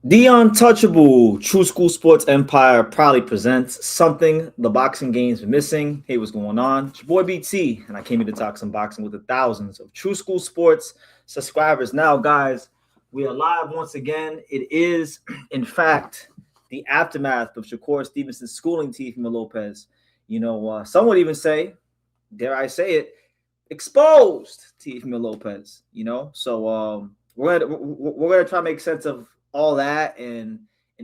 The Untouchable True School Sports Empire proudly presents something the boxing game's missing. Hey, what's going on? It's your boy BT, and I came here to talk some boxing with the thousands of True School Sports subscribers. Now, guys, we are live once again. It is, in fact, the aftermath of Shakur Stevenson's schooling Teofimo Lopez. Some would even say, dare I say it, exposed Teofimo Lopez. We're gonna try to make sense of all that and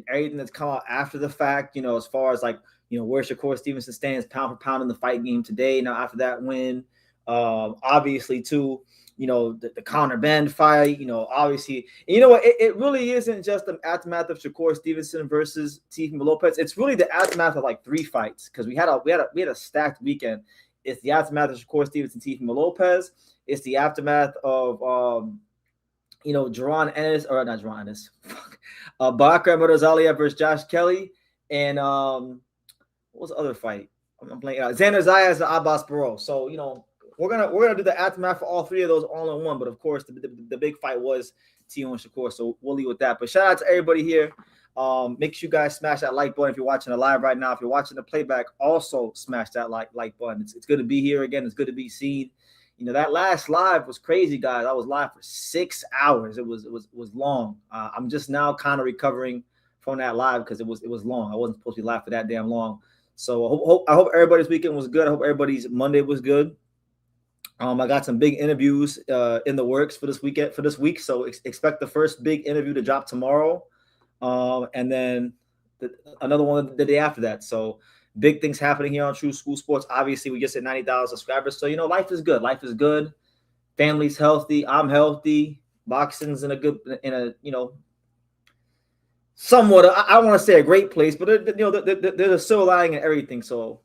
everything that's come out after the fact, as far as where Shakur Stevenson stands pound for pound in the fight game today. Now, after that win, obviously too, the Conor Benn fight, obviously, and you know what, it really isn't just the aftermath of Shakur Stevenson versus Teofimo Lopez. It's really the aftermath of like 3 fights, because we had a stacked weekend. It's the aftermath of Shakur Stevenson, Teofimo Lopez. It's the aftermath of Jaron Ennis, or not Jaron Ennis, Bakar Murtazalia versus Josh Kelly, and what was the other fight? I'm playing Xander Zayas and Abbas Barrow. So we're gonna do the aftermath for all 3 of those all in one. But of course, the big fight was Tio and Shakur. So we'll leave with that. But shout out to everybody here. Make sure you guys smash that like button if you're watching the live right now. If you're watching the playback, also smash that like button. It's good to be here again. It's good to be seen. That last live was crazy, guys. I was live for 6 hours. It was long. I'm just now kind of recovering from that live because it was long. I wasn't supposed to be live for that damn long. So I hope everybody's weekend was good. I hope everybody's Monday was good. I got some big interviews in the works for this week. So expect the first big interview to drop tomorrow, and then another one the day after that. So big things happening here on True School Sports. Obviously, we just hit 90,000 subscribers. So, life is good. Life is good. Family's healthy. I'm healthy. Boxing's in a somewhat, I don't want to say a great place, but there's a silver lining in everything. So,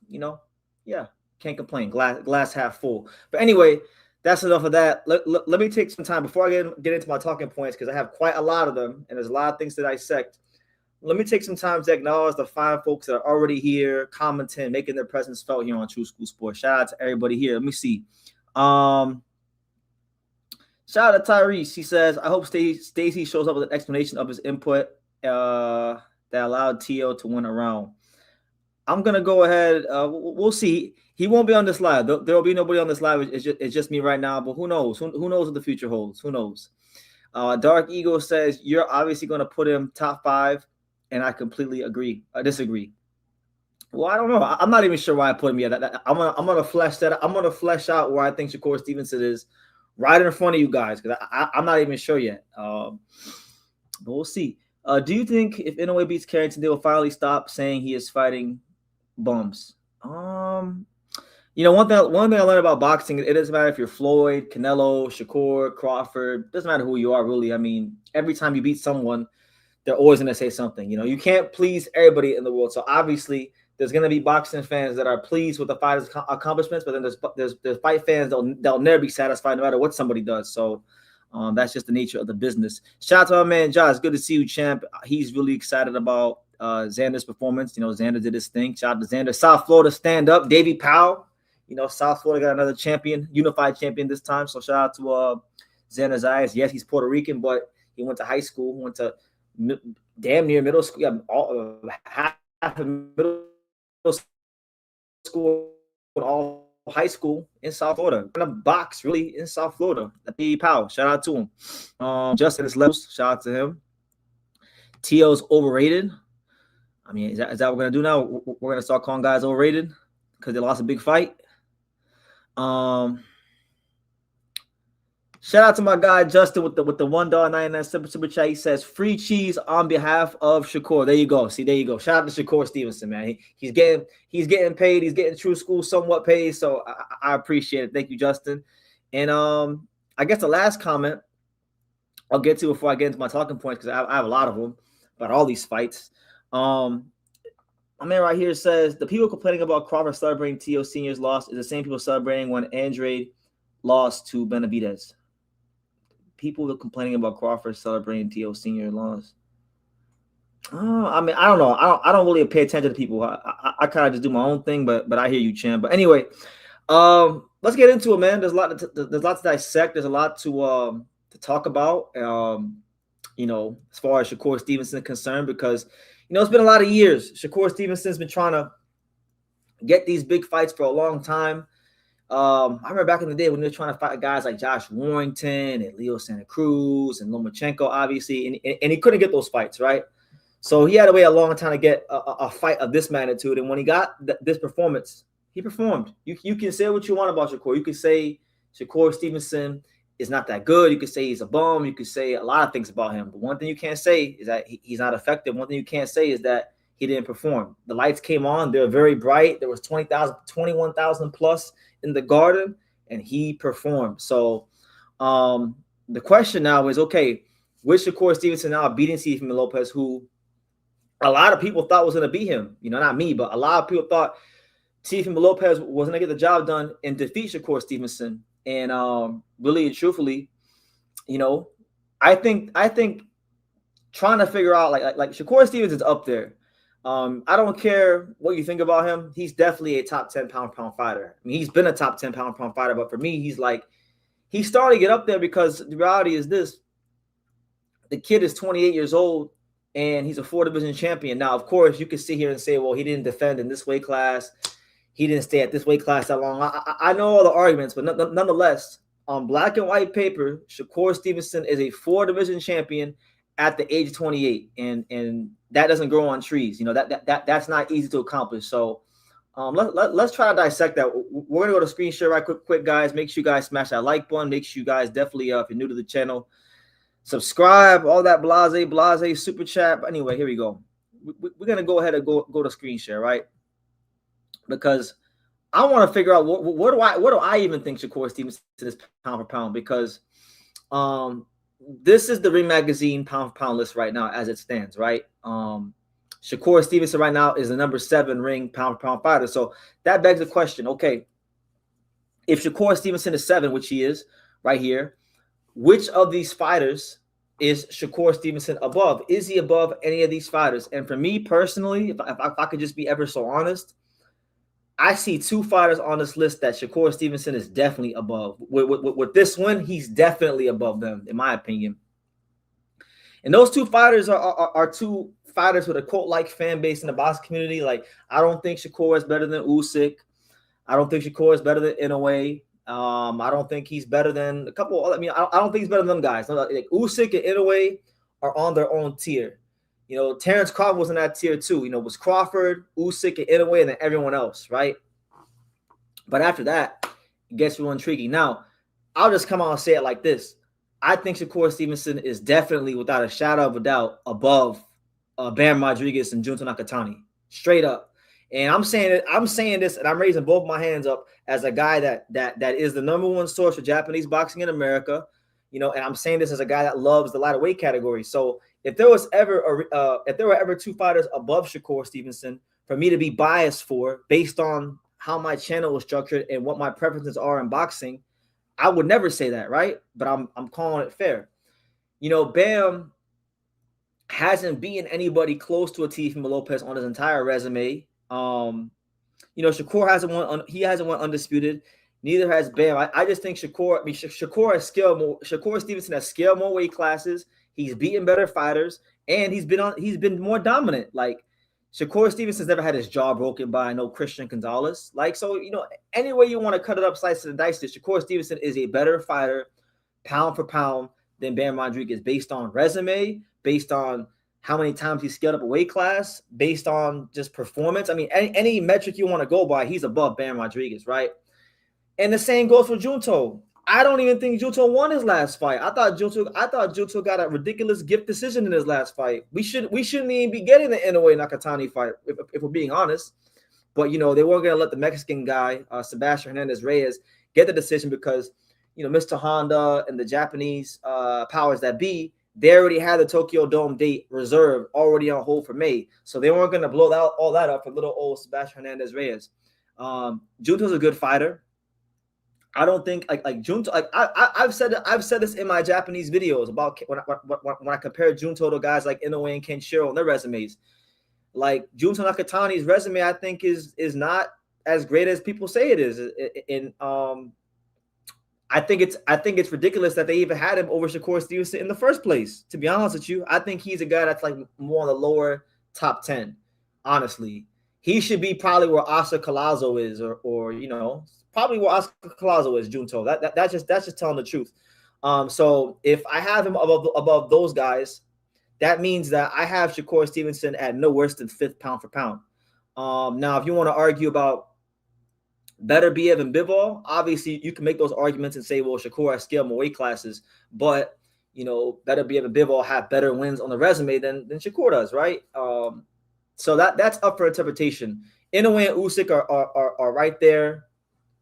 yeah, can't complain. Glass half full. But anyway, that's enough of that. Let me take some time before I get into my talking points, because I have quite a lot of them, and there's a lot of things to dissect. Let me take some time to acknowledge the fine folks that are already here, commenting, making their presence felt here on True School Sports. Shout out to everybody here. Let me see. Shout out to Tyrese. He says, I hope Stacey shows up with an explanation of his input that allowed Tio to win a round. I'm going to go ahead. We'll see. He won't be on this live. There will be nobody on this live. It's just me right now, but who knows? Who knows what the future holds? Who knows? Dark Eagle says, you're obviously going to put him top 5. And I completely disagree. Well, I don't know. I'm not even sure why I put him here. I'm gonna flesh that. I'm gonna flesh out where I think Shakur Stevenson is, right in front of you guys, because I'm not even sure yet. But we'll see. Do you think if Inoue beats Carrington, they will finally stop saying he is fighting bums? One thing I learned about boxing, it doesn't matter if you're Floyd, Canelo, Shakur, Crawford. It doesn't matter who you are, really. I mean, every time you beat someone, they're always going to say something. You can't please everybody in the world. So obviously, there's going to be boxing fans that are pleased with the fighter's accomplishments, but then there's fight fans that'll never be satisfied no matter what somebody does. So that's just the nature of the business. Shout out to my man Josh. Good to see you, champ. He's really excited about Xander's performance. Xander did his thing. Shout out to Xander. South Florida, stand up. Davey Powell. South Florida got another champion, unified champion this time. So shout out to Xander Zayas. Yes, he's Puerto Rican, but he went to high school, went to damn near middle school, half of middle school and all high school in South Florida. In a box, really, in South Florida. P. Powell, shout out to him. Justin his levels, shout out to him. Tio's overrated. I mean, is that what we're gonna do now? We're gonna start calling guys overrated because they lost a big fight. Shout out to my guy Justin with the $1.99 super chat. He says free cheese on behalf of Shakur. There you go. See, there you go. Shout out to Shakur Stevenson, man. He's getting paid. He's getting True School somewhat paid. So I appreciate it. Thank you, Justin. And I guess the last comment I'll get to before I get into my talking points, because I have a lot of them about all these fights. My man right here says the people complaining about Crawford celebrating Tio Sr.'s loss is the same people celebrating when Andrade lost to Benavidez. People are complaining about Crawford celebrating Tio Sr. loss. I mean, I don't know. I don't really pay attention to people. I kind of just do my own thing, but I hear you, champ. But anyway, let's get into it, man. There's a lot to dissect. There's a lot to talk about. as far as Shakur Stevenson is concerned, because, it's been a lot of years. Shakur Stevenson's been trying to get these big fights for a long time. I remember back in the day when they were trying to fight guys like Josh Warrington and Leo Santa Cruz and Lomachenko, obviously, and he couldn't get those fights, right? So he had to wait a long time to get a fight of this magnitude. And when he got this performance, he performed. You can say what you want about Shakur. You can say Shakur Stevenson is not that good. You could say he's a bum. You could say a lot of things about him. But one thing you can't say is that he's not effective. One thing you can't say is that he didn't perform. The lights came on. They were very bright. There was 21,000 plus in the Garden, and he performed. So the question now is, okay, with Shakur Stevenson now beating Teofimo Lopez, who a lot of people thought was going to beat him, not me, but a lot of people thought Teofimo Lopez was going to get the job done and defeat Shakur Stevenson. And really and truthfully, I think trying to figure out like Shakur Stevens is up there. I don't care what you think about him. He's definitely a top 10 pound fighter. I mean, he's been a top 10 pound fighter, but for me, he's starting to get up there because the reality is this: the kid is 28 years old and he's a 4-division champion. Now, of course, you can sit here and say, well, he didn't defend in this weight class. He didn't stay at this weight class that long. I know all the arguments, but nonetheless, on black and white paper, Shakur Stevenson is a 4-division champion at the age of 28, and that doesn't grow on trees. That's not easy to accomplish. So let's try to dissect that. We're gonna go to screen share right quick, guys. Make sure you guys smash that like button. Make sure you guys definitely, if you're new to the channel, subscribe, all that blase super chat. But anyway, here we go. We're gonna go ahead and go to screen share, right? Because I want to figure out what do I even think Shakur Stevenson is pound for pound, because this is the Ring Magazine pound for pound list right now as it stands, right? Shakur Stevenson right now is the number 7 Ring pound for pound fighter. So that begs the question, okay, if Shakur Stevenson is 7, which he is right here, which of these fighters is Shakur Stevenson above? Is he above any of these fighters? And for me personally, if I could just be ever so honest, I see 2 fighters on this list that Shakur Stevenson is definitely above. With this win, he's definitely above them, in my opinion. And those 2 fighters are 2 fighters with a cult-like fan base in the boxing community. Like, I don't think Shakur is better than Usyk. I don't think Shakur is better than Inoue. I don't think he's better than a couple. I don't think he's better than them guys. Like Usyk and Inoue are on their own tier. Terrence Crawford was in that tier too. Was Crawford, Usyk, and Inoue, and then everyone else, right? But after that, it gets real intriguing. Now, I'll just come out and say it like this. I think Shakur Stevenson is definitely, without a shadow of a doubt, above Bam Rodriguez and Junto Nakatani. Straight up. And I'm saying this, and I'm raising both my hands up as a guy that is the number 1 source for Japanese boxing in America. And I'm saying this as a guy that loves the lighter weight category. So if there were ever 2 fighters above Shakur Stevenson for me to be biased for, based on how my channel is structured and what my preferences are in boxing, I would never say that, right? But I'm calling it fair. Bam hasn't beaten anybody close to a Teofimo Lopez on his entire resume. Shakur hasn't won. He hasn't won undisputed. Neither has Bam. I just think Shakur. Shakur has scaled more. Shakur Stevenson has scaled more weight classes. He's beaten better fighters, and he's been more dominant. Like, Shakur Stevenson's never had his jaw broken by no Christian Gonzalez. Any way you want to cut it up, slice it and dice it, Shakur Stevenson is a better fighter, pound for pound, than Bam Rodriguez, based on resume, based on how many times he scaled up a weight class, based on just performance. I mean, any metric you want to go by, he's above Bam Rodriguez, right? And the same goes for Junto. I don't even think Junto won his last fight. I thought Junto got a ridiculous gift decision in his last fight. We shouldn't even be getting the Inoue Nakatani fight, if we're being honest. But they weren't gonna let the Mexican guy, Sebastian Hernandez Reyes, get the decision because Mr. Honda and the Japanese powers that be, they already had the Tokyo Dome date reserved, already on hold for May. So they weren't gonna blow all that up for little old Sebastian Hernandez Reyes. Junto's a good fighter. I don't think like Junto. I've said this in my Japanese videos about when I compare Junto to guys like Inoue and Kenshiro on their resumes. Like, Junto Nakatani's resume, I think is not as great as people say it is. And I think it's ridiculous that they even had him over Shakur Stevenson in the first place. To be honest with you, I think he's a guy that's like more on the lower top 10. Honestly, he should be probably where Oscar Collazo is, or probably where Oscar Collazo is. Junto. That's just telling the truth. So if I have him above those guys, that means that I have Shakur Stevenson at no worse than 5th pound for pound. Now, if you want to argue about better Biev and Bivol, obviously you can make those arguments and say, well, Shakur has scaled more weight classes, but better Biev and Bivol have better wins on the resume than Shakur does, right? So that's up for interpretation. Inoue and Usyk are right there,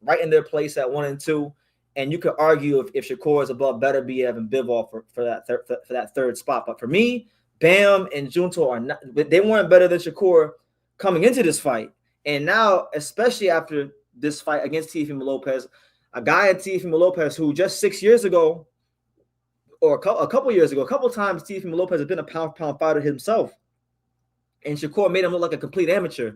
right in their place at 1 and 2, and you could argue if Shakur is above better Biev and Bivol for that third spot. But for me, Bam and Junto are not. They weren't better than Shakur coming into this fight, and now, especially after this fight against Teofimo Lopez, a guy at Teofimo Lopez who just 6 years ago, or a couple years ago, a couple times Teofimo Lopez has been a pound-for-pound fighter himself, and Shakur made him look like a complete amateur,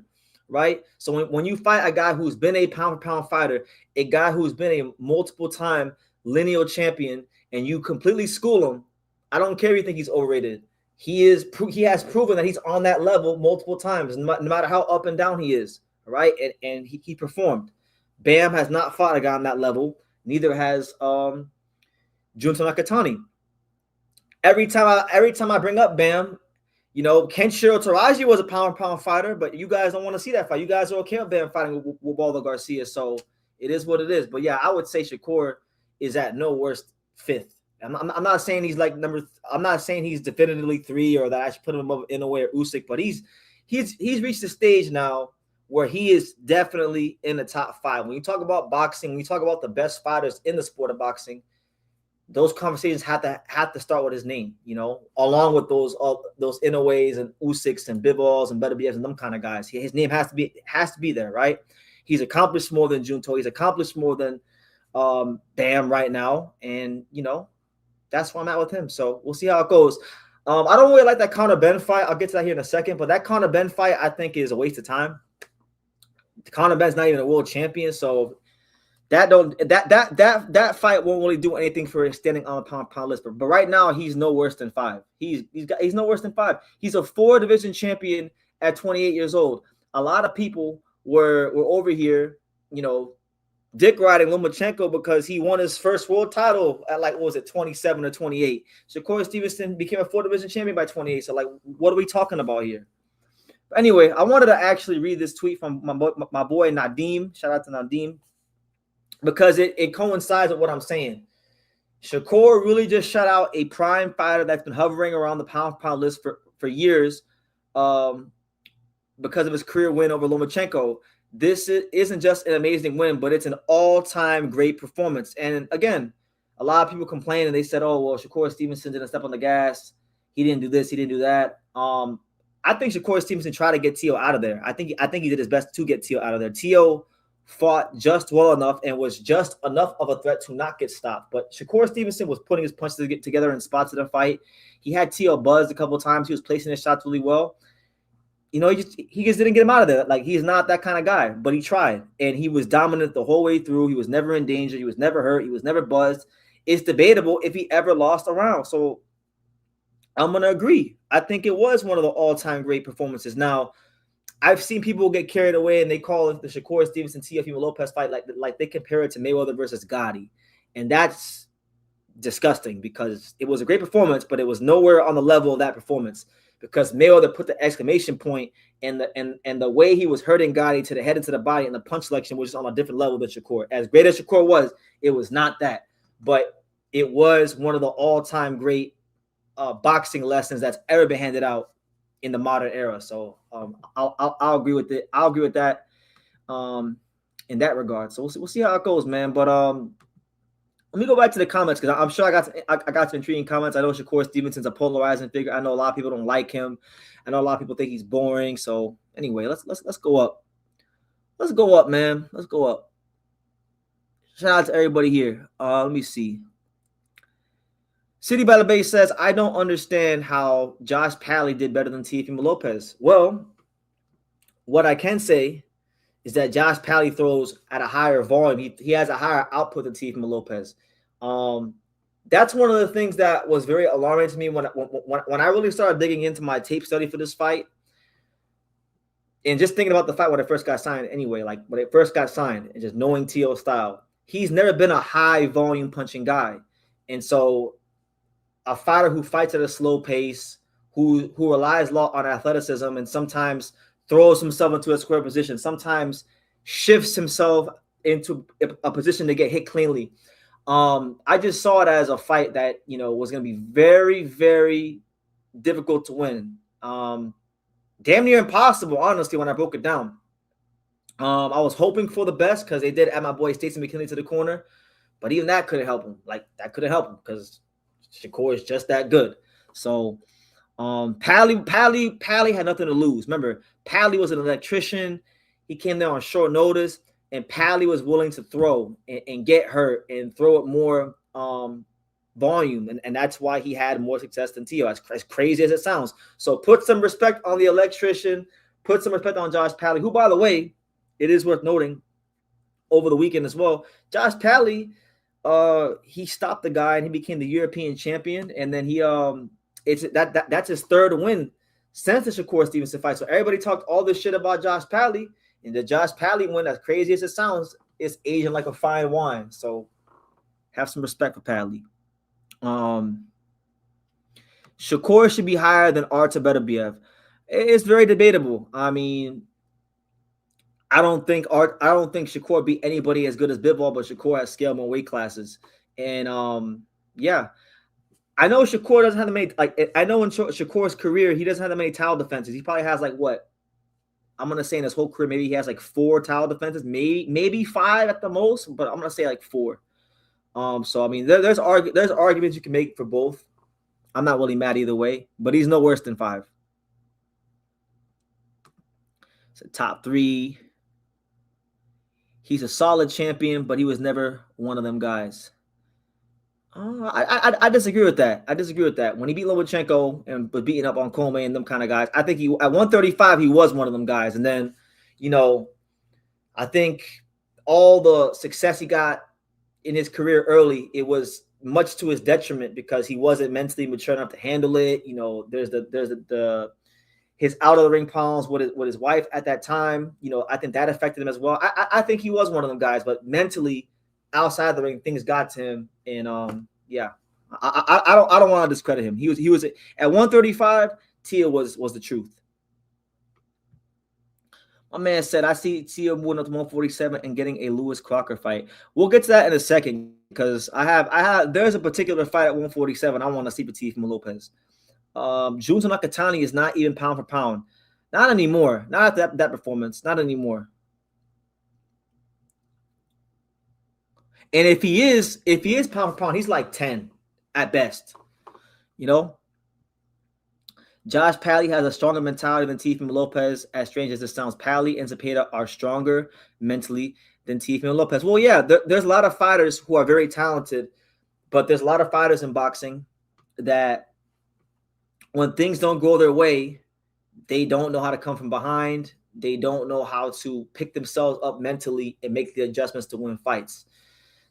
right? So when you fight a guy who's been a pound-for-pound fighter, a guy who's been a multiple-time lineal champion, and you completely school him, I don't care if you think he's overrated. He has proven that he's on that level multiple times, no matter how up and down he is. Right, and he performed. Bam has not fought a guy on that level. Neither has Junto Nakatani. Every time I bring up Bam, Kenshiro Taraji was a pound fighter, but you guys don't want to see that fight. You guys are okay with Bam fighting with Waldo Garcia, so it is what it is. But yeah, I would say Shakur is at no worst 5th. I'm not saying he's like I'm not saying he's definitively 3 or that I should put him above Inoue or Usyk, but he's reached the stage now where he is definitely in the top 5. When you talk about boxing, when you talk about the best fighters in the sport of boxing, those conversations have to start with his name, along with those Inoues and Usyks and Bivols and Beterbievs and them kind of guys. His name has to be there, right? He's accomplished more than Junto. He's accomplished more than Bam right now, and that's where I'm at with him. So we'll see how it goes. I don't really like that Conor Ben fight. I'll get to that here in a second, but that Conor Ben fight I think is a waste of time. Conor Ben's not even a world champion, so that fight won't really do anything for extending on the pound list. But right now, he's no worse than 5. He's no worse than 5. He's a 4-division champion at 28 years old. A lot of people were over here, dick riding Lomachenko because he won his first world title at 27 or 28. Shakur Stevenson became a 4-division champion by 28. So what are we talking about here? Anyway, I wanted to actually read this tweet from my boy Nadim. Shout out to Nadim. Because it coincides with what I'm saying. Shakur really just shut out a prime fighter that's been hovering around the pound-for-pound list for years because of his career win over Lomachenko. This isn't just an amazing win, but it's an all-time great performance. And again, a lot of people complain and they said, oh, well, Shakur Stevenson didn't step on the gas. He didn't do this. He didn't do that. I think Shakur Stevenson tried to get Teo out of there. I think he did his best to get Teo out of there. Teo fought just well enough and was just enough of a threat to not get stopped. But Shakur Stevenson was putting his punches together in spots of the fight. He had Teo buzzed a couple of times. He was placing his shots really well. He just didn't get him out of there. He's not that kind of guy, but he tried. And he was dominant the whole way through. He was never in danger. He was never hurt. He was never buzzed. It's debatable if he ever lost a round. So I'm going to agree. I think it was one of the all-time great performances. Now, I've seen people get carried away and they call it the Shakur Stevenson Teofimo Lopez fight like they compare it to Mayweather versus Gotti. And that's disgusting because it was a great performance, but it was nowhere on the level of that performance because Mayweather put the exclamation point and the way he was hurting Gotti to the head and to the body and the punch selection was just on a different level than Shakur. As great as Shakur was, it was not that. But it was one of the all-time great boxing lessons that's ever been handed out in the modern era. So I'll agree with it. I'll agree with that in that regard. So we'll see how it goes, man. But let me go back to the comments because I'm sure I got some intriguing comments. I know Shakur Stevenson's a polarizing figure. I know a lot of people don't like him. I know a lot of people think he's boring. So anyway, let's go up. Let's go up, man. Let's go up. Shout out to everybody here. Let me see. City by the Bay says, I don't understand how Josh Pally did better than Teofimo Lopez. Well, what I can say is that Josh Pally throws at a higher volume. He has a higher output than Teofimo Lopez. That's one of the things that was very alarming to me when I really started digging into my tape study for this fight. And just thinking about the fight when it first got signed anyway, like when it first got signed and just knowing Tio's style, he's never been a high volume punching guy. And so a fighter who fights at a slow pace, who relies a lot on athleticism and sometimes throws himself into a square position, sometimes shifts himself into a position to get hit cleanly. I just saw it as a fight that, was going to be very, very difficult to win. Damn near impossible, honestly, when I broke it down. I was hoping for the best because they did add my boy Stacey McKinley to the corner, but even that couldn't help him. Like, that couldn't help him because Shakur is just that good. So, Pally had nothing to lose. Remember, Pally was an electrician. He came there on short notice, and Pally was willing to throw and get hurt and throw it more volume, and that's why he had more success than Tio, as crazy as it sounds. So put some respect on the electrician, put some respect on Josh Pally, who, by the way, it is worth noting, over the weekend as well, Josh Pally, he stopped the guy and he became the European champion, and then he that's his third win since the Shakur Stevenson fight. So everybody talked all this shit about Josh Pally, and the Josh Pally win, as crazy as it sounds, is aging like a fine wine. So have some respect for Pally. Shakur should be higher than Artur Beterbiev. It's very debatable. I mean, I don't think Shakur beat anybody as good as Bivol, but Shakur has scaled more weight classes. And yeah, I know Shakur doesn't have the many. Like, I know in Shakur's career, he doesn't have that many title defenses. He probably has like what? I'm gonna say in his whole career, maybe he has like 4 title defenses, maybe 5 at the most, but I'm gonna say like 4. So I mean, there's arguments you can make for both. I'm not really mad either way, but he's no worse than 5. So top 3. He's a solid champion, but he was never one of them guys. I disagree with that. When he beat Lomachenko and was beating up on Comey and them kind of guys, I think he at 135 he was one of them guys. And then, I think all the success he got in his career early, it was much to his detriment because he wasn't mentally mature enough to handle it. There's his out of the ring problems with his wife at that time. I think that affected him as well. I think he was one of them guys, but mentally outside the ring, things got to him. And yeah, I don't want to discredit him. He was at 135. Tia was the truth. My man said, I see Tia moving up to 147 and getting a Lewis Crocker fight. We'll get to that in a second because there's a particular fight at 147 I want to see with Teofimo Lopez. Junto Nakatani is not even pound for pound. Not anymore. Not at that performance. Not anymore. And if he is pound for pound, he's like 10 at best. Josh Pally has a stronger mentality than Teofimo Lopez. As strange as it sounds, Pally and Zepeda are stronger mentally than Teofimo Lopez. Well, yeah, there's a lot of fighters who are very talented, but there's a lot of fighters in boxing that when things don't go their way, they don't know how to come from behind. They don't know how to pick themselves up mentally and make the adjustments to win fights.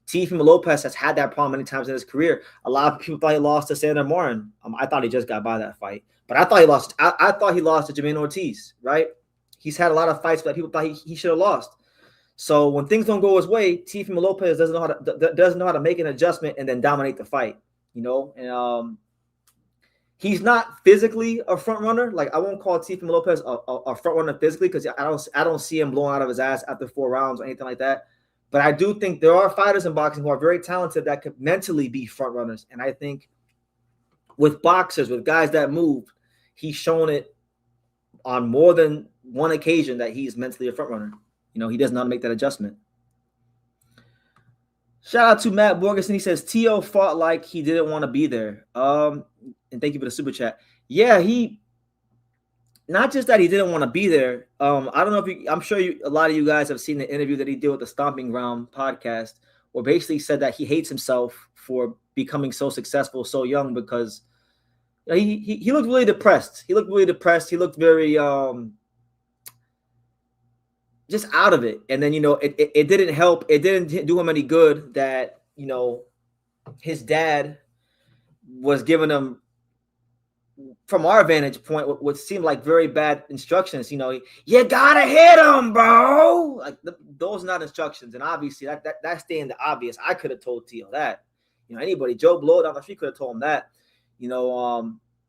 Teofimo Lopez has had that problem many times in his career. A lot of people thought he lost to Sandor Morin. I thought he just got by that fight, but I thought he lost. I thought he lost to Jermaine Ortiz. Right? He's had a lot of fights that people thought he should have lost. So when things don't go his way, Teofimo Lopez doesn't know how to make an adjustment and then dominate the fight. And he's not physically a front runner. Like, I won't call Teofimo Lopez a front runner physically because I don't see him blowing out of his ass after 4 rounds or anything like that. But I do think there are fighters in boxing who are very talented that could mentally be front runners. And I think with boxers, with guys that move, he's shown it on more than one occasion that he's mentally a front runner. He doesn't know how to make that adjustment. Shout out to Matt Borgeson. He says, Tio fought like he didn't want to be there. And thank you for the super chat. Yeah, not just that he didn't want to be there. I don't know I'm sure a lot of you guys have seen the interview that he did with the Stomping Ground podcast, where basically said that he hates himself for becoming so successful so young because he looked really depressed. He looked very just out of it. And then, it didn't help. It didn't do him any good that, his dad was giving him, from our vantage point, what seemed like very bad instructions. You gotta hit him, bro. Like those are not instructions. And obviously that's staying the obvious. I could have told Tio that. Anybody, Joe Blow down the street could have told him that.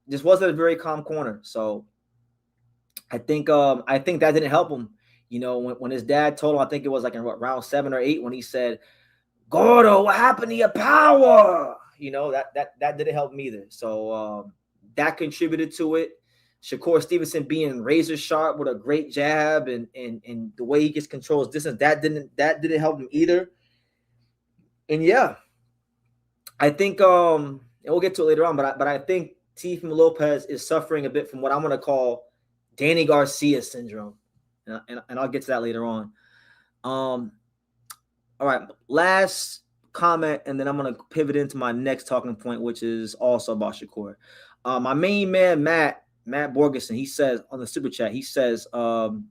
Just wasn't a very calm corner. So I think that didn't help him. When his dad told him, I think it was like in round 7 or 8, when he said, "Gordo, what happened to your power?" That didn't help him either. So that contributed to it. Shakur Stevenson being razor sharp with a great jab and the way he gets controls distance, that didn't help him either. And yeah, I think and we'll get to it later on, but I think Teofimo Lopez is suffering a bit from what I'm going to call Danny Garcia syndrome, and I'll get to that later on. All right, last comment, and then I'm going to pivot into my next talking point, which is also about Shakur. My main man, Matt Borgeson, he says on the super chat, he says, where'd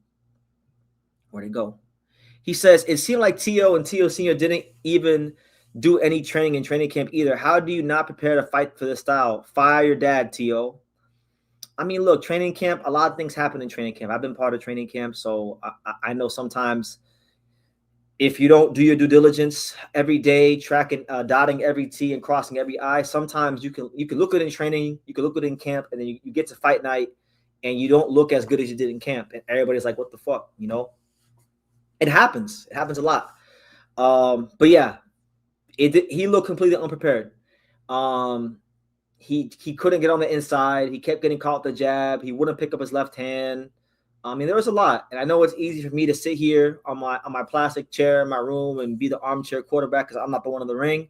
it go? He says, it seemed like Tio and Tio Sr. didn't even do any training in training camp either. How do you not prepare to fight for this style? Fire your dad, Tio. I mean, look, training camp, a lot of things happen in training camp. I've been part of training camp, so I know sometimes if you don't do your due diligence every day, tracking, dotting every T and crossing every I, sometimes you can look good in training, you can look good in camp, and then you get to fight night and you don't look as good as you did in camp. And everybody's like, what the fuck, It happens. It happens a lot. But yeah, he looked completely unprepared. He couldn't get on the inside. He kept getting caught with the jab. He wouldn't pick up his left hand. I mean, there was a lot, and I know it's easy for me to sit here on my plastic chair in my room and be the armchair quarterback because I'm not the one in the ring.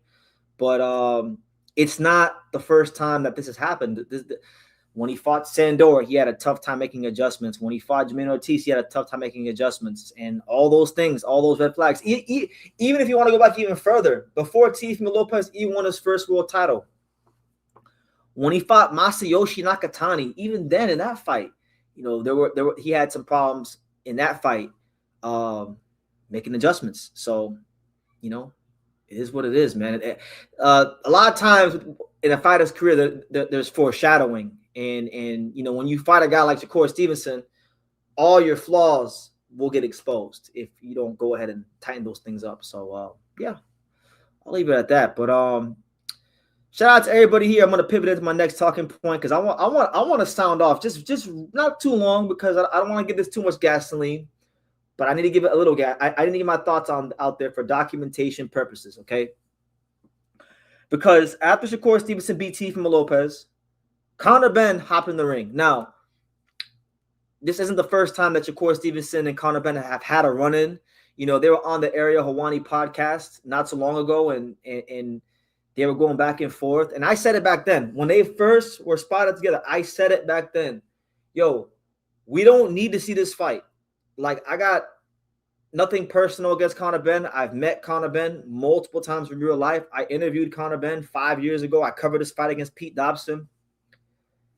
But it's not the first time that this has happened. When he fought Sandor, he had a tough time making adjustments. When he fought Jermaine Ortiz, he had a tough time making adjustments, and all those things, all those red flags. Even if you want to go back even further, before Teofimo Lopez even won his first world title, when he fought Masayoshi Nakatani, even then in that fight, he had some problems in that fight, making adjustments. So, it is what it is, man. A lot of times in a fighter's career, there's foreshadowing, and when you fight a guy like Shakur Stevenson, all your flaws will get exposed if you don't go ahead and tighten those things up. So, yeah, I'll leave it at that. But shout out to everybody here. I'm going to pivot into my next talking point because I want to sound off just not too long because I don't want to give this too much gasoline, but I need to give it a little gas. I need to get my thoughts out there for documentation purposes, okay? Because after Shakur Stevenson beat Teofimo Lopez, Conor Benn hopped in the ring. Now, this isn't the first time that Shakur Stevenson and Conor Benn have had a run-in. They were on the Area Hawani podcast not so long ago, and they were going back and forth. And I said it back then. When they first were spotted together, I said it back then. Yo, we don't need to see this fight. Like, I got nothing personal against Conor Benn. I've met Conor Benn multiple times in real life. I interviewed Conor Benn 5 years ago. I covered his fight against Pete Dobson.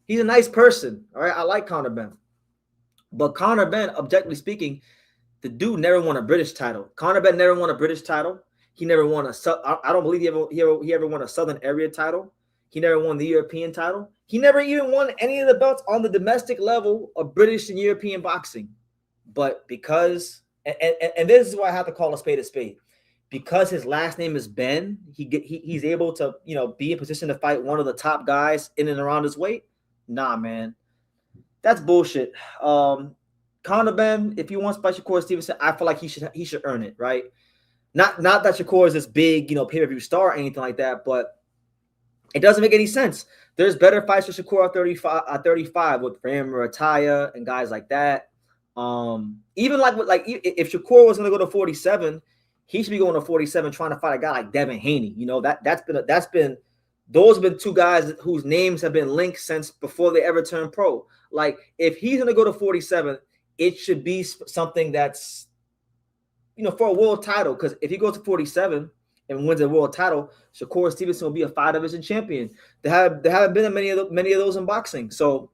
He's a nice person, all right? I like Conor Benn. But Conor Benn, objectively speaking, the dude never won a British title. Conor Benn never won a British title. He never won I don't believe he ever won a Southern Area title. He never won the European title. He never even won any of the belts on the domestic level of British and European boxing. But because, and this is why I have to call a spade, because his last name is Ben, he's able to, be in position to fight one of the top guys in and around his weight. Nah, man, that's bullshit. Conor Benn, if he wants to fight Shakur Stevenson, I feel like he should earn it, right? Not that Shakur is this big, pay-per-view star or anything like that, but it doesn't make any sense. There's better fights for Shakur at 35 with Ram Rataya and guys like that. Even if Shakur was going to go to 47, he should be going to 47 trying to fight a guy like Devin Haney. Those have been two guys whose names have been linked since before they ever turned pro. Like, if he's going to go to 47, it should be something that's, for a world title. Because if he goes to 47 and wins a world title, Shakur Stevenson will be a 5-division champion. There haven't been many of those in boxing. So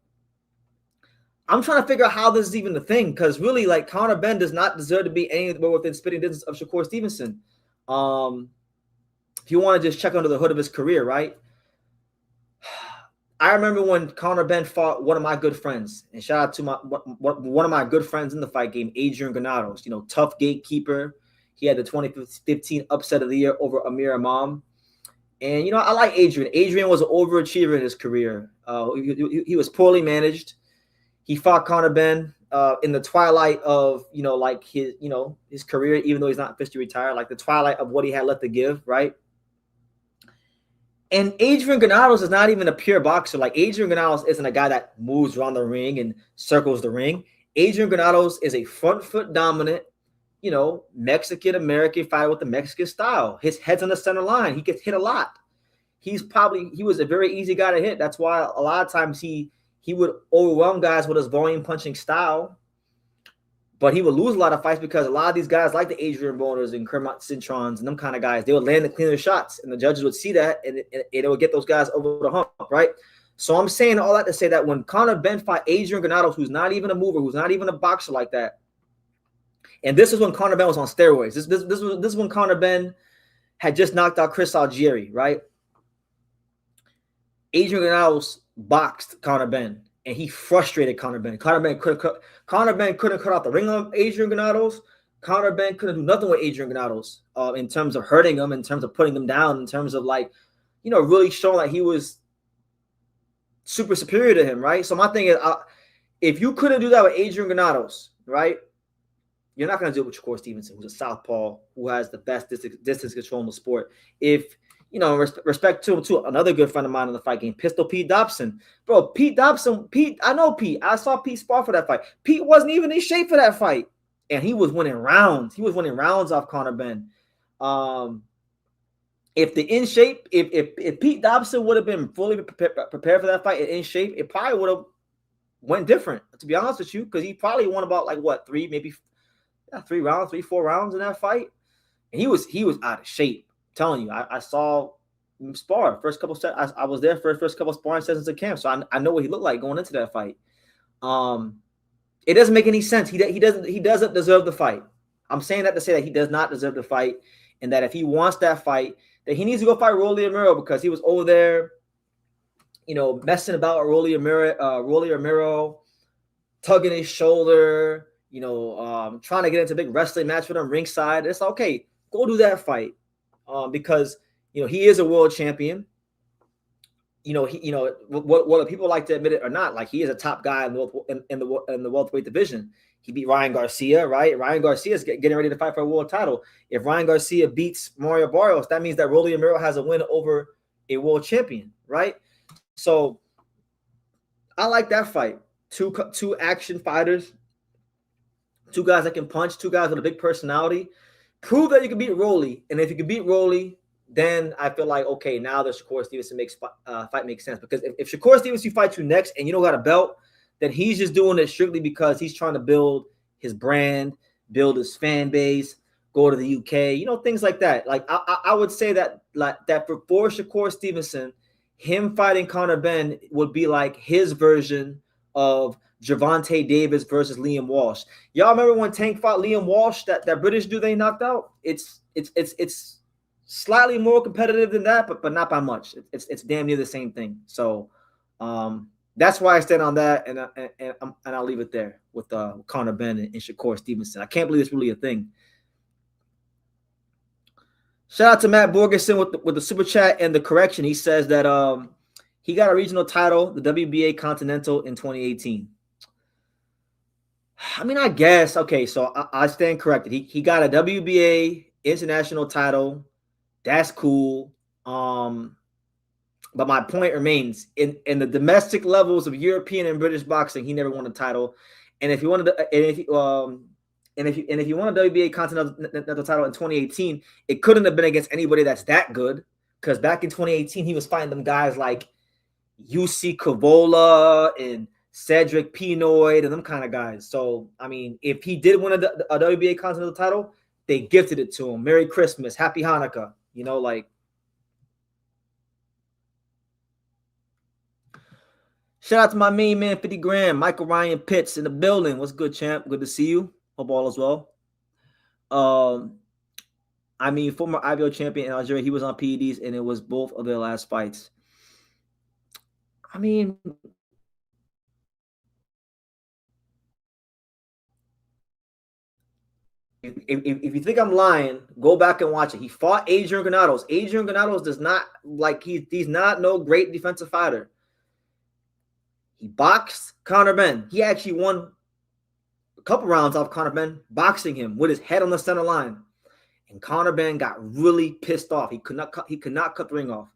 I'm trying to figure out how this is even a thing, because really, like, Conor Benn does not deserve to be anywhere within spitting distance of Shakur Stevenson. If you want to just check under the hood of his career, right? I remember when Conor Benn fought one of my good friends, and shout out to one of my good friends in the fight game, Adrian Granados. You know, tough gatekeeper. He had the 2015 upset of the year over Amir Imam. And, you know, I like Adrian. Adrian was an overachiever in his career. He was poorly managed. He fought Conor Benn in the twilight of, you know, like his career, even though he's not officially retired, like the twilight of what he had left to give, right? And Adrian Granados is not even a pure boxer. Like, Adrian Granados isn't a guy that moves around the ring and circles the ring. Adrian Granados is a front foot dominant, you know, Mexican-American fighter with the Mexican style. His head's on the center line. He gets hit a lot. He was a very easy guy to hit. That's why a lot of times he would overwhelm guys with his volume punching style. But he would lose a lot of fights because a lot of these guys, like the Adrian Boners and Kermit Cintrons and them kind of guys, they would land the cleaner shots, and the judges would see that, and it would get those guys over the hump, right? So I'm saying all that to say that when Conor Benn fought Adrian Granados, who's not even a mover, who's not even a boxer like that, and this is when Conor Benn was on steroids. This is when Conor Benn had just knocked out Chris Algieri, right? Adrian Granados boxed Conor Benn, and he frustrated Conor Benn. Conor Benn couldn't cut out the ring on Adrian Granados. Conor Benn couldn't do nothing with Adrian Granados in terms of hurting him, in terms of putting him down, in terms of, like, you know, really showing that he was super superior to him, right? So my thing is, if you couldn't do that with Adrian Granados, right, you're not going to do it with Shakur Stevenson, who's a southpaw, who has the best distance control in the sport. If, you know, respect to him, too, another good friend of mine in the fight game, Pistol Pete Dobson. Bro, I know Pete. I saw Pete spar for that fight. Pete wasn't even in shape for that fight, and he was winning rounds. He was winning rounds off Conor Benn. If Pete Dobson would have been fully prepared for that fight and in shape, it probably would have went different, to be honest with you, because he probably won about, like, what, 4 rounds in that fight. And he was out of shape. I'm telling you, I saw him spar first couple sets. I was there for the first couple sparring sessions at camp, so I know what he looked like going into that fight. It doesn't make any sense. He doesn't deserve the fight. I'm saying that to say that he does not deserve the fight, and that if he wants that fight, that he needs to go fight Rolly Romero, because he was over there, you know, messing about with Rolly Romero, tugging his shoulder, you know, trying to get into a big wrestling match with him ringside. It's okay. Go do that fight, because, you know, he is a world champion. You know, whether people like to admit it or not, like, he is a top guy in the welterweight division. He beat Ryan Garcia, right? Ryan Garcia is getting ready to fight for a world title. If Ryan Garcia beats Mario Barrios, that means that Rolly Romero has a win over a world champion, right? So I like that fight. Two action fighters, two guys that can punch, two guys with a big personality. Prove that you can beat Rolly, and if you can beat Rolly, then I feel like, okay, now the Shakur Stevenson fight makes sense. Because if Shakur Stevenson fights you next and you don't got a belt, then he's just doing it strictly because he's trying to build his brand, build his fan base, go to the UK, you know, things like that. Like, I would say that, like, that for Shakur Stevenson, him fighting Conor Benn would be like his version of Gervonta Davis versus Liam Walsh. Y'all remember when Tank fought Liam Walsh, that British dude they knocked out? It's slightly more competitive than that, but not by much. It's damn near the same thing. So that's why I stand on that, and I'll leave it there with Conor Benn and Shakur Stevenson. I can't believe it's really a thing. Shout out to Matt Borgeson with the super chat and the correction. He says that he got a regional title, the WBA Continental, in 2018. I mean, I guess. Okay, so I stand corrected. He got a WBA international title. That's cool. But my point remains, in the domestic levels of European and British boxing, he never won a title. And if he wanted to, if you won a WBA Continental title in 2018, it couldn't have been against anybody that's that good, because back in 2018 he was fighting them guys like UC Cavola and Cedric Pinoy and them kind of guys. So I mean, if he did win a WBA Continental title, they gifted it to him. Merry Christmas, Happy Hanukkah. You know, like. Shout out to my main man, 50 grand, Michael Ryan Pitts in the building. What's good, champ? Good to see you. Hope all is well. I mean, former IBO champion in Algeria, he was on PEDs, and it was both of their last fights. I mean, if you think I'm lying, go back and watch it. He fought Adrian Granados. Adrian Granados does not like he's not no great defensive fighter. He boxed Conor Benn. He actually won a couple rounds off Conor Benn boxing him with his head on the center line. And Conor Benn got really pissed off. He could not cut the ring off.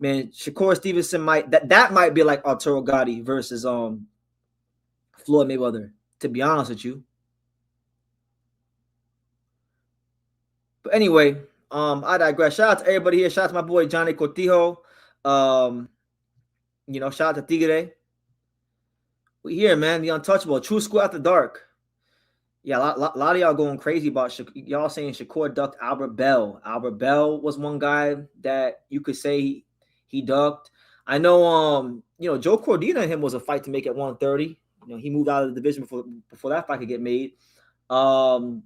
Man, Shakur Stevenson might might be like Arturo Gatti versus Floyd Mayweather, to be honest with you. But anyway, I digress. Shout out to everybody here. Shout out to my boy Johnny Cortijo. Shout out to Tigre. We here, man. The untouchable. True School After Dark. Yeah, a lot of y'all going crazy about y'all saying Shakur ducked Albert Bell. Albert Bell was one guy that you could say he ducked. I know, Joe Cordina and him was a fight to make at 130. He moved out of the division before that fight could get made. O'Shaquie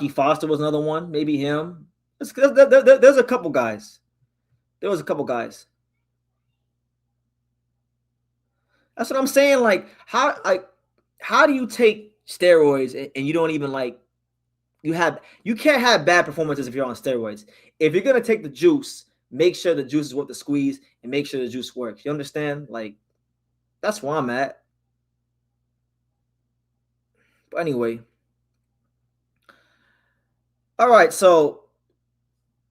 Foster was another one, maybe him. There's a couple guys. There was a couple guys. That's what I'm saying. Like, how do you take steroids and you don't even you can't have bad performances if you're on steroids. If you're gonna take the juice, make sure the juice is worth the squeeze and make sure the juice works. You understand? Like, that's where I'm at. But anyway. All right, so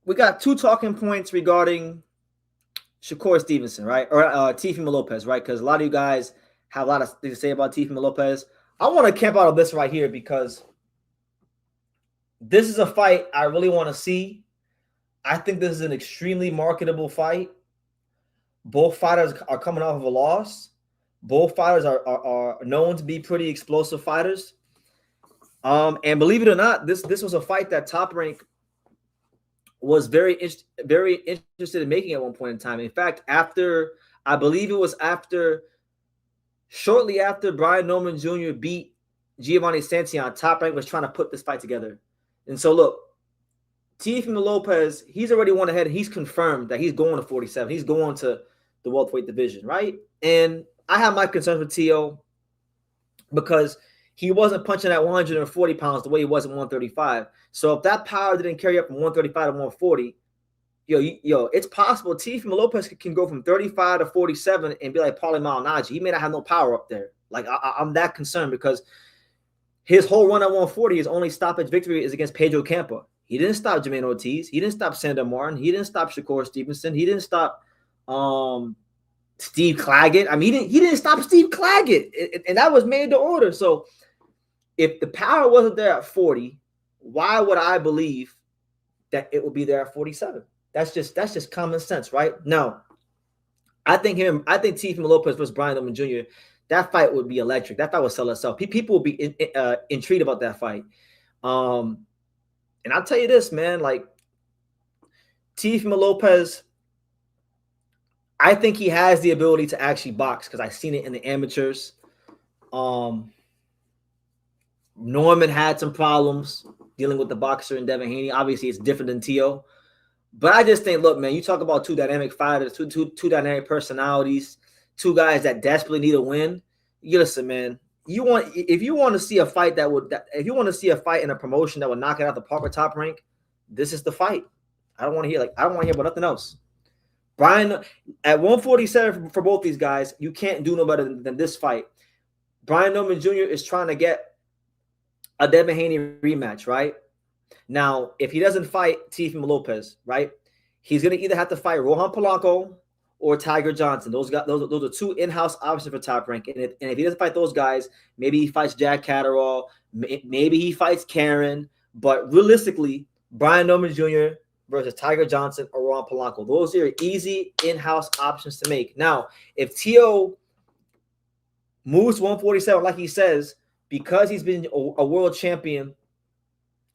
we got two talking points regarding Shakur Stevenson, right? Or Teofimo Lopez, right? Because a lot of you guys have a lot of things to say about Teofimo Lopez. I want to camp out of this right here because this is a fight I really want to see. I think this is an extremely marketable fight. Both fighters are coming off of a loss. Both fighters are known to be pretty explosive fighters. And believe it or not, this was a fight that Top Rank was very interested in making at one point in time. In fact, I believe it was shortly after Brian Norman Jr. beat Giovanni Santillan, Top Rank was trying to put this fight together. And so look, Teofimo Lopez, he's already won ahead. He's confirmed that he's going to 47. He's going to the welterweight division, right? And I have my concerns with Teo because he wasn't punching at 140 pounds the way he was at 135. So if that power didn't carry up from 135 to 140, it's possible Teofimo Lopez can go from 35 to 47 and be like Paulie Malignaggi. He may not have no power up there. Like, I'm that concerned because his whole run at 140, his only stoppage victory is against Pedro Campa. He didn't stop Jermaine Ortiz. He didn't stop Sandor Martin. He didn't stop Shakur Stevenson. He didn't stop Steve Claggett. I mean, he didn't stop Steve Claggett, and that was made to order. So if the power wasn't there at 40, why would I believe that it would be there at 47? That's just common sense, right? Now, I think Teofimo Lopez versus Brian Norman Jr., that fight would be electric. That fight would sell itself. People will be intrigued about that fight. And I'll tell you this, man, like Teofimo Lopez, I think he has the ability to actually box because I've seen it in the amateurs. Norman had some problems dealing with the boxer in Devin Haney. Obviously, it's different than Teo. But I just think, look, man, you talk about two dynamic fighters, two dynamic personalities, two guys that desperately need a win. You listen, man. If you want to see a fight if you want to see a fight in a promotion that would knock it out the park with Top Rank, this is the fight. I don't want to hear about nothing else. Brian at 147 for both these guys, you can't do no better than this fight. Brian Norman Jr. is trying to get a Devin Haney rematch, right? Now, if he doesn't fight Teofimo Lopez, right, he's going to either have to fight Rohan Polanco or Tiger Johnson. Those are two in-house options for Top Rank. And if he doesn't fight those guys, maybe he fights Jack Catterall, maybe he fights Karen. But realistically, Brian Norman Jr. versus Tiger Johnson or Rohan Polanco. Those are easy in-house options to make. Now, if Teo moves 147, like he says, because he's been a world champion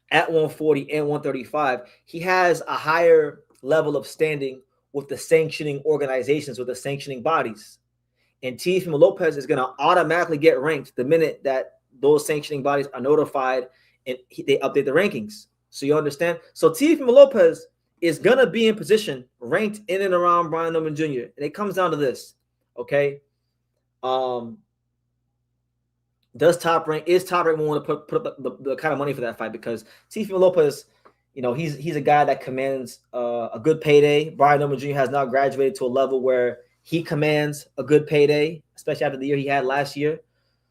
at 140 and 135, he has a higher level of standing with the sanctioning organizations, with the sanctioning bodies. And Teofimo Lopez is going to automatically get ranked the minute that those sanctioning bodies are notified and they update the rankings. So you understand? So Teofimo Lopez is going to be in position ranked in and around Brian Norman Jr. And it comes down to this, okay? Is Top Rank willing to put up the kind of money for that fight? Because Teofimo Lopez, he's a guy that commands a good payday. Brian Norman Jr. has now graduated to a level where he commands a good payday, especially after the year he had last year.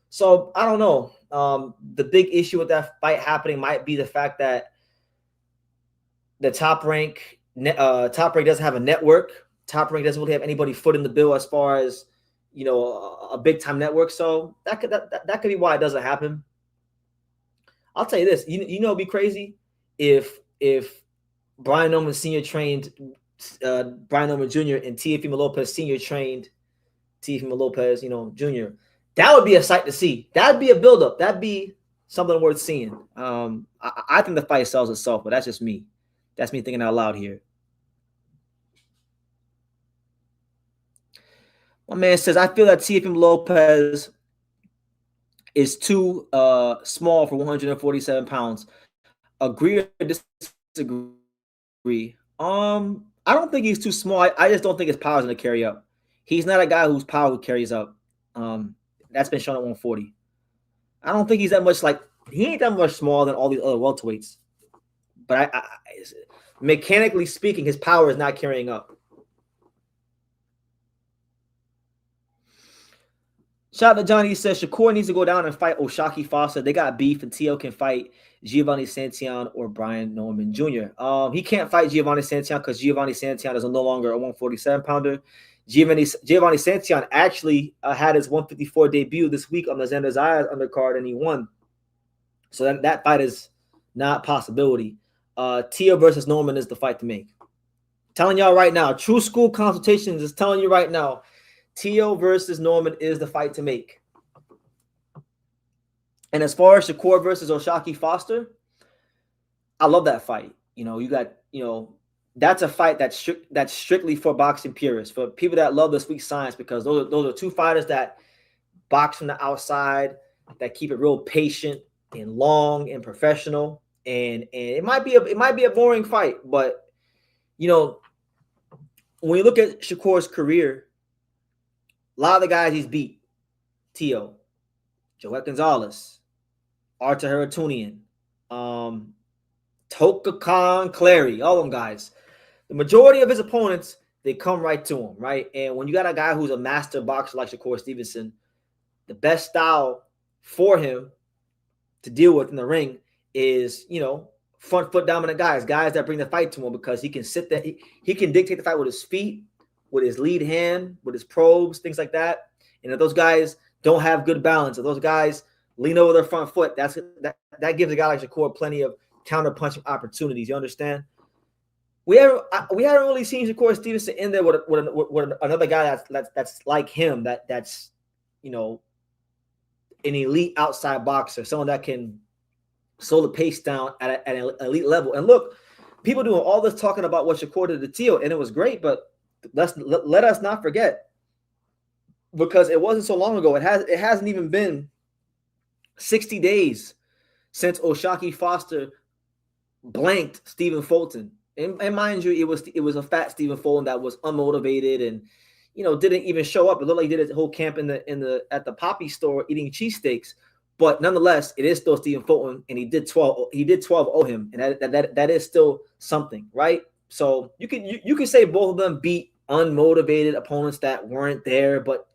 So I don't know. The big issue with that fight happening might be the fact that the Top Rank doesn't have a network. Top Rank doesn't really have anybody foot in the bill as far as a big time network. So that could be why it doesn't happen. I'll tell you this. It'd be crazy if Brian Norman Sr. trained Brian Norman Jr. and Teofimo Lopez Sr. trained Teofimo Lopez, Jr. That would be a sight to see. That'd be a buildup. That'd be something worth seeing. I think the fight sells itself, but that's just me. That's me thinking out loud here. My man says, I feel that Teofimo Lopez is too small for 147 pounds. Agree or disagree? I don't think he's too small. I just don't think his power is going to carry up. He's not a guy whose power carries up. That's been shown at 140. I don't think he's that much he ain't that much smaller than all these other welterweights. But mechanically speaking, his power is not carrying up. Shout out to Johnny. He says Shakur needs to go down and fight O'Shaquie Foster. They got beef, and Tio can fight Giovanni Santillan or Brian Norman Jr. He can't fight Giovanni Santillan because Giovanni Santillan is no longer a 147-pounder. Giovanni Santillan actually had his 154 debut this week on the Xander Zayas undercard, and he won. So that fight is not a possibility. Tio versus Norman is the fight to make. Telling y'all right now, True School Consultations is telling you right now, Tio versus Norman is the fight to make. And as far as Shakur versus O'Shaquie Foster, I love that fight. You got, that's a fight that's strictly for boxing purists, for people that love the sweet science, because those are two fighters that box from the outside, that keep it real patient and long and professional. And it might be a boring fight, but when you look at Shakur's career, a lot of the guys he's beat: Tio, Joet Gonzalez, Artur Haratunian, Toka Khan Clary, all them guys. The majority of his opponents, they come right to him, right? And when you got a guy who's a master boxer like Shakur Stevenson, the best style for him to deal with in the ring is, front foot dominant guys that bring the fight to him, because he can sit there. He can dictate the fight with his feet, with his lead hand, with his probes, things like that. And if those guys don't have good balance, if those guys lean over their front foot, that gives a guy like Shakur plenty of counter-punching opportunities. You understand? We haven't really seen Shakur Stevenson in there with another guy that's like him, that's an elite outside boxer, someone that can slow the pace down at an elite level. And look, people doing all this talking about what Shakur did to Tio, and it was great, but let us not forget, because it wasn't so long ago. It hasn't even been 60 days since O'Shaquie Foster blanked Stephen Fulton. And mind you, it was a fat Stephen Fulton that was unmotivated and didn't even show up. It looked like he did his whole camp at the Poppy store eating cheesesteaks. But nonetheless, it is still Stephen Fulton, and he did 12 owe him, and that is still something, right? So you can say both of them beat unmotivated opponents that weren't there, but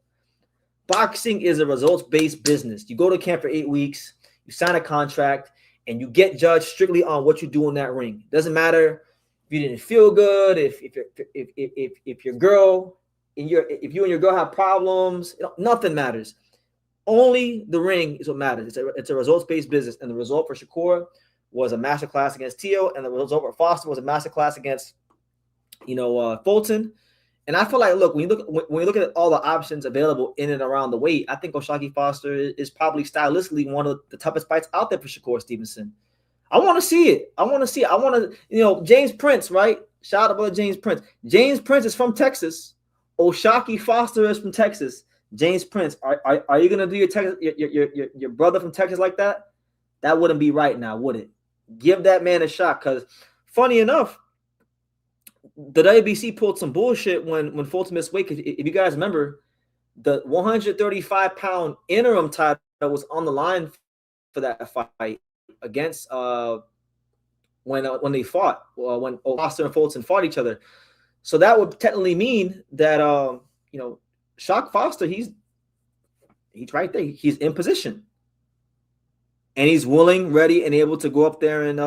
boxing is a results-based business. You go to camp for 8 weeks, you sign a contract, and you get judged strictly on what you do in that ring. It doesn't matter if you didn't feel good, if your girl if you and your girl have problems, nothing matters. Only the ring is what matters. It's a results-based business, and the result for Shakur was a masterclass against Tio, and the result for Foster was a masterclass against Fulton. And I feel like, look, when you look at all the options available in and around the weight, I think O'Shaquie Foster is probably stylistically one of the toughest fights out there for Shakur Stevenson. I want to see it. I want to, James Prince, right? Shout out to James Prince. James Prince is from Texas. O'Shaquie Foster is from Texas. James Prince, are you gonna do your brother from Texas like that? That wouldn't be right now, would it? Give that man a shot, because funny enough, the WBC pulled some bullshit when Fulton missed weight. If you guys remember, the 135-pound interim title was on the line for that fight against when they fought, when Foster and Fulton fought each other. So that would technically mean that Shock Foster, he's right there. He's in position, and he's willing, ready, and able to go up there and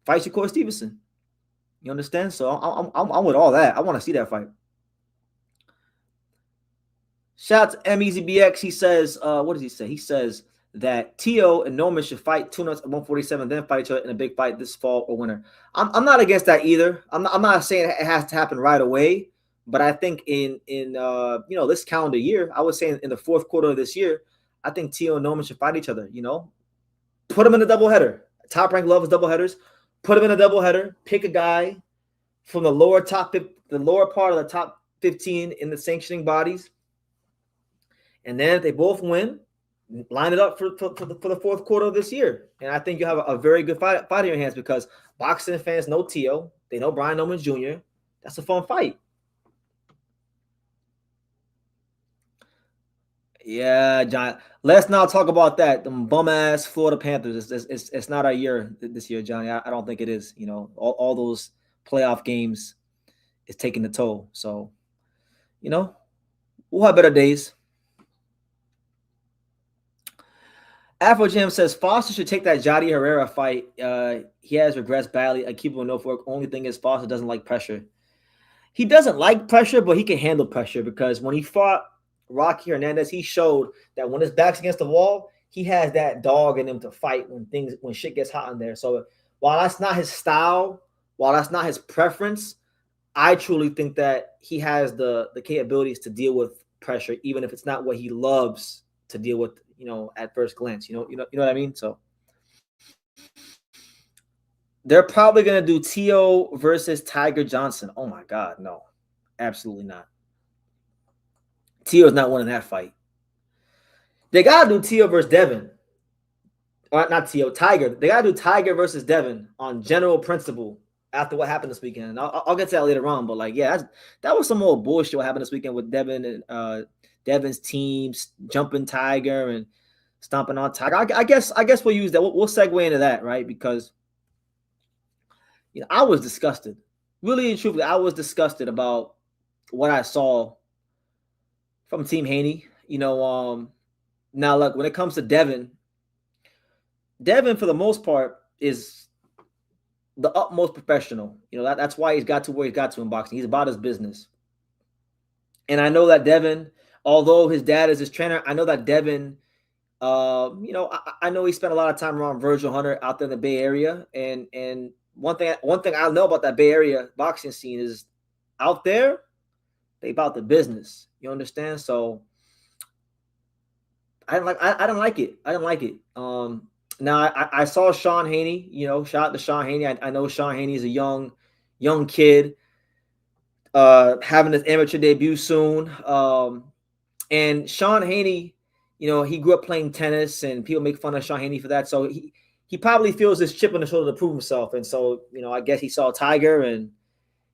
fight Shakur Stevenson. You understand? So I'm with all that. I want to see that fight. Shout out to MEZBX. He says, what does he say? He says that Teo and Norman should fight 2 nights at 147, then fight each other in a big fight this fall or winter. I'm not against that either. I'm not saying it has to happen right away, but I think in this calendar year, I would say in the fourth quarter of this year, I think Teo and Norman should fight each other. Put them in a doubleheader. Top Rank loves doubleheaders. Put them in a doubleheader. Pick a guy from the lower part of the top 15 in the sanctioning bodies. And then if they both win, line it up for the fourth quarter of this year. And I think you have a very good fight in your hands, because boxing fans know Teo. They know Brian Norman Jr. That's a fun fight. Yeah, John. Let's not talk about that. Them bum-ass Florida Panthers. It's not our year this year, Johnny. I don't think it is. All those playoff games is taking the toll. So, we'll have better days. Afro Jam says Foster should take that Jody Herrera fight. He has regressed badly. I keep him in Norfolk. Only thing is Foster doesn't like pressure. He doesn't like pressure, but he can handle pressure, because when he fought Rocky Hernandez, he showed that when his back's against the wall, he has that dog in him to fight when shit gets hot in there. So while that's not his style, while that's not his preference, I truly think that he has the capabilities to deal with pressure, even if it's not what he loves to deal with, at first glance. You know what I mean? So they're probably gonna do Teo versus Tiger Johnson. Oh my God, no, absolutely not. Teo's not winning that fight. They gotta do Teo versus Devin. Or not Teo, Tiger. They gotta do Tiger versus Devin on general principle after what happened this weekend. And I'll get to that later on. But that was some old bullshit what happened this weekend with Devin and Devin's teams jumping Tiger and stomping on Tiger. I guess we'll use that. We'll segue into that, right? Because I was disgusted. Really and truthfully, I was disgusted about what I saw from Team Haney. Now look, when it comes to Devin for the most part is the utmost professional. That's why he's got to where he's got to in boxing. He's about his business. And I know that Devin, although his dad is his trainer, I know that Devin, I know he spent a lot of time around Virgil Hunter out there in the Bay Area. And one thing I know about that Bay Area boxing scene is out there, they about the business. You understand? So I didn't like it. I didn't like it. Now I saw Sean Haney, shout out to Sean Haney. I know Sean Haney is a young kid, having his amateur debut soon. And Sean Haney, he grew up playing tennis, and people make fun of Sean Haney for that. So he probably feels this chip on the shoulder to prove himself. And so, I guess he saw Tiger and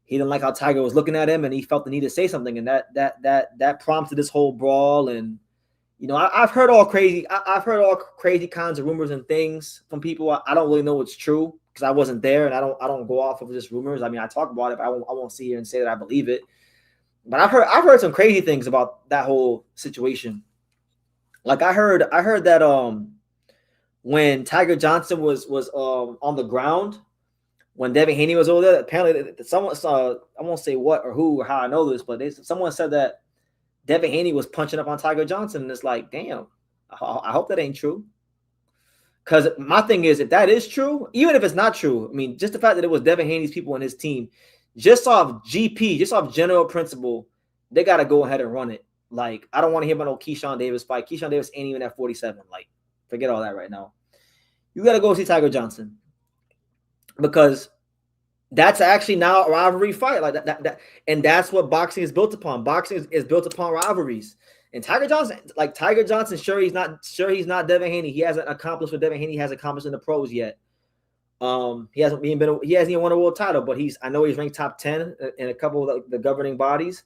he didn't like how Tiger was looking at him, and he felt the need to say something. And that prompted this whole brawl. And, I've heard all crazy kinds of rumors and things from people. I don't really know what's true, because I wasn't there, and I don't go off of just rumors. I mean, I talk about it, but I won't sit here and say that I believe it. But I've heard some crazy things about that whole situation. Like I heard that when Tiger Johnson was on the ground, when Devin Haney was over there, apparently someone saw, I won't say what or who or how I know this, but someone said that Devin Haney was punching up on Tiger Johnson, and it's like, damn, I hope that ain't true. Because my thing is, if that is true, even if it's not true, I mean, just the fact that it was Devin Haney's people and his team, just off GP, just off general principle, they got to go ahead and run it. Like, I don't want to hear about no Keyshawn Davis fight. Keyshawn Davis ain't even at 47. Like, forget all that right now. You got to go see Tiger Johnson, because that's actually now a rivalry fight. Like that, and that's what boxing is built upon. Boxing is built upon rivalries. And Tiger Johnson, sure he's not Devin Haney. He hasn't accomplished what Devin Haney has accomplished in the pros yet. He hasn't even won a world title, but I know he's ranked top 10 in a couple of the governing bodies.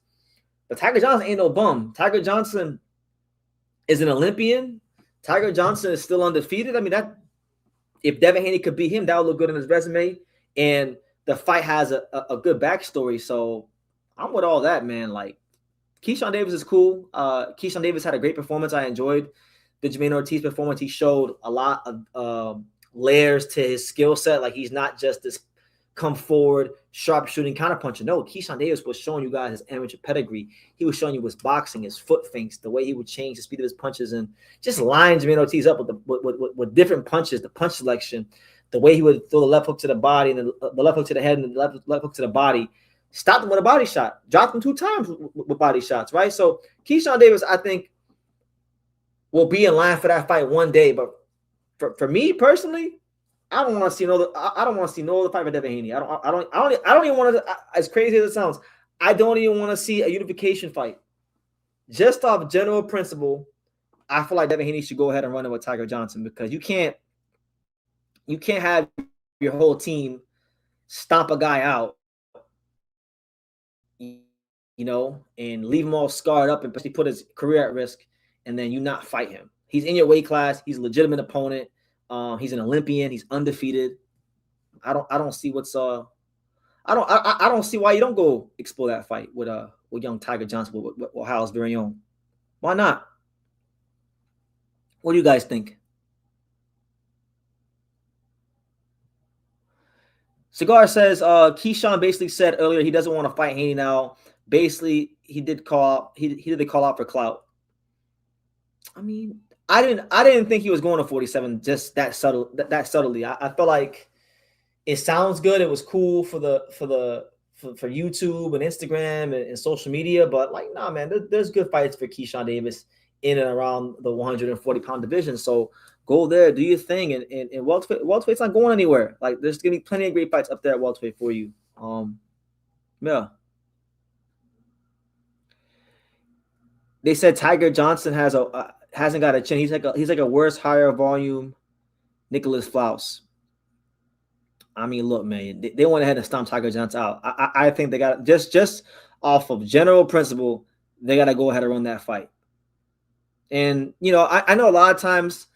But Tiger Johnson ain't no bum. Tiger Johnson is an Olympian. Tiger Johnson is still undefeated. I mean, that if Devin Haney could beat him, that would look good on his resume. And the fight has a good backstory. So I'm with all that, man. Like, Keyshawn Davis is cool. Keyshawn Davis had a great performance. I enjoyed the Jermaine Ortiz performance. He showed a lot of layers to his skill set. Like, he's not just this come forward, sharp shooting, counterpuncher. No, Keyshawn Davis was showing you guys his amateur pedigree. He was showing you his boxing, his foot feints, the way he would change the speed of his punches, and just line Jermaine Ortiz up with different punches, the punch selection, the way he would throw the left hook to the body and the left hook to the head and the left hook to the body. Stopped him with a body shot. Dropped him 2 times with body shots, right? So Keyshawn Davis, I think, will be in line for that fight one day. But for me personally, I don't want to see no other fight for Devin Haney. I don't even want to. As crazy as it sounds, I don't even want to see a unification fight. Just off general principle, I feel like Devin Haney should go ahead and run it with Tiger Johnson, because you can't have your whole team stomp a guy out, and leave him all scarred up and basically put his career at risk, and then you not fight him. He's in your weight class. He's a legitimate opponent. He's an Olympian. He's undefeated. I don't see I don't see why you don't go explore that fight with young Tiger Johnson with Ohio's very own. Why not? What do you guys think? Cigar says Keyshawn basically said earlier he doesn't want to fight Haney now. Basically, he did call out for clout. I mean, I didn't think he was going to 47 just that subtly. I felt like it sounds good. It was cool for YouTube and Instagram and social media, but like, nah, man, there's good fights for Keyshawn Davis in and around the 140-pound division. So go there, do your thing, and welterweight's not going anywhere. Like, there's gonna be plenty of great fights up there at welterweight for you. Yeah. They said Tiger Johnson hasn't got a chin. He's like a worse, higher volume Nicholas Flaus. I mean, look, man, they went ahead and stomped Tiger Johnson out. I think they got just off of general principle, they got to go ahead and run that fight. And I know a lot of times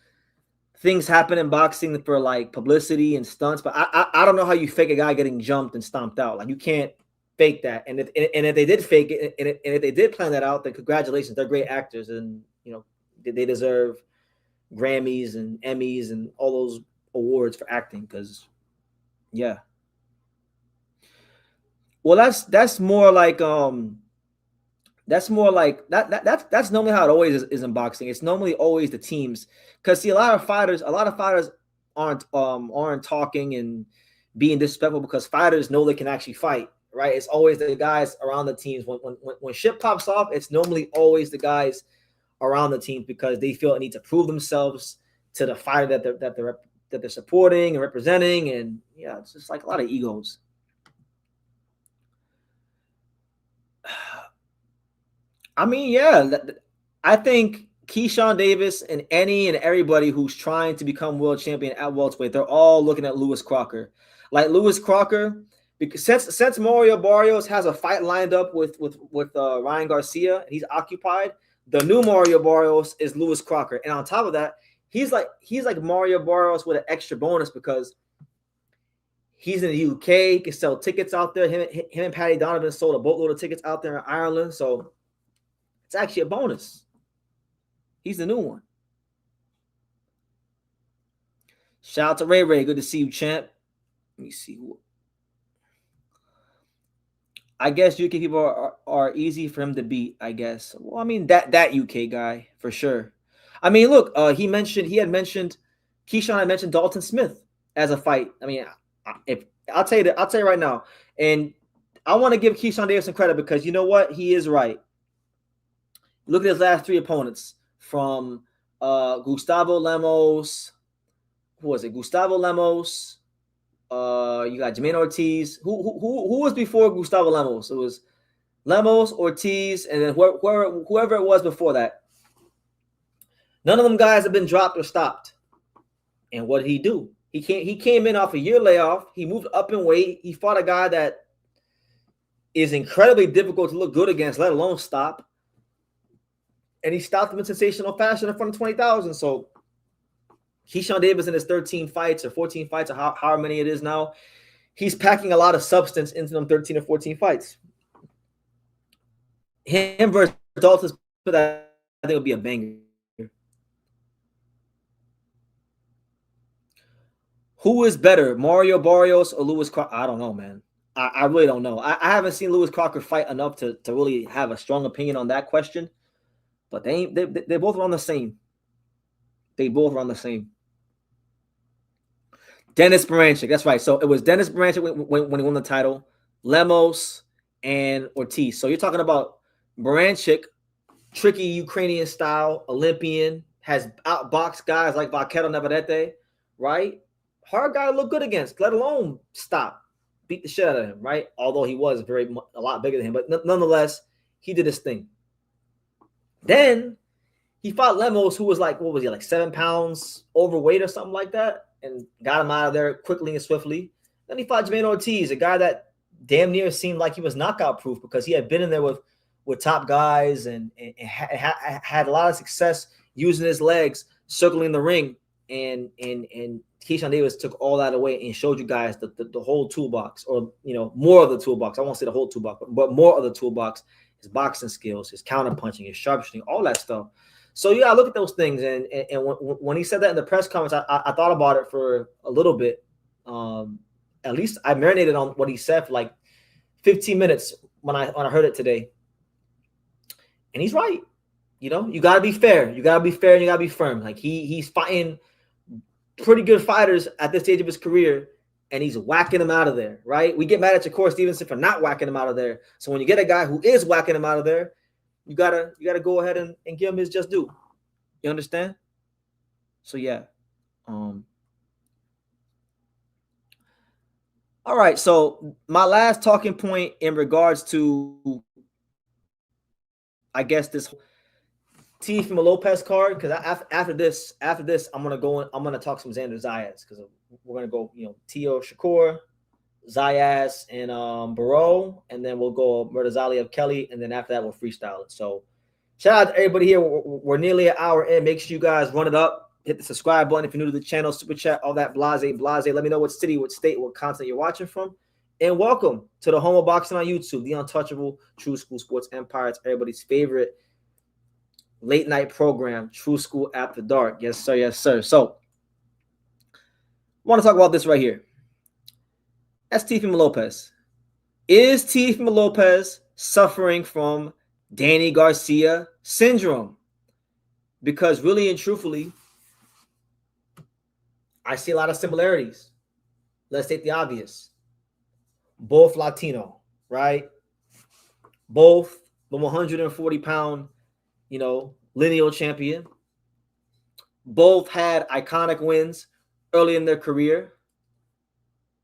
things happen in boxing for like publicity and stunts, but I don't know how you fake a guy getting jumped and stomped out. Like, you can't fake that. And if they did fake it, and if they did plan that out, then congratulations, they're great actors, and they deserve Grammys and Emmys and all those awards for acting. Because yeah, well, that's more like that's normally how it always is in boxing. It's normally always the teams, because see, a lot of fighters aren't talking and being disrespectful because fighters know they can actually fight, right? It's always the guys around the teams. When shit pops off, it's normally always the guys around the teams, because they feel they need to prove themselves to the fighter that they're supporting and representing. And yeah, it's just like a lot of egos. I mean, yeah, I think Keyshawn Davis and everybody who's trying to become world champion at welterweight, they're all looking at Lewis Crocker. Like, Lewis Crocker, because since Mario Barrios has a fight lined up with Ryan Garcia, and he's occupied, the new Mario Barrios is Lewis Crocker. And on top of that, he's like Mario Barrios with an extra bonus, because he's in the UK, he can sell tickets out there. Him and Paddy Donovan sold a boatload of tickets out there in Ireland. So it's actually a bonus. He's the new one. Shout out to Ray Ray. Good to see you, champ. Let me see. I guess UK people are easy for him to beat, I guess. Well, I mean, that UK guy, for sure. I mean, look, Keyshawn had mentioned Dalton Smith as a fight. I mean, I'll tell you right now, and I want to give Keyshawn Davis some credit, because you know what? He is right. Look at his last 3 opponents, from Gustavo Lemos. Who was it? Gustavo Lemos. You got Jermaine Ortiz. Who was before Gustavo Lemos? It was Lemos, Ortiz, and then whoever it was before that. None of them guys have been dropped or stopped. And what did he do? He came in off a year layoff. He moved up in weight. He fought a guy that is incredibly difficult to look good against, let alone stop. And he stopped him in sensational fashion in front of 20,000. So Keyshawn Davis in his 13 fights or 14 fights or however many it is now, he's packing a lot of substance into them 13 or 14 fights. Him versus Dalton, I think would be a banger. Who is better, Mario Barrios or Lewis Crocker? I don't know, man. I really don't know. I haven't seen Lewis Crocker fight enough to really have a strong opinion on that question. But they both run the same. They both run the same. Dennis Baranchik, that's right. So it was Dennis Baranchik when he won the title, Lemos, and Ortiz. So you're talking about Baranchik, tricky Ukrainian style, Olympian, has outboxed guys like Vaquero Navarrete, right? Hard guy to look good against, let alone stop, beat the shit out of him, right? Although he was a lot bigger than him, but nonetheless, he did his thing. Then he fought Lemos, who was like, what was he, like 7 pounds overweight or something like that, and got him out of there quickly and swiftly. Then he fought Jermaine Ortiz, a guy that damn near seemed like he was knockout proof because he had been in there with top guys and had a lot of success using his legs, circling the ring, and Keyshawn Davis took all that away and showed you guys the whole toolbox, or more of the toolbox. I won't say the whole toolbox, but more of the toolbox. His boxing skills, his counter punching, his sharpshooting, all that stuff. So you gotta look at those things. And when he said that in the press conference, I thought about it for a little bit. At least I marinated on what he said for like 15 minutes when I heard it today. And he's right. You gotta be fair. You gotta be fair and you gotta be firm. Like he's fighting pretty good fighters at this stage of his career, and he's whacking them out of there, right? We get mad at Shakur Stevenson for not whacking him out of there. So when you get a guy who is whacking him out of there, you gotta go ahead and give him his just due. You understand? So yeah. All right. So my last talking point in regards to, I guess, this Teofimo Lopez card, because after this, I'm gonna talk some Xander Zayas, because we're gonna go, Teo Shakur, Zayas, and Barrow, and then we'll go Murtazali of Kelly, and then after that we'll freestyle it. So shout out to everybody here. We're nearly an hour in. Make sure you guys run it up, hit the subscribe button if you're new to the channel, super chat, all that blase. Let me know what city, what state, what content you're watching from, and welcome to the home of boxing on YouTube, the untouchable True School Sports Empire. It's everybody's favorite late night program, True School After Dark. Yes, sir. Yes, sir. So I want to talk about this right here. That's Teofimo Lopez. Is Teofimo Lopez suffering from Danny Garcia syndrome? Because really and truthfully, I see a lot of similarities. Let's take the obvious. Both Latino, right? Both the 140-pound, lineal champion. Both had iconic wins early in their career.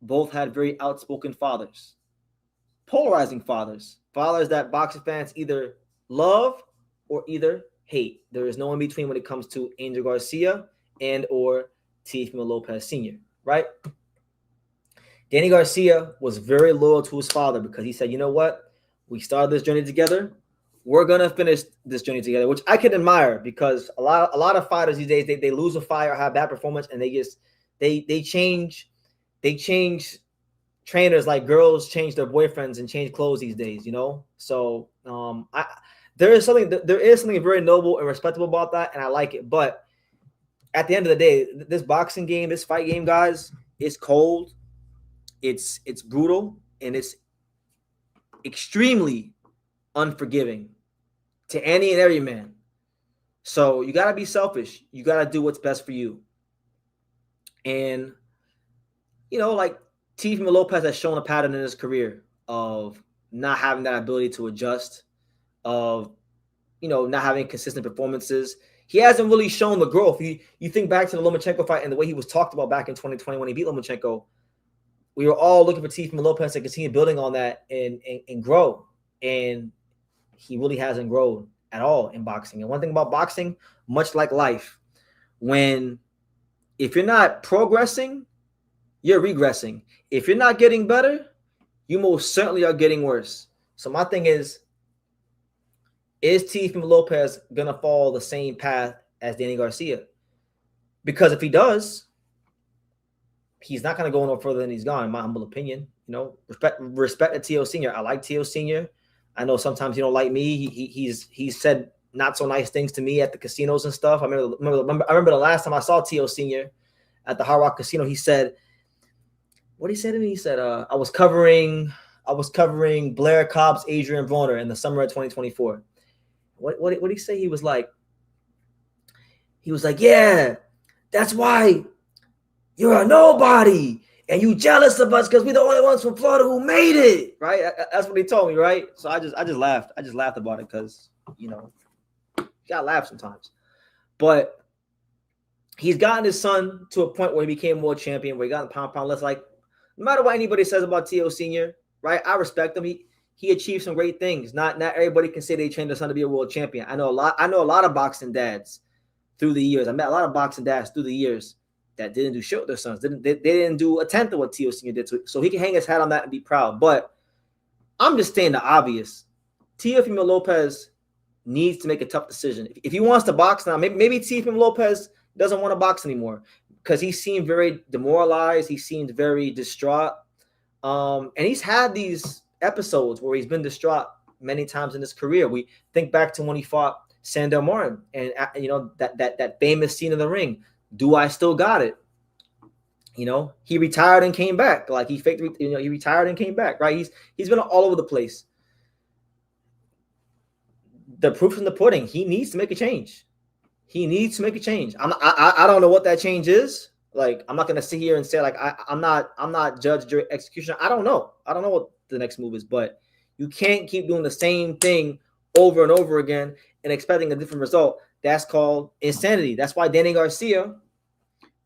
Both had very outspoken fathers, polarizing fathers that boxing fans either love or either hate. There is no in between when it comes to Angel Garcia and or Teofimo Lopez Sr., right? Danny Garcia was very loyal to his father because he said, you know what? We started this journey together. We're gonna finish this journey together, which I can admire, because a lot of fighters these days, they lose a fight or have bad performance, and they change trainers like girls change their boyfriends and change clothes these days, So there is something very noble and respectable about that, and I like it. But at the end of the day, this boxing game, this fight game, guys, it's cold, it's brutal, and it's extremely unforgiving to any and every man. So you got to be selfish. You got to do what's best for you. And, like Teofimo Lopez has shown a pattern in his career of not having that ability to adjust, of, not having consistent performances. He hasn't really shown the growth. You think back to the Lomachenko fight and the way he was talked about back in 2020 when he beat Lomachenko. We were all looking for Teofimo Lopez to continue building on that and grow. And he really hasn't grown at all in boxing. And one thing about boxing, much like life, when if you're not progressing, you're regressing. If you're not getting better, you most certainly are getting worse. So my thing is Teofimo Lopez going to follow the same path as Danny Garcia? Because if he does, he's not going to go no further than he's gone, in my humble opinion. You know, respect to Teo Sr. I like Teo Sr. I know sometimes he don't like me. He's said not so nice things to me at the casinos and stuff. I remember the last time I saw Teo Sr. at the Hard Rock Casino, he said, what he said to me, he said, I was covering Blair Cobb's Adrian Broner in the summer of 2024. What did he say? He was like, yeah, that's why you're a nobody and you jealous of us because we're the only ones from Florida who made it, right? That's what he told me, right? So I just laughed. I just laughed about it because, you know, you gotta laugh sometimes. But he's gotten his son to a point where he became world champion, where he got in the pound list. Like, no matter what anybody says about Teo Sr., right? I respect him. He achieved some great things. Not everybody can say they trained their son to be a world champion. I know a lot of boxing dads through the years. I met a lot of boxing dads through the years that didn't do shit with their sons. They didn't do a tenth of what Teo Sr. did. So he can hang his hat on that and be proud. But I'm just saying the obvious. Teofimo Lopez needs to make a tough decision. If he wants to box now, maybe Teofimo Lopez doesn't want to box anymore because he seemed very demoralized. He seemed very distraught. And he's had these episodes where he's been distraught many times in his career. We think back to when he fought Sandel Martin and, you know, that famous scene in the ring. Do I still got it? You know, he retired and came back. Like he faked, you know, he retired and came back, right? He's been all over the place. The proof's in the pudding. He needs to make a change. He needs to make a change. I don't know what that change is. Like, I'm not gonna sit here and say like I'm not judge, jury, executioner. I don't know what the next move is, but you can't keep doing the same thing over and over again and expecting a different result. That's called insanity. That's why Danny Garcia,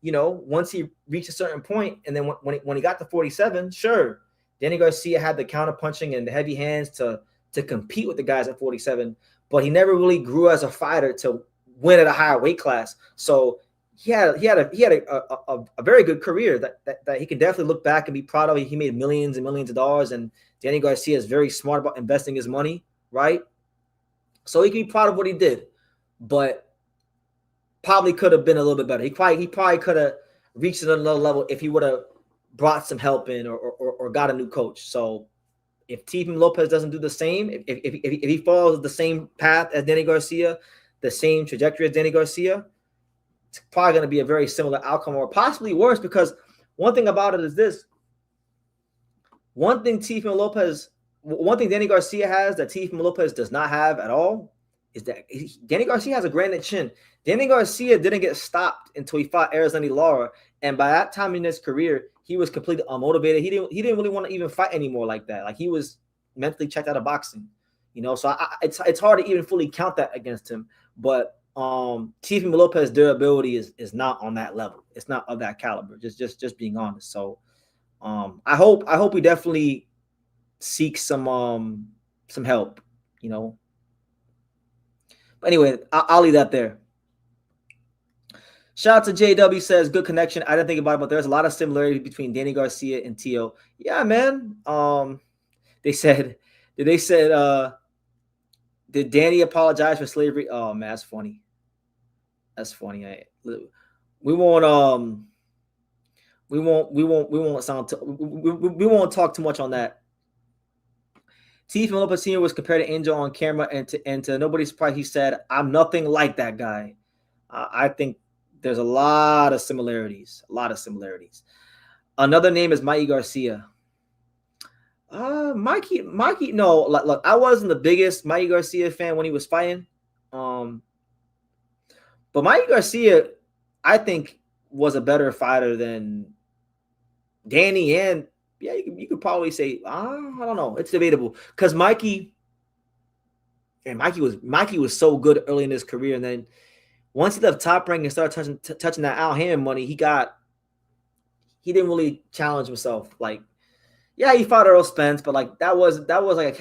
you know, once he reached a certain point, and then when he got to 47, sure, Danny Garcia had the counter punching and the heavy hands to compete with the guys at 47, but he never really grew as a fighter to win at a higher weight class. So he had a very good career that he can definitely look back and be proud of. He made millions and millions of dollars, and Danny Garcia is very smart about investing his money, right? So he can be proud of what he did, but probably could have been a little bit better. He probably could have reached another level if he would have brought some help in or got a new coach. So if Teofimo Lopez doesn't do the same, if he follows the same path as Danny Garcia, the same trajectory as Danny Garcia, it's probably going to be a very similar outcome or possibly worse, because one thing about it is this. One thing Danny Garcia has that Teofimo Lopez does not have at all is that Danny Garcia has a granite chin. Danny Garcia didn't get stopped until he fought Arizona Lara, and by that time in his career, he was completely unmotivated. He didn't really want to even fight anymore like that. Like, he was mentally checked out of boxing, you know. So it's hard to even fully count that against him. But Teofimo Lopez's durability is not on that level. It's not of that caliber. Just being honest. So I hope we definitely seek some help, you know. But anyway, I'll leave that there. Shout out to JW, says good connection. I didn't think about it, but there's a lot of similarity between Danny Garcia and Teo. Yeah, man. Did Danny apologize for slavery? Oh man, that's funny. That's funny. We won't talk too much on that. Teofimo Lopez Sr. was compared to Angel on camera, and to nobody's surprise, he said, "I'm nothing like that guy." I think there's a lot of similarities. Another name is Mikey Garcia. Mikey, no, look, I wasn't the biggest Mikey Garcia fan when he was fighting. But Mikey Garcia, I think, was a better fighter than Danny, and yeah, you could probably say, I don't know, it's debatable, because Mikey was so good early in his career, and then once he left Top Rank and started touching that Al Hammond money, he didn't really challenge himself. Like, yeah, he fought Earl Spence, but like that was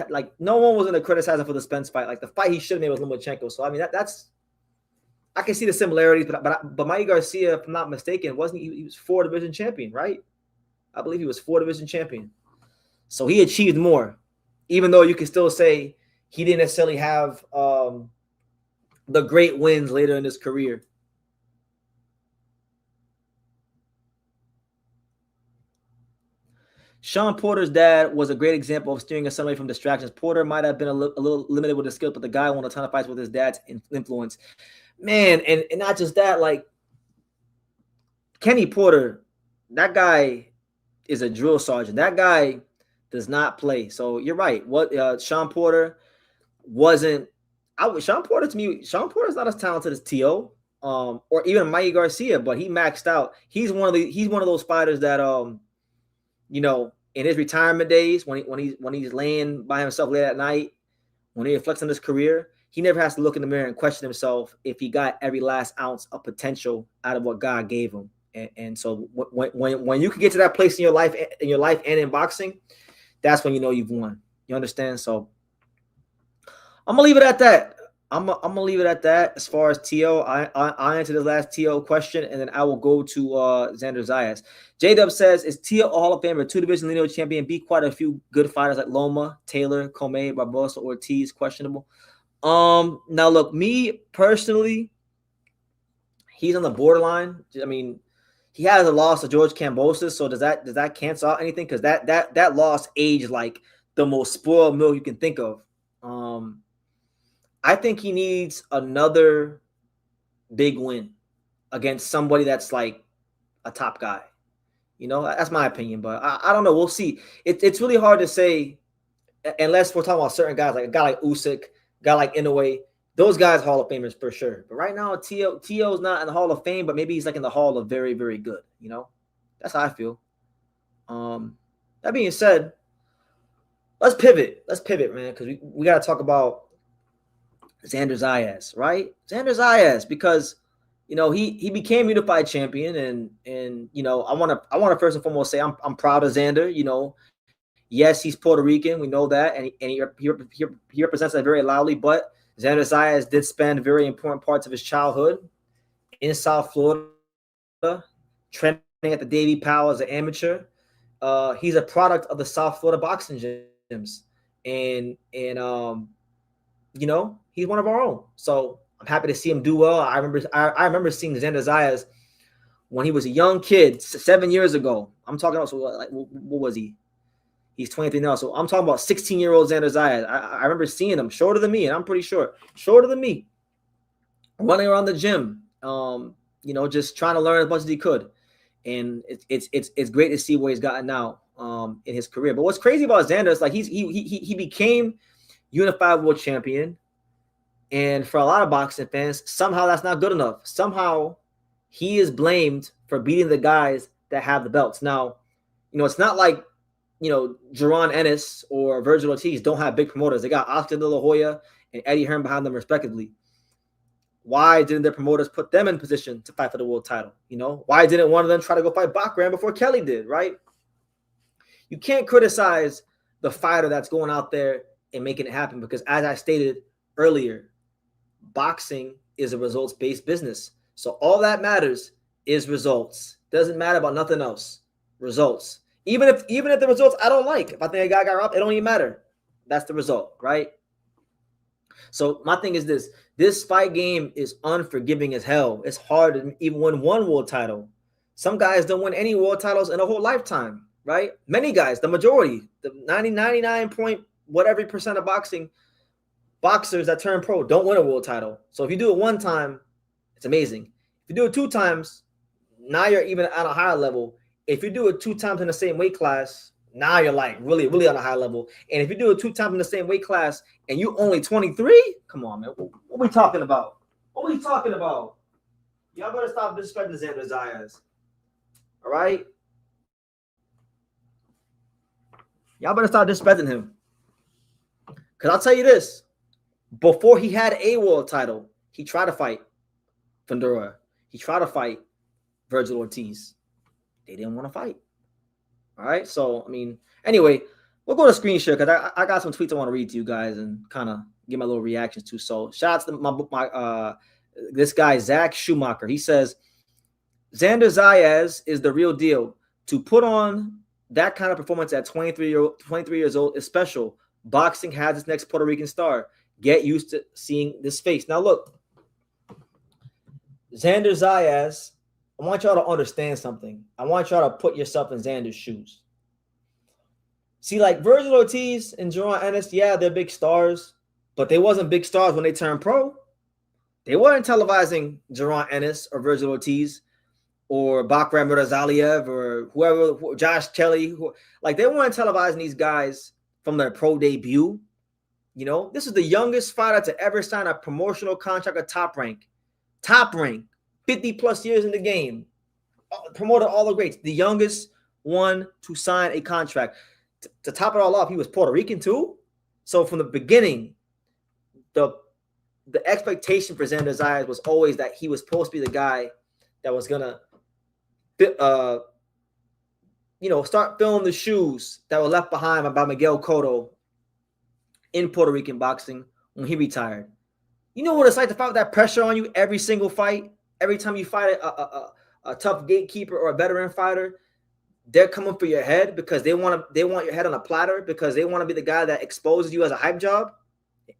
like no one was going to criticize him for the Spence fight. Like, the fight he should have made was Lomachenko. So I mean, that's I can see the similarities, but Mikey Garcia, if I'm not mistaken, wasn't he was 4 division champion, right? I believe he was 4 division champion. So he achieved more, even though you can still say he didn't necessarily have the great wins later in his career. Sean Porter's dad was a great example of steering his son away from distractions. Porter might have been a little limited with his skills, but the guy won a ton of fights with his dad's influence. Man, and not just that, like Kenny Porter, that guy is a drill sergeant. That guy does not play. So you're right. What Sean Porter wasn't. Sean Porter to me, Sean Porter's not as talented as T.O. Or even Mikey Garcia, but he maxed out. He's one of those fighters that in his retirement days, when he's laying by himself late at night, when he reflects on his career, he never has to look in the mirror and question himself if he got every last ounce of potential out of what God gave him. And so when you can get to that place in your life and in boxing, that's when you know you've won. You understand? So I'm gonna leave it at that. I'm gonna leave it at that. As far as T.O., I answered the last T.O. question, and then I will go to Xander Zayas. J-Dub says, is T.O. a Hall of Famer, 2 division lineal champion, beat quite a few good fighters like Loma, Taylor, Comey, Barbosa, Ortiz, questionable. Now look, me personally, he's on the borderline. I mean, he has a loss to George Kambosos, so does that cancel out anything? Because that loss aged like the most spoiled milk you can think of. I think he needs another big win against somebody that's like a top guy. That's my opinion, but I don't know. We'll see. It's really hard to say unless we're talking about certain guys, like a guy like Usyk, a guy like Inoue. Those guys Hall of Famers for sure. But right now, T.O.'s not in the Hall of Fame, but maybe he's like in the Hall of very, very good. That's how I feel. That being said, let's pivot. Man, because we got to talk about Xander Zayas, right? Xander Zayas, because he became unified champion, and I want to first and foremost say I'm proud of Xander. Yes, he's Puerto Rican, we know that, and he represents that very loudly. But Xander Zayas did spend very important parts of his childhood in South Florida, training at the Davy Powell as an amateur. He's a product of the South Florida boxing gyms, and he's one of our own. So I'm happy to see him do well. I remember seeing Xander Zayas when he was a young kid 7 years ago. I'm talking about, so like, what was he? He's 23 now. So I'm talking about 16-year-old Xander Zayas. I remember seeing him shorter than me, and I'm pretty sure shorter than me, running around the gym, just trying to learn as much as he could. And it's great to see where he's gotten now in his career. But what's crazy about Xander is like he became unified world champion. And for a lot of boxing fans, somehow that's not good enough. Somehow he is blamed for beating the guys that have the belts. Now, it's not like, Jaron Ennis or Virgil Ortiz don't have big promoters. They got Oscar De La Hoya and Eddie Hearn behind them respectively. Why didn't their promoters put them in position to fight for the world title? Why didn't one of them try to go fight Bachran before Kelly did, right? You can't criticize the fighter that's going out there and making it happen, because as I stated earlier, boxing is a results-based business. So all that matters is results. Doesn't matter about nothing else. Results. Even if the results I don't like, if I think a guy got robbed, it don't even matter. That's the result, right? So my thing is this fight game is unforgiving as hell. It's hard to even win one world title. Some guys don't win any world titles in a whole lifetime, right? Many guys, the majority, the 99 point whatever percent of boxers that turn pro don't win a world title. So if you do it one time, it's amazing. If you do it 2 times, now you're even at a higher level. If you do it 2 times in the same weight class, now you're like really, really on a high level. And if you do it 2 times in the same weight class and you only 23, come on, man. What are we talking about? What are we talking about? Y'all better stop disrespecting Xander Zayas. All right? Y'all better stop disrespecting him. Because I'll tell you this. Before he had a world title, he tried to fight Fundora. He tried to fight Virgil Ortiz. They didn't want to fight. All right. So, anyway, we'll go to screen share because I got some tweets I want to read to you guys and kind of give my little reactions to. So, shout out to my This guy, Zach Schumacher, he says, Xander Zayas is the real deal. To put on that kind of performance at 23 years old is special. Boxing has its next Puerto Rican star. Get used to seeing this face. Now, look, Xander Zayas, I want y'all to understand something. I want y'all to put yourself in Xander's shoes. See, like Virgil Ortiz and Jeron Ennis, yeah, they're big stars, but they wasn't big stars when they turned pro. They weren't televising Jeron Ennis or Virgil Ortiz or Bakram Murtazaliev or whoever, Josh Kelly. Like, they weren't televising these guys from their pro debut. You know, this is the youngest fighter to ever sign a promotional contract at Top Rank, 50 plus years in the game, promoted all the greats, the youngest one to sign a contract. To top it all off, he was Puerto Rican too. So from the beginning, the expectation for Xander Zayas was always that he was supposed to be the guy that was gonna, start filling the shoes that were left behind by Miguel Cotto in Puerto Rican boxing when he retired. You know what it's like to fight with that pressure on you every single fight? Every time you fight a tough gatekeeper or a veteran fighter, they're coming for your head because they want your head on a platter because they want to be the guy that exposes you as a hype job.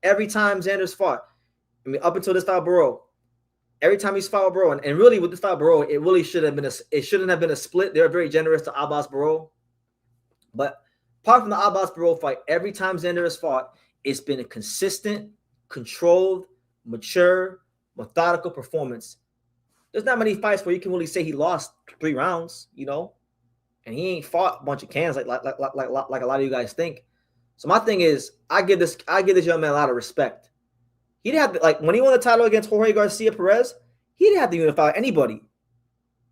Every time Xander's fought, I mean, up until this fight, Barrow, every time he's fought Barrow, and really with this fight, Barrow, it really shouldn't have been a split. They were very generous to Abbas Barrow, but apart from the Abbas Barrow fight, every time Xander has fought, it's been a consistent, controlled, mature, methodical performance. There's not many fights where you can really say he lost 3 rounds, and he ain't fought a bunch of cans like a lot of you guys think. So my thing is, I give this young man a lot of respect. He didn't have to, when he won the title against Jorge Garcia Perez, he didn't have to unify anybody,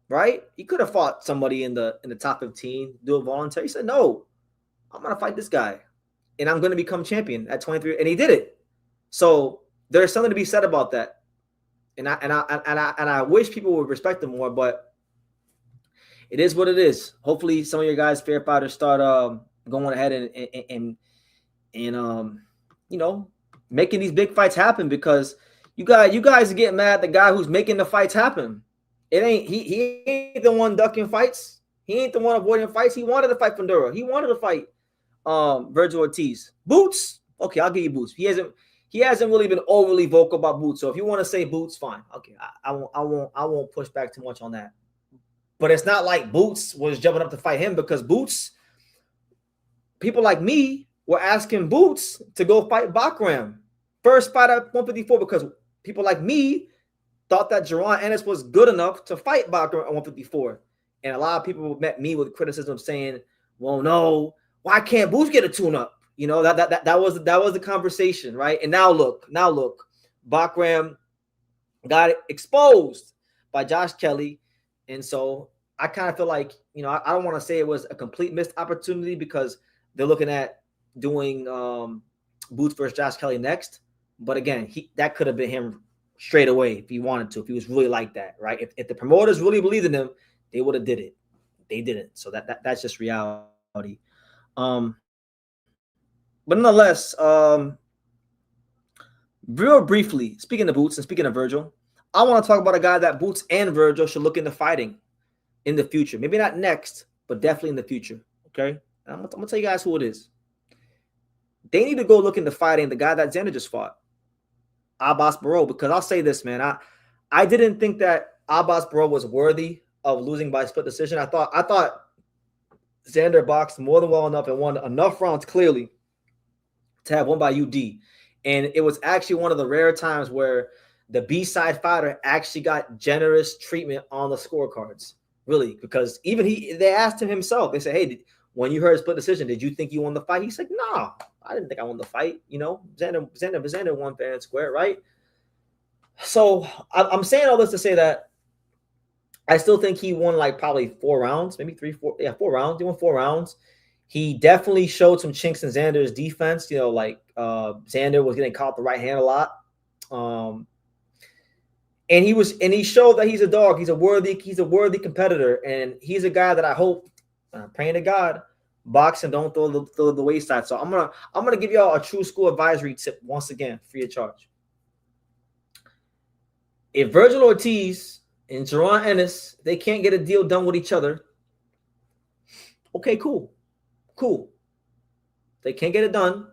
right? He could have fought somebody in the top 15, do it voluntary. He said, "No, I'm gonna fight this guy, and I'm gonna become champion at 23," and he did it. So there's something to be said about that. And I wish people would respect him more, but it is what it is. Hopefully, some of your guys, fair fighters, start going ahead and making these big fights happen, because you guys get mad at the guy who's making the fights happen. It ain't he ain't the one ducking fights. He ain't the one avoiding fights. He wanted to fight Fundora. He wanted to fight Virgil Ortiz. Boots, okay, I'll give you Boots. He hasn't really been overly vocal about Boots. So if you want to say Boots, fine. Okay, I won't push back too much on that. But it's not like Boots was jumping up to fight him, because Boots, people like me were asking Boots to go fight Bakram. First fight at 154, because people like me thought that Jeron Ennis was good enough to fight Bakram at 154. And a lot of people met me with criticism saying, well, no, why can't Boots get a tune-up? That was the conversation, right? And now look, Bakram got exposed by Josh Kelly. And so I kind of feel like, I don't want to say it was a complete missed opportunity, because they're looking at doing Boots versus Josh Kelly next. But again, that could have been him straight away if he wanted to, if he was really like that, right? If the promoters really believed in him, they would have did it. They didn't. So that's just reality. But nonetheless, real briefly, speaking of Boots and speaking of Virgil, I want to talk about a guy that Boots and Virgil should look into fighting in the future. Maybe not next, but definitely in the future. Okay? And I'm going to tell you guys who it is. They need to go look into fighting the guy that Xander just fought, Abbas Barrow, because I'll say this, man. I didn't think that Abbas Barrow was worthy of losing by split decision. I thought Xander boxed more than well enough and won enough rounds clearly to have won by UD. And it was actually one of the rare times where the B-side fighter actually got generous treatment on the scorecards, really, because even they asked him himself. They said, hey, when you heard split decision, did you think you won the fight? He said, no, I didn't think I won the fight. Xander won fair and square, right? So I'm saying all this to say that I still think he won probably 4 rounds, maybe 3, 4. Yeah, 4 rounds. He won 4 rounds. He definitely showed some chinks in Xander's defense. Xander was getting caught the right hand a lot. And he showed that he's a dog. He's a worthy competitor. And he's a guy that I hope, praying to God, boxing don't throw the wayside. So I'm gonna give y'all a true school advisory tip once again, free of charge. If Virgil Ortiz and Jaron Ennis, they can't get a deal done with each other, okay, cool. They can't get it done.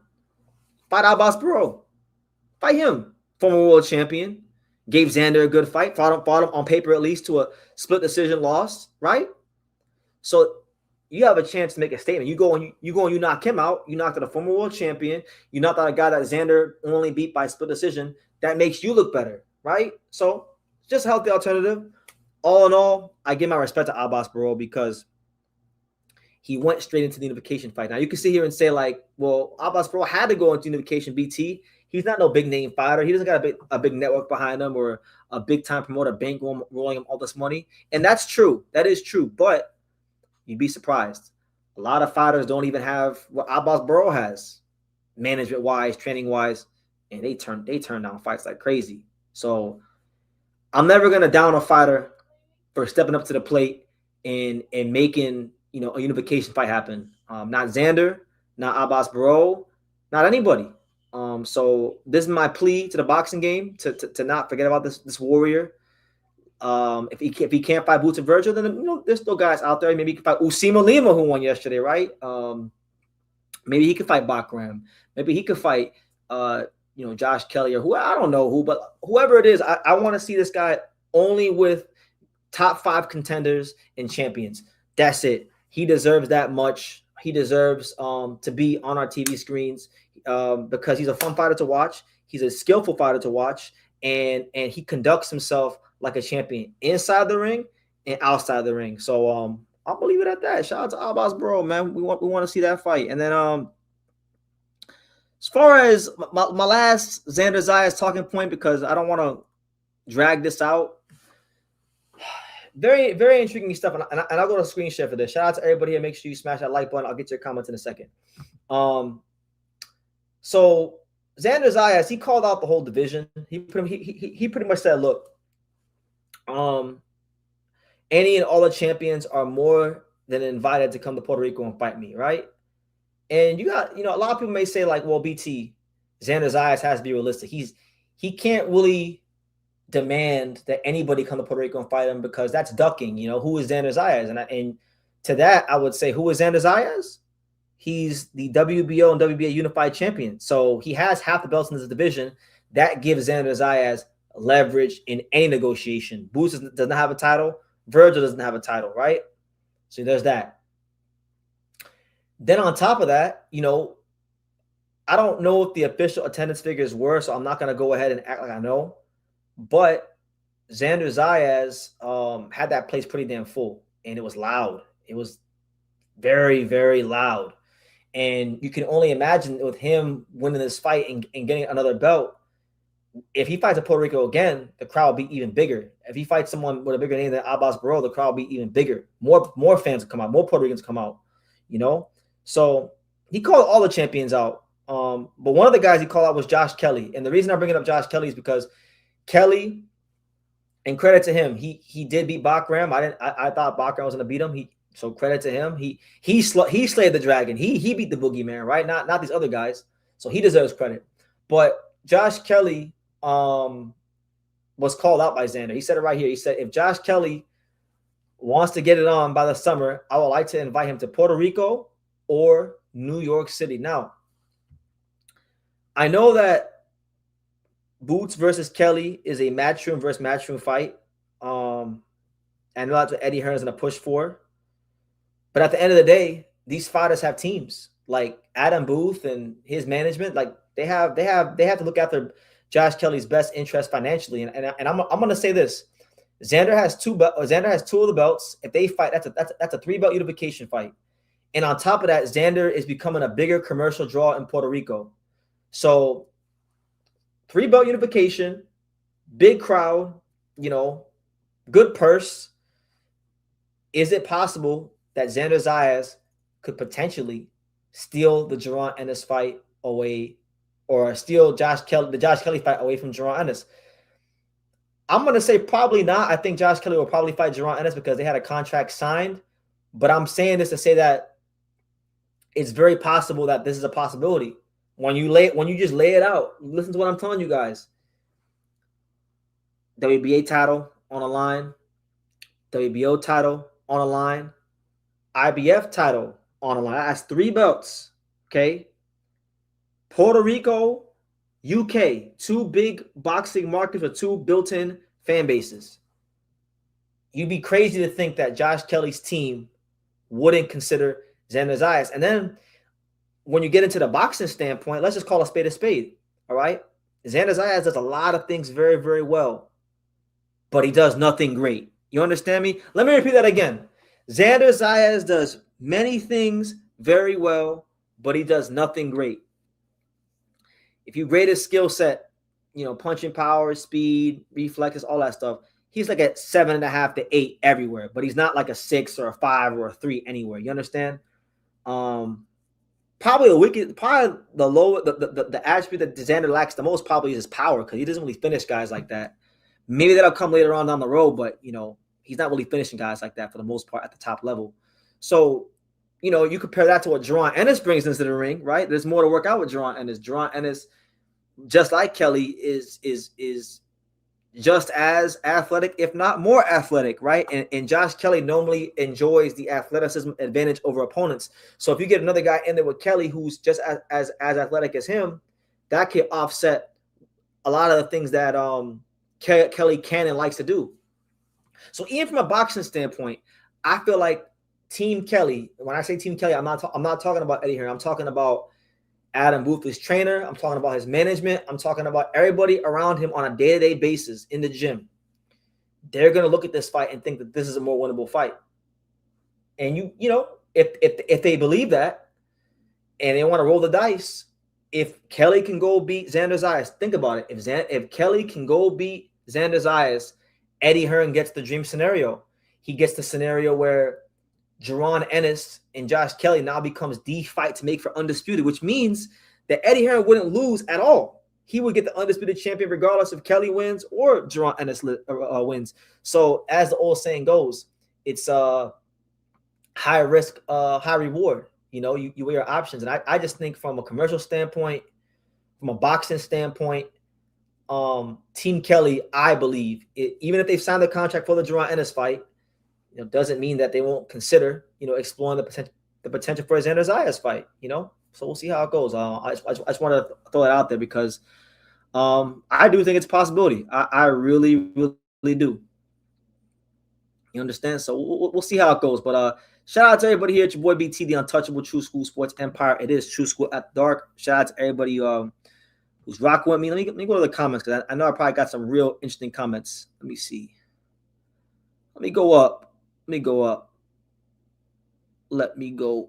Fight Abbas Bro. Fight him. Former world champion. Gave Xander a good fight. Fought him on paper at least to a split decision loss, right? So you have a chance to make a statement. You go and you knock him out. You knocked out a former world champion. You knocked out a guy that Xander only beat by split decision. That makes you look better, right? So just a healthy alternative. All in all, I give my respect to Abbas Bro because he went straight into the unification fight. Now you can sit here and say like, well, Abbas Bro had to go into unification BT. He's not no big name fighter. He doesn't got a big network behind him or a big time promoter rolling him all this money. And that's true. That is true. But you'd be surprised. A lot of fighters don't even have what Abbas Bro has, management wise, training wise, and they turn down fights like crazy. So I'm never gonna down a fighter for stepping up to the plate and making a unification fight happen. Not Xander, not Abbas Bro, not anybody. So this is my plea to the boxing game to not forget about this warrior. If he can't fight Boots and Virgil, then there's still guys out there. Maybe he can fight Usima Lima, who won yesterday, right? Maybe he could fight Bakram. Maybe he could fight Josh Kelly or who, I don't know who, but whoever it is, I want to see this guy only with top 5 contenders and champions. That's it. He deserves that much. He deserves to be on our TV screens because he's a fun fighter to watch. He's a skillful fighter to watch, and he conducts himself like a champion inside the ring and outside the ring. So I'll leave it at that. Shout out to Abbas Bro, man. We want to see that fight. And then as far as my last Xander Zayas talking point, because I don't want to drag this out. Very, very intriguing stuff. And I'll go to screen share for this. Shout out to everybody here. Make sure you smash that like button. I'll get your comments in a second. So Xander Zayas, he called out the whole division. He pretty much said, look, any and all the champions are more than invited to come to Puerto Rico and fight me, right? And you got, a lot of people may say like, well, BT, Xander Zayas has to be realistic. He can't really demand that anybody come to Puerto Rico and fight him because that's ducking. Who is Xander Zayas? And to that, I would say, who is Xander Zayas? He's the WBO and WBA unified champion. So he has half the belts in this division. That gives Xander Zayas leverage in any negotiation. Boots doesn't have a title. Virgil doesn't have a title, right? So there's that. Then on top of that, I don't know if the official attendance figures were, so I'm not going to go ahead and act like I know. But Xander Zayas had that place pretty damn full, and it was loud. It was very, very loud. And you can only imagine with him winning this fight and getting another belt, if he fights in Puerto Rico again, the crowd will be even bigger. If he fights someone with a bigger name than Abbas Bro, the crowd will be even bigger. More fans will come out. More Puerto Ricans come out, So he called all the champions out. But one of the guys he called out was Josh Kelly. And the reason I'm bringing up Josh Kelly is because Kelly, and credit to him, he did beat Bakram. I thought Bakram was going to beat him. So credit to him. He slayed the dragon. He beat the boogeyman, right? Not these other guys. So he deserves credit. But Josh Kelly was called out by Xander. He said it right here. He said, if Josh Kelly wants to get it on by the summer, I would like to invite him to Puerto Rico or New York City. Now, I know that Boots versus Kelly is a matchroom versus matchroom fight. And that's what Eddie Hearn's going to push for. But at the end of the day, these fighters have teams. Like Adam Booth and his management, like they have to look after Josh Kelly's best interest financially. And I'm going to say this. Xander has two of the belts. If they fight, that's a 3-belt unification fight. And on top of that, Xander is becoming a bigger commercial draw in Puerto Rico. So 3-belt unification, big crowd, good purse. Is it possible that Xander Zayas could potentially steal the Jaron Ennis fight away, or steal the Josh Kelly fight away from Jaron Ennis? I'm going to say probably not. I think Josh Kelly will probably fight Jaron Ennis because they had a contract signed. But I'm saying this to say that it's very possible that this is a possibility. When you just lay it out, listen to what I'm telling you guys. WBA title on the line, WBO title on the line, IBF title on the line. That's 3 belts. Okay. Puerto Rico, UK, 2 big boxing markets with 2 built-in fan bases. You'd be crazy to think that Josh Kelly's team wouldn't consider Xander Zayas. And then when you get into the boxing standpoint, let's just call a spade a spade. All right. Xander Zayas does a lot of things very, very well, but he does nothing great. You understand me? Let me repeat that again. Xander Zayas does many things very well, but he does nothing great. If you grade his skill set, punching power, speed, reflexes, all that stuff, he's like at 7.5 to 8 everywhere, but he's not like a 6 or a 5 or a 3 anywhere. You understand? Probably the attribute that Xander lacks the most probably is his power, because he doesn't really finish guys like that. Maybe that'll come later on down the road, but he's not really finishing guys like that for the most part at the top level. So, you compare that to what Jaron Ennis brings into the ring, right? There's more to work out with Jaron Ennis. Jaron Ennis, just like Kelly, is just as athletic, if not more athletic, right? And Josh Kelly normally enjoys the athleticism advantage over opponents. So if you get another guy in there with Kelly who's just as athletic as him, that could offset a lot of the things that Kelly can and likes to do. So even from a boxing standpoint, I feel like Team Kelly, when I say Team Kelly, I'm not talking about Eddie Hearn. I'm talking about Adam Booth, his trainer. I'm talking about his management. I'm talking about everybody around him on a day-to-day basis in the gym. They're going to look at this fight and think that this is a more winnable fight. And if they believe that and they want to roll the dice, if Kelly can go beat Xander Zayas, think about it. If Kelly can go beat Xander Zayas, Eddie Hearn gets the dream scenario. He gets the scenario where Jaron Ennis and Josh Kelly now becomes the fight to make for undisputed, which means that Eddie Hearn wouldn't lose at all. He would get the undisputed champion regardless if Kelly wins or Jaron Ennis wins. So as the old saying goes, it's high risk, high reward. You weigh your options. And I just think from a commercial standpoint, from a boxing standpoint, Team Kelly, I believe, even if they've signed the contract for the Jaron Ennis fight, doesn't mean that they won't consider, exploring the potential for a Xander Zayas fight, So we'll see how it goes. I just want to throw that out there because I do think it's a possibility. I really, really do. You understand? So we'll see how it goes. But shout out to everybody here. It's your boy BT, the untouchable True School Sports Empire. It is True School at Dark. Shout out to everybody who's rocking with me. Let me go to the comments because I know I probably got some real interesting comments. Let me see. Let me go up. Let me go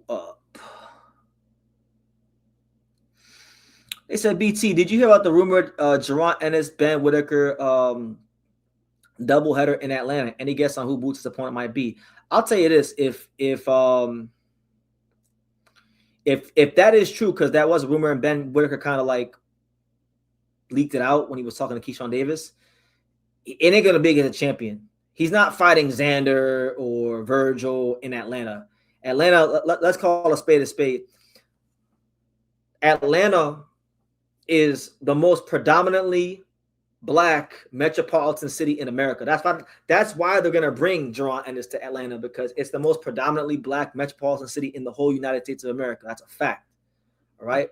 up. They said, BT, did you hear about the rumored Jaron Ennis, Ben Whitaker doubleheader in Atlanta? Any guess on who Boots' opponent might be? I'll tell you this: if that is true, because that was a rumor, and Ben Whitaker kind of like leaked it out when he was talking to Keyshawn Davis, it ain't gonna be against a champion. He's not fighting Xander or Virgil in Atlanta. Let's call a spade a spade. Atlanta is the most predominantly Black metropolitan city in America. That's why they're going to bring Jaron Ennis to Atlanta, because it's the most predominantly Black metropolitan city in the whole United States of America. That's a fact. All right.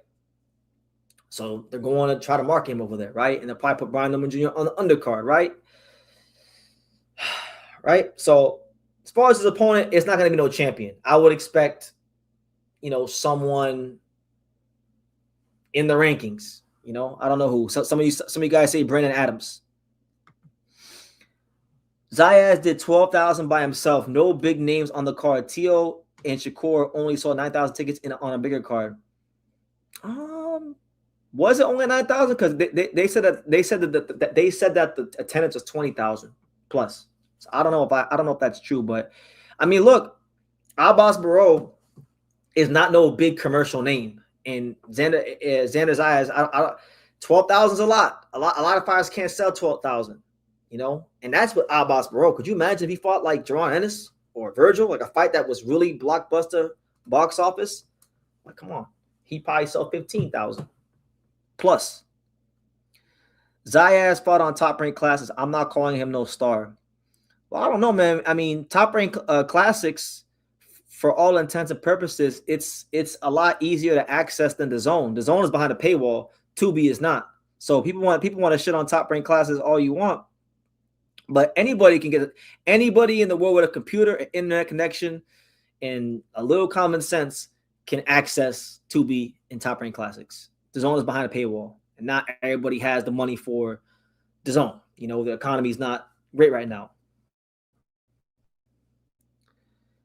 So they're going to try to mark him over there, right? And they'll probably put Brian Lemon Jr. on the undercard, right? Right. So as far as his opponent, it's not going to be no champion. I would expect, someone in the rankings. I don't know who. Some of you guys say Brandon Adams. Zayas did 12,000 by himself. No big names on the card. Teo and Shakur only sold 9,000 tickets on a bigger card. Was it only 9,000? Because they said that the attendance was 20,000 plus. So I don't know if that's true, but I mean, look, Abbas Barrow is not no big commercial name, and Xander Zayas, 12,000 is a lot. A lot of fighters can't sell 12,000, and that's what Abbas Barrow. Could you imagine if he fought like Jaron Ennis or Virgil, like a fight that was really blockbuster box office? Like, come on, he probably sell 15,000 plus. Zayas fought on top ranked classes. I'm not calling him no star. Well, I don't know, man. I mean, top ranked classics, for all intents and purposes, it's a lot easier to access than the zone. The zone is behind a paywall. Tubi is not. So people want to shit on top ranked classes all you want, but anybody can get it. Anybody in the world with a computer, an internet connection, and a little common sense can access Tubi and top ranked classics. The zone is behind a paywall, and not everybody has the money for the zone. You know, the economy is not great right now.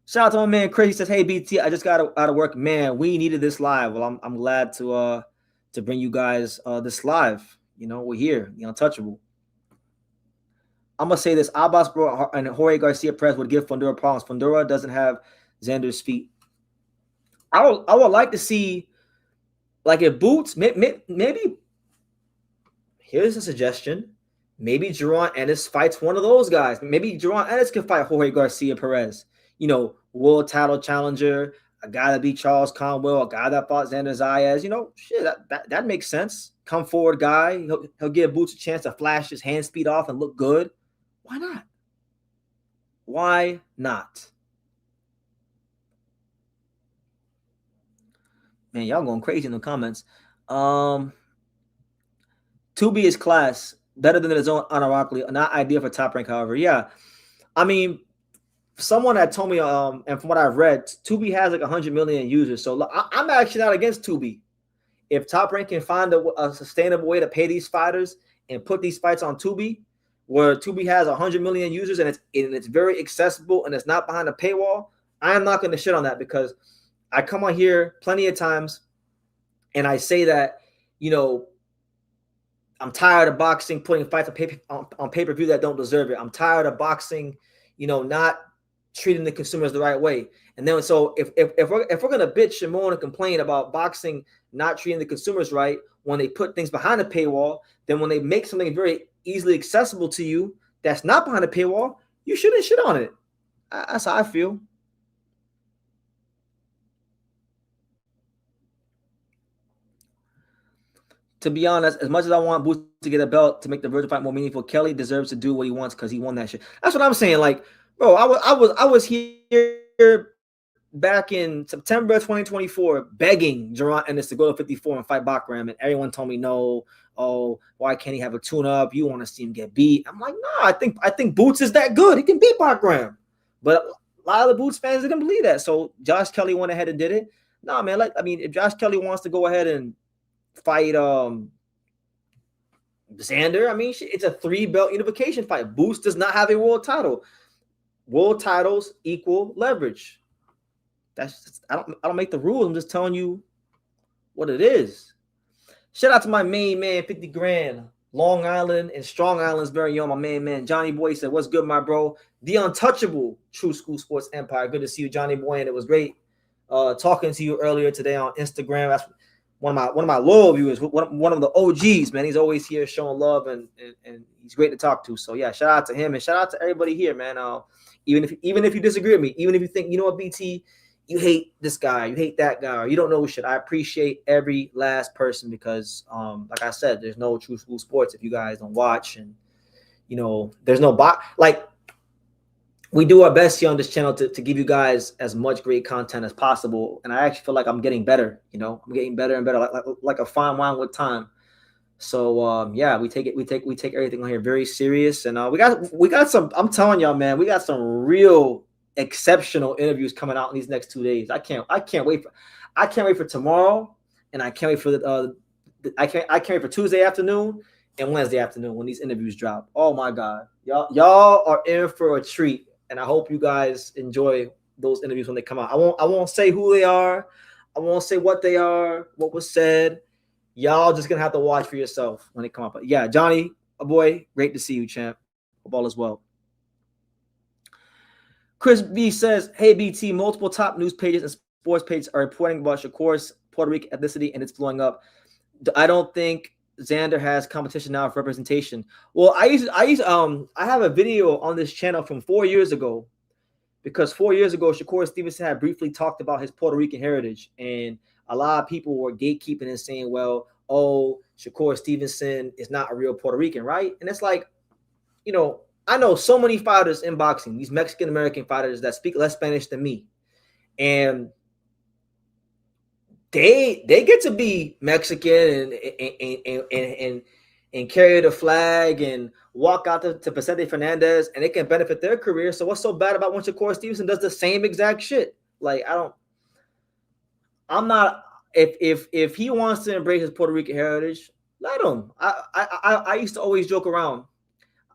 Shout out to my man Chris. He says, "Hey BT, I just got out of work. Man, we needed this live. Well, I'm glad to bring you guys this live. You know, we're here. The Untouchable. I'm gonna say this: Abbas Bro and Jorge Garcia Perez would give Fundora problems. Fundora doesn't have Xander's feet. I would like to see, like, if Boots maybe. Here's a suggestion: maybe Jaron Ennis fights one of those guys. Maybe Jaron Ennis can fight Jorge Garcia Perez. You know, world title challenger, a guy that beat Charles Conwell, a guy that fought Xander Zayas. You know, shit, that makes sense. Come forward guy. He'll give Boots a chance to flash his hand speed off and look good. Why not? Why not? Man, y'all going crazy in the comments. Tubi is class. Better than the zone unironically. Not ideal for top rank, however. Yeah. I mean, someone had told me, and from what I've read, Tubi has like 100 million users. So I'm actually not against Tubi. If Top Rank can find a sustainable way to pay these fighters and put these fights on Tubi, where Tubi has 100 million users and it's very accessible and it's not behind a paywall, I am not going to shit on that, because I come on here plenty of times and I say that, you know, I'm tired of boxing putting fights on pay-per-view that don't deserve it. I'm tired of boxing, you know, not treating the consumers the right way. And then so if we're gonna bitch and moan and complain about boxing not treating the consumers right when they put things behind a paywall, then when they make something very easily accessible to you that's not behind a paywall, you shouldn't shit on it. That's how I feel. To be honest, as much as I want Boots to get a belt to make the Virgil fight more meaningful, Kelly deserves to do what he wants because he won that shit. That's what I'm saying. Like, bro, I was here back in September 2024 begging Jaron Ennis to go to 54 and fight Bakram, and everyone told me no. Oh, why can't he have a tune-up? You want to see him get beat? I'm like, no, I think Boots is that good. He can beat Bakram. But a lot of the Boots fans didn't believe that. So Josh Kelly went ahead and did it. No, man, like, I mean, if Josh Kelly wants to go ahead and fight Xander, I mean, it's a 3-belt unification fight. Boots does not have a world title. World titles equal leverage. That's just, I don't make the rules. I'm just telling you what it is. Shout out to my main man, 50 grand, Long Island and Strong Island's very young. My man Johnny Boy said, "What's good, my bro? The untouchable True School Sports Empire. Good to see you, Johnny Boy, and it was great talking to you earlier today on Instagram. That's one of my loyal viewers, one of the OGs, man. He's always here showing love, and he's great to talk to. So yeah, shout out to him and shout out to everybody here, man. Even if you disagree with me, even if you think, you know what, BT, you hate this guy, you hate that guy, or you don't know shit, I appreciate every last person, because like I said, there's no True School Sports if you guys don't watch, and you know, there's no like, we do our best here on this channel to give you guys as much great content as possible. And I actually feel like I'm getting better, you know, I'm getting better and better, like a fine wine with time. So yeah, we take everything on here very serious. And we got some, I'm telling y'all, man, we got some real exceptional interviews coming out in these next 2 days. I can't wait for tomorrow, and I can't wait for I can't wait for Tuesday afternoon and Wednesday afternoon when these interviews drop. Oh my God, y'all are in for a treat. And I hope you guys enjoy those interviews when they come out. I won't say who they are. I won't say what they are, what was said. Y'all just gonna have to watch for yourself when they come up. But yeah, Johnny, a boy, great to see you, champ. Hope all is well. Chris B says, "Hey BT, multiple top news pages and sports pages are reporting about Shakur's Puerto Rican ethnicity, and it's blowing up. I don't think Xander has competition now for representation." Well, I have a video on this channel from 4 years ago, because 4 years ago, Shakur Stevenson had briefly talked about his Puerto Rican heritage, and a lot of people were gatekeeping and saying, well, oh, Shakur Stevenson is not a real Puerto Rican, right? And it's like, I know so many fighters in boxing, these Mexican American fighters that speak less Spanish than me, and they get to be Mexican and carry the flag and walk out to Vicente Fernandez, and it can benefit their career. So what's so bad about when Shakur Stevenson does the same exact shit? Like, I'm not. If he wants to embrace his Puerto Rican heritage, let him. I used to always joke around.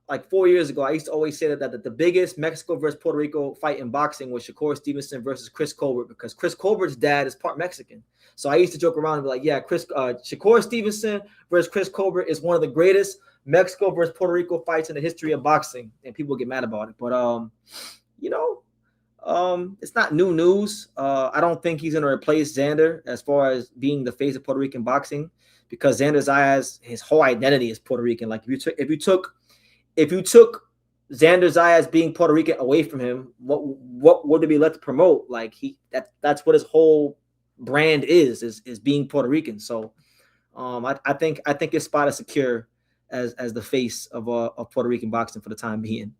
Like 4 years ago, I used to always say that the biggest Mexico versus Puerto Rico fight in boxing was Shakur Stevenson versus Chris Colbert, because Chris Colbert's dad is part Mexican. So I used to joke around and be like, yeah, Shakur Stevenson versus Chris Colbert is one of the greatest Mexico versus Puerto Rico fights in the history of boxing, and people get mad about it. But it's not new news. I don't think he's going to replace Xander as far as being the face of Puerto Rican boxing, because Xander Zayas, his whole identity is Puerto Rican. Like if you took Xander Zayas being Puerto Rican away from him, what would it be left to promote? Like that's what his whole brand is being Puerto Rican. So I think his spot is secure as the face of Puerto Rican boxing for the time being.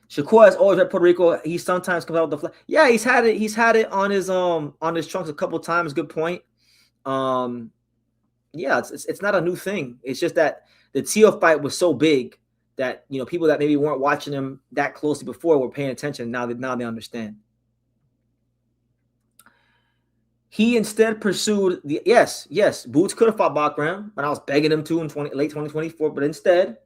Shakur has always at Puerto Rico. He sometimes comes out with the flag. Yeah, he's had it on his trunks a couple times. Good point. Yeah, it's not a new thing. It's just that the Teo fight was so big that people that maybe weren't watching him that closely before were paying attention. Now they understand. He instead pursued yes. Boots could have fought Bakram, but I was begging him to in late 2024. But instead,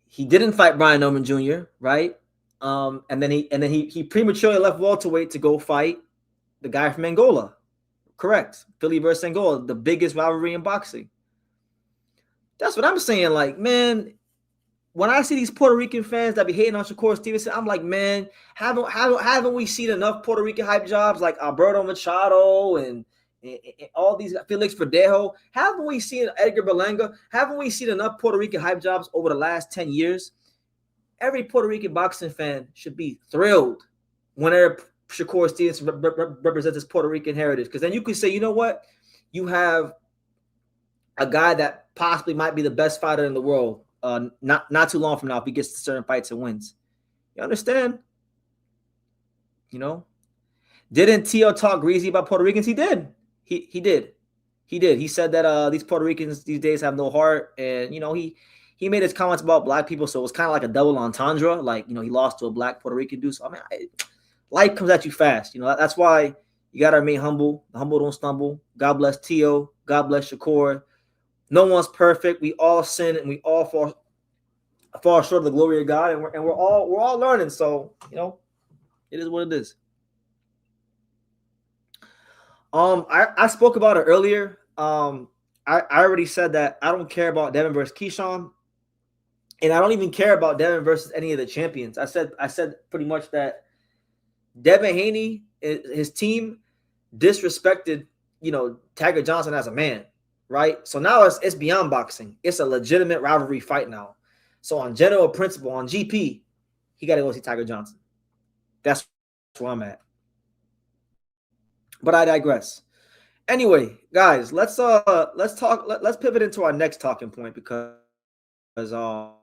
he didn't fight Brian Norman Jr. Right, and then he prematurely left welterweight to go fight the guy from Angola. Correct, Philly versus Angola, the biggest rivalry in boxing. That's what I'm saying. Like, man, when I see these Puerto Rican fans that be hating on Shakur Stevenson, I'm like, man, haven't we seen enough Puerto Rican hype jobs like Alberto Machado and all these, Felix Verdejo? Haven't we seen Edgar Berlanga? Haven't we seen enough Puerto Rican hype jobs over the last 10 years? Every Puerto Rican boxing fan should be thrilled whenever Shakur Stevenson represents his Puerto Rican heritage, because then you can say, you know what? You have a guy that possibly might be the best fighter in the world not too long from now if he gets to certain fights and wins. You understand? Didn't Teo talk greasy about Puerto Ricans? He did. He did. He said that these Puerto Ricans these days have no heart, and he made his comments about black people, so it was kind of like a double entendre. Like, he lost to a black Puerto Rican dude. So I mean, life comes at you fast. That's why you gotta remain humble. The humble don't stumble. God bless Teo. God bless Shakur. No one's perfect. We all sin and we all fall short of the glory of God, and we're all learning. So it is what it is. I spoke about it earlier. I already said that I don't care about Devin versus Keyshawn, and I don't even care about Devin versus any of the champions. I said pretty much that Devin Haney, his team, disrespected Tiger Johnson as a man. Right, so now it's beyond boxing. It's a legitimate rivalry fight now. So on general principle, on GP, he got to go see Tiger Johnson. That's where I'm at. But I digress. Anyway, guys, let's talk. Let's pivot into our next talking point, because I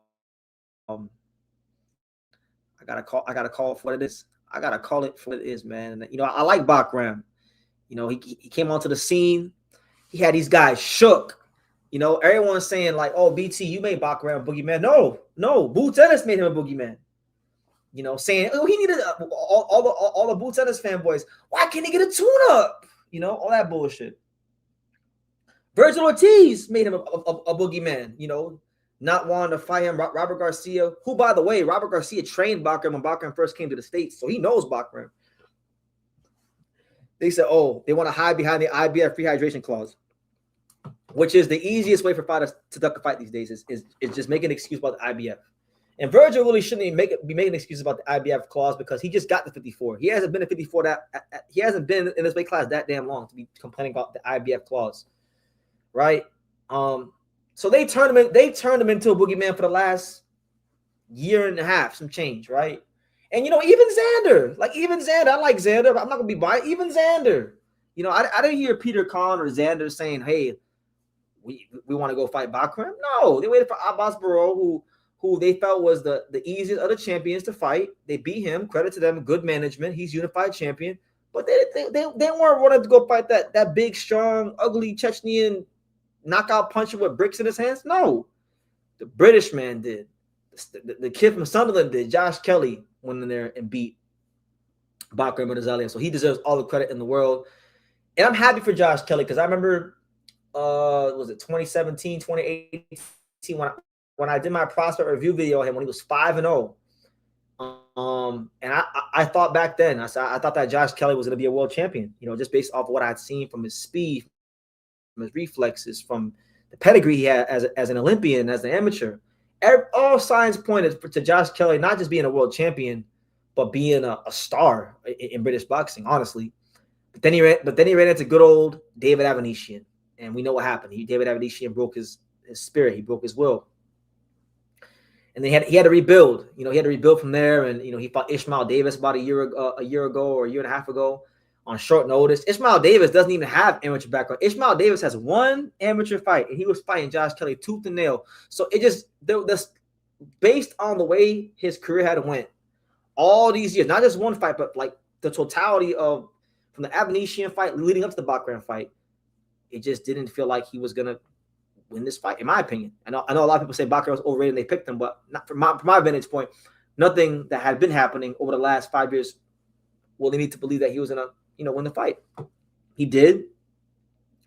gotta call it for what it is. I gotta call it for what it is, man. I like Bakram. He came onto the scene. He had these guys shook. Everyone's saying like, "Oh, BT, you made Bakram a boogeyman." No, Boots Ennis made him a boogeyman. Saying, "Oh, he needed all the Boots Ennis fanboys. Why can't he get a tune-up?" All that bullshit. Virgil Ortiz made him a boogeyman. Not wanting to fight him. Robert Garcia, who, by the way, Robert Garcia trained Bakram when Bakram first came to the States, so he knows Bakram. They said, "Oh, they want to hide behind the IBF free hydration clause," which is the easiest way for fighters to duck a fight these days, is just make an excuse about the IBF. And Virgil really shouldn't even be making excuses about the IBF clause, because he just got the 54. He hasn't been in 54 he hasn't been in this weight class that damn long to be complaining about the IBF clause, right? So they turned him into a boogeyman for the last year and a half, some change, right? And even Xander, I like Xander, but I'm not gonna be biased. Even Xander, You know, I didn't hear Peter Khan or Xander saying, "Hey, we want to go fight Bakram." No, they waited for Abbas Barrow, who they felt was the easiest of the champions to fight. They beat him. Credit to them. Good management. He's unified champion. But they weren't wanting to go fight that big, strong, ugly Chechnyan knockout puncher with bricks in his hands. No, the British man did. The kid from Sunderland did. Josh Kelly went in there and beat Bakram Murtazalia. So he deserves all the credit in the world. And I'm happy for Josh Kelly because I remember, was it 2017, 2018 when I did my prospect review video of him when he was 5-0. And I thought back then, I thought that Josh Kelly was going to be a world champion, you know, just based off of what I'd seen from his speed, from his reflexes, from the pedigree he had as an Olympian, as an amateur. All signs pointed to Josh Kelly not just being a world champion, but being a star in British boxing, honestly. But then he ran into good old David Avanesyan, and we know what happened. David Avanesyan broke his spirit. He broke his will. And then he had to rebuild. You know, he had to rebuild from there. And, you know, he fought Ishmael Davis about a year ago or a year and a half ago on short notice. Ishmael Davis doesn't even have amateur background. Ishmael Davis has one amateur fight, and he was fighting Josh Kelly tooth and nail. So it just, based on the way his career had went all these years, not just one fight, but like the totality of from the Avanesyan fight leading up to the Bakram fight, it just didn't feel like he was going to win this fight, in my opinion. I know a lot of people say Bakram was overrated and they picked him, but not from my vantage point, nothing that had been happening over the last 5 years will lead me to believe that he was going to, you know, win the fight. He did.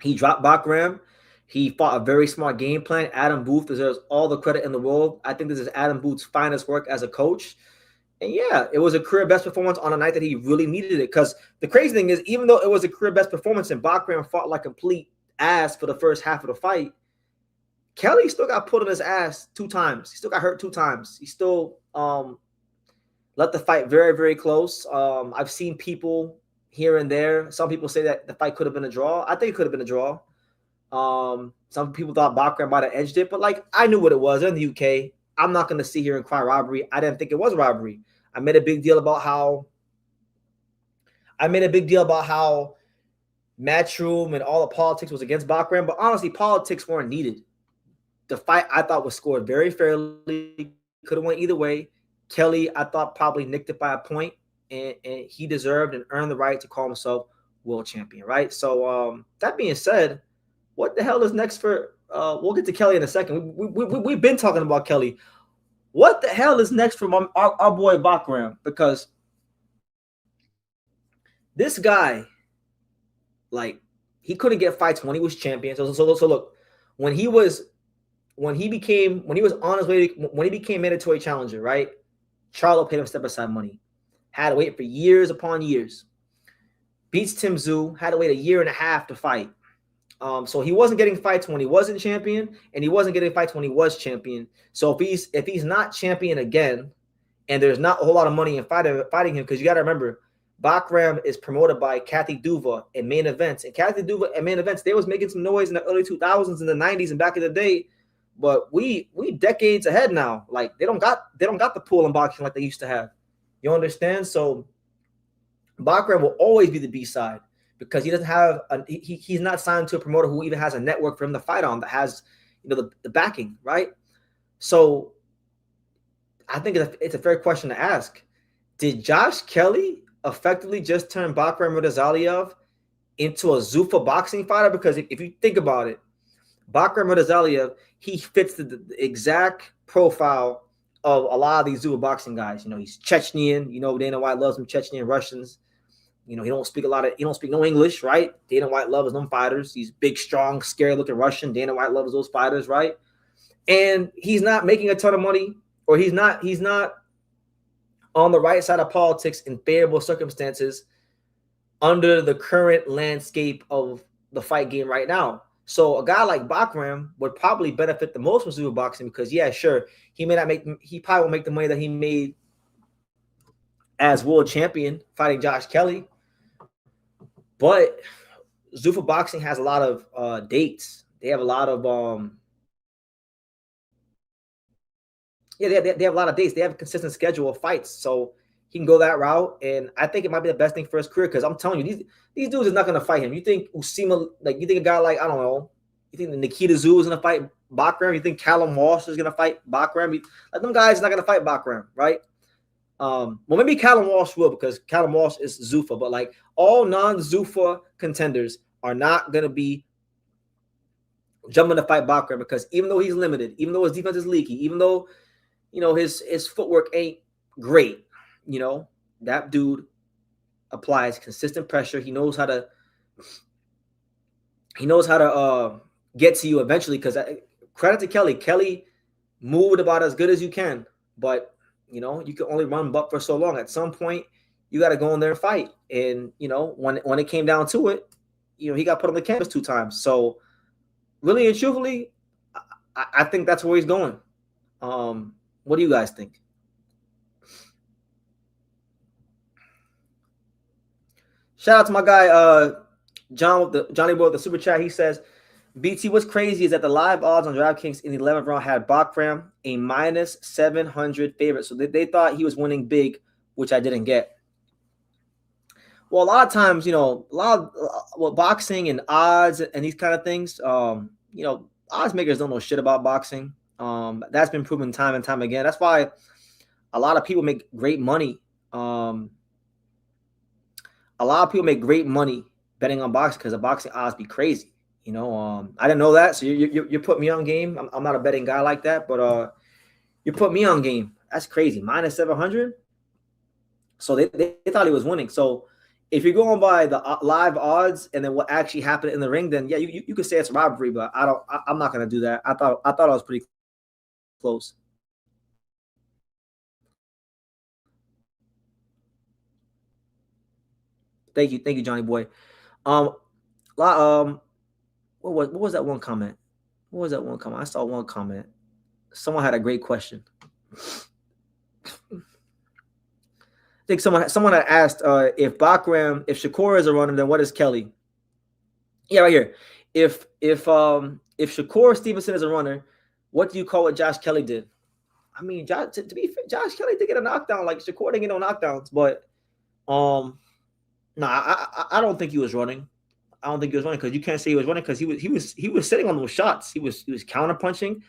He dropped Bakram. He fought a very smart game plan. Adam Booth deserves all the credit in the world. I think this is Adam Booth's finest work as a coach. And yeah, it was a career best performance on a night that he really needed it. Because the crazy thing is, even though it was a career best performance and Bakram fought like complete ass for the first half of the fight, Kelly still got put on his ass 2 times. He still got hurt 2 times. He still let the fight very, very close. I've seen people here and there. Some people say that the fight could have been a draw. I think it could have been a draw. Some people thought Bakram might have edged it, but like I knew what it was. They're in the UK. I'm not going to sit here and cry robbery. I didn't think it was robbery. I made a big deal about how Matchroom and all the politics was against Bakram, but honestly, politics weren't needed. The fight I thought was scored very fairly. Could have went either way. Kelly, I thought, probably nicked it by a point, and he deserved and earned the right to call himself world champion, right? So that being said, what the hell is next for we'll get to Kelly in a second. We've been talking about Kelly. What the hell is next for our boy Bakram? Because this guy, like, he couldn't get fights when he was champion. So look, when he became mandatory challenger, right? Charlo paid him step-aside money. Had to wait for years upon years. Beats Tim Tszyu, had to wait a year and a half to fight. So he wasn't getting fights when he wasn't champion, and he wasn't getting fights when he was champion. So if he's not champion again, and there's not a whole lot of money in fighting him, because you got to remember, Bakram is promoted by Kathy Duva in main events, and Kathy Duva in main events, they was making some noise in the early 2000s, in the 90s, and back in the day. But we decades ahead now. Like they don't got the pool in boxing like they used to have. You understand? So Bakram will always be the B side, because he doesn't have he's not signed to a promoter who even has a network for him to fight on that has, you know, the backing, right? So I think it's a fair question to ask. Did Josh Kelly effectively just turn Bakram Murtazalia into a Zuffa boxing fighter? Because if you think about it, Bakram Murtazalia, he fits the exact profile of a lot of these Zuffa boxing guys. You know, he's Chechnyan. You know, Dana White loves him, Chechnyan Russians. You know, he don't speak no English, right? Dana White loves them fighters. He's big, strong, scary-looking Russian. Dana White loves those fighters, right? And he's not making a ton of money, or he's not on the right side of politics in favorable circumstances under the current landscape of the fight game right now. So a guy like Bakram would probably benefit the most from Zuffa boxing, because yeah, sure, he probably won't make the money that he made as world champion fighting Josh Kelly. But Zuffa boxing has a lot of dates. They have a lot of they have a lot of dates. They have a consistent schedule of fights. So he can go that route, and I think it might be the best thing for his career because I'm telling you, these dudes are not going to fight him. You think Usima, like you think a guy like, I don't know, you think Nikita Zoo is going to fight Bakram? You think Callum Walsh is going to fight Bakram? Like them guys are not going to fight Bakram, right? Well, maybe Callum Walsh will because Callum Walsh is Zuffa, but like all non-Zuffa contenders are not going to be jumping to fight Bakram because even though he's limited, even though his defense is leaky, even though his footwork ain't great, that dude applies consistent pressure. He knows how to get to you eventually. Because credit to Kelly. Kelly moved about as good as you can, but you can only run but for so long. At some point, you got to go in there and fight. And when it came down to it, he got put on the canvas 2 times. So really and truthfully, I think that's where he's going. What do you guys think? Shout out to my guy Johnny Boy with the super chat. He says, BT, what's crazy is that the live odds on DraftKings in the 11th round had Bakram a minus 700 favorite. So they thought he was winning big, which I didn't get. Well, a lot of times, boxing and odds and these kind of things, odds makers don't know shit about boxing. That's been proven time and time again. That's why a lot of people make great money. A lot of people make great money betting on boxing because the boxing odds be crazy. I didn't know that. So you put me on game. I'm not a betting guy like that, but you put me on game. That's crazy. Minus 700. So they thought he was winning. So if you're going by the live odds and then what actually happened in the ring, then yeah, you could say it's robbery, but I'm not gonna do that. I thought I was pretty close. Thank you, Johnny Boy. What was that one comment? What was that one comment? I saw one comment. Someone had a great question. I think someone had asked if Shakur is a runner, then what is Kelly? Yeah, right here. If Shakur Stevenson is a runner, what do you call what Josh Kelly did? I mean, to be fair, Josh Kelly did get a knockdown. Like Shakur didn't get no knockdowns, but no, I don't think he was running. I don't think he was running because you can't say he was running because he was sitting on those shots. He was counter punching.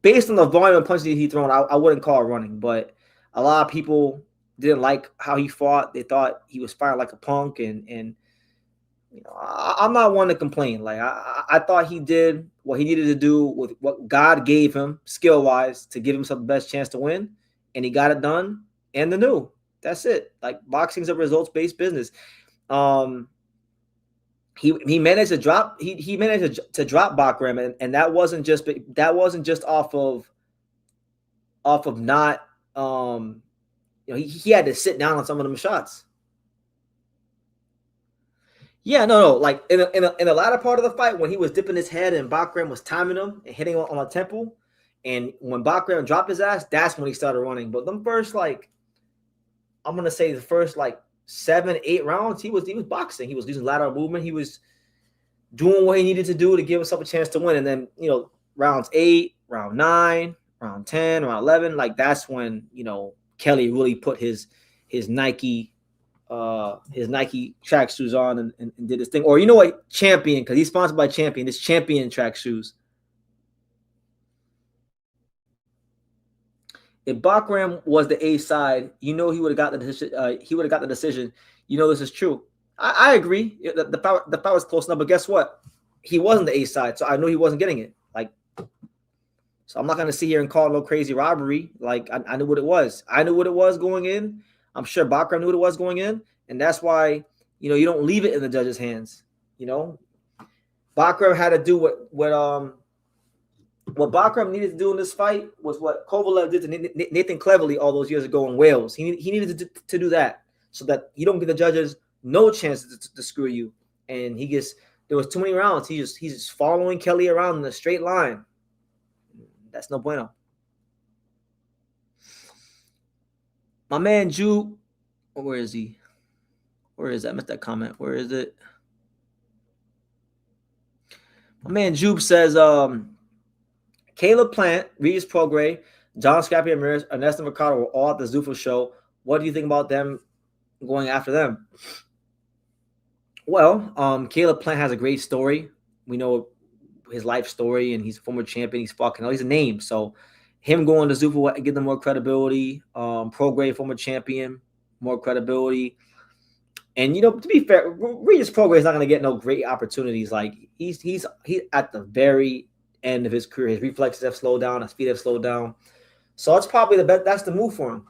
Based on the volume of punches he thrown, I wouldn't call it running. But a lot of people didn't like how he fought. They thought he was firing like a punk, and I'm not one to complain. Like I thought he did what he needed to do with what God gave him skill wise to give himself the best chance to win, and he got it done. And the new. That's it. Like boxing's a results-based business. He managed to drop. He managed to drop Bakram, and that wasn't just off of not. He had to sit down on some of them shots. Yeah, no. Like in the latter part of the fight, when he was dipping his head and Bakram was timing him and hitting him on the temple, and when Bakram dropped his ass, that's when he started running. But them first I'm gonna say the first 7-8 rounds, he was boxing. He was using lateral movement. He was doing what he needed to do to give himself a chance to win. And then rounds 8, round 9, round 10, round 11, that's when Kelly really put his Nike track shoes on and did his thing. Or Champion, because he's sponsored by Champion. This Champion track shoes. If Bakram was the A side, he would have got the decision. He would have got the decision. This is true. I agree. The fight was close enough, but guess what? He wasn't the A side, so I knew he wasn't getting it. So I'm not gonna sit here and call it no crazy robbery. I knew what it was. I knew what it was going in. I'm sure Bakram knew what it was going in, and that's why you don't leave it in the judge's hands. Bakram had to do what Bakram needed to do in this fight was what Kovalev did to Nathan Cleverly all those years ago in Wales. He needed to do that so that you don't give the judges no chance to screw you. And there was too many rounds. He's just following Kelly around in a straight line. That's no bueno. My man Ju, where is he? Where is that? I missed that comment. Where is it? My man Jube says, Caleb Plant, Regis Prograis, John Scrappy Ramirez, Ernesto Mercado were all at the Zuffa show. What do you think about them going after them? Well, Caleb Plant has a great story. We know his life story, and he's a former champion. He's a name. So him going to Zuffa will give them more credibility. Pro grade former champion, more credibility. And to be fair, Regis Prograis is not going to get no great opportunities. Like he's at the very end of his career. His reflexes have slowed down. His feet have slowed down. So it's probably the best. That's the move for him.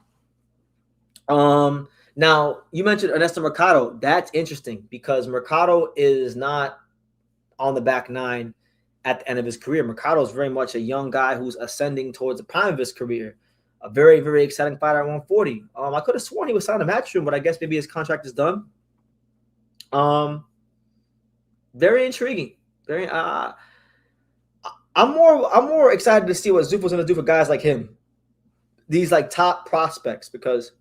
Now you mentioned Ernesto Mercado. That's interesting because Mercado is not on the back nine at the end of his career. Mercado is very much a young guy who's ascending towards the prime of his career. A very, very exciting fighter at 140. I could have sworn he was signed to Matchroom, but I guess maybe his contract is done. Very intriguing. I'm more excited to see what Zuffa's going to do for guys like him. These like top prospects, because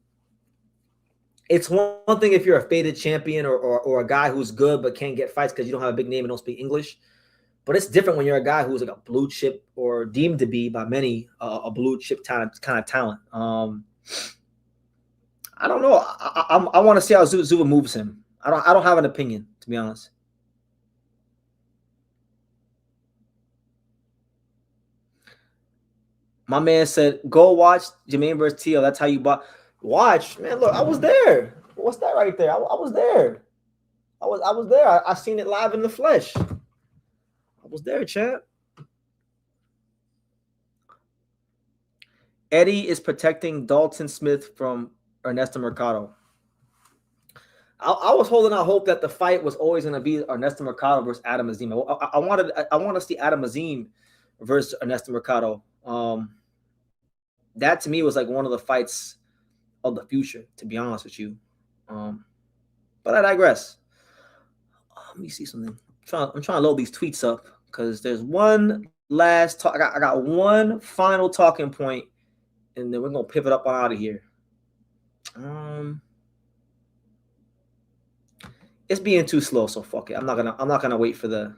it's one thing if you're a faded champion or a guy who's good but can't get fights because you don't have a big name and don't speak English. But it's different when you're a guy who's like a blue chip or deemed to be by many a blue chip kind of talent. I don't know. I want to see how Zuffa moves him. I don't have an opinion, to be honest. My man said, "Go watch Jermaine versus Teo. That's how you watch." Man, look, I was there. What's that right there? I was there. I was there. I seen it live in the flesh. I was there, champ. Eddie is protecting Dalton Smith from Ernesto Mercado. I was holding out hope that the fight was always going to be Ernesto Mercado versus Adam Azim. I want to see Adam Azim versus Ernesto Mercado. That to me was like one of the fights of the future, to be honest with you. But I digress. Let me see something. I'm trying to load these tweets up because there's one last talk. I got one final talking point, and then we're gonna pivot up on out of here. It's being too slow, so fuck it. I'm not gonna wait for that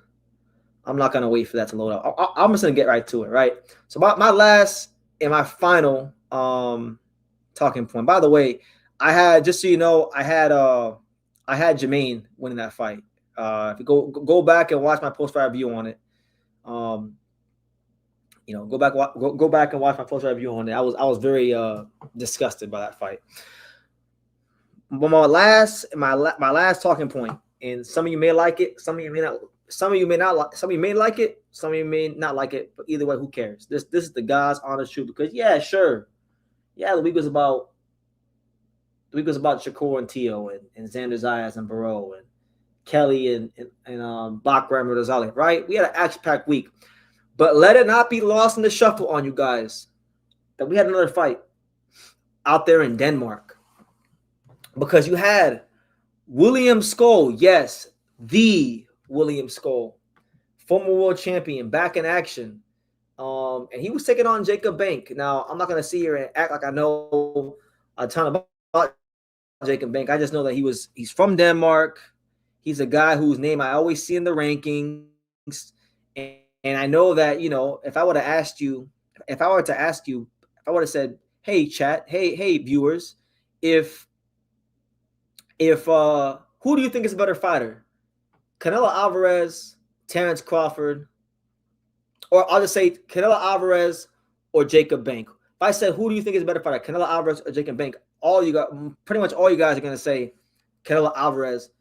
to load up. I'm just gonna get right to it, right? So my last and my final talking point. By the way, I had, just so you know, I had Jermaine winning that fight. If you go back and watch my post-fight review on it, go back and watch my post-fight review on it. I was very disgusted by that fight. But my last talking point, and some of you may like it, some of you may not. Some of you may not like. Some of you may like it. Some of you may not like it. But either way, who cares? This is the God's honest truth. Because the week was about Shakur and Teo and Xander Zayas and Barreau and Kelly and Bakram Razali. Right? We had an action-packed week, but let it not be lost in the shuffle on you guys that we had another fight out there in Denmark, because you had William Skoll. Yes, the William Skoll, former world champion, back in action. And he was taking on Jacob Bank. Now, I'm not going to sit here and act like I know a ton about Jacob Bank. I just know that he's from Denmark. He's a guy whose name I always see in the rankings. And I know that, if I were to ask you, if I would have said, hey, chat, hey, viewers, if who do you think is a better fighter? Canelo Alvarez, Terrence Crawford, or I'll just say Canelo Alvarez or Jacob Bank. If I said, who do you think is a better fighter, Canelo Alvarez or Jacob Bank, pretty much all you guys are going to say Canelo Alvarez is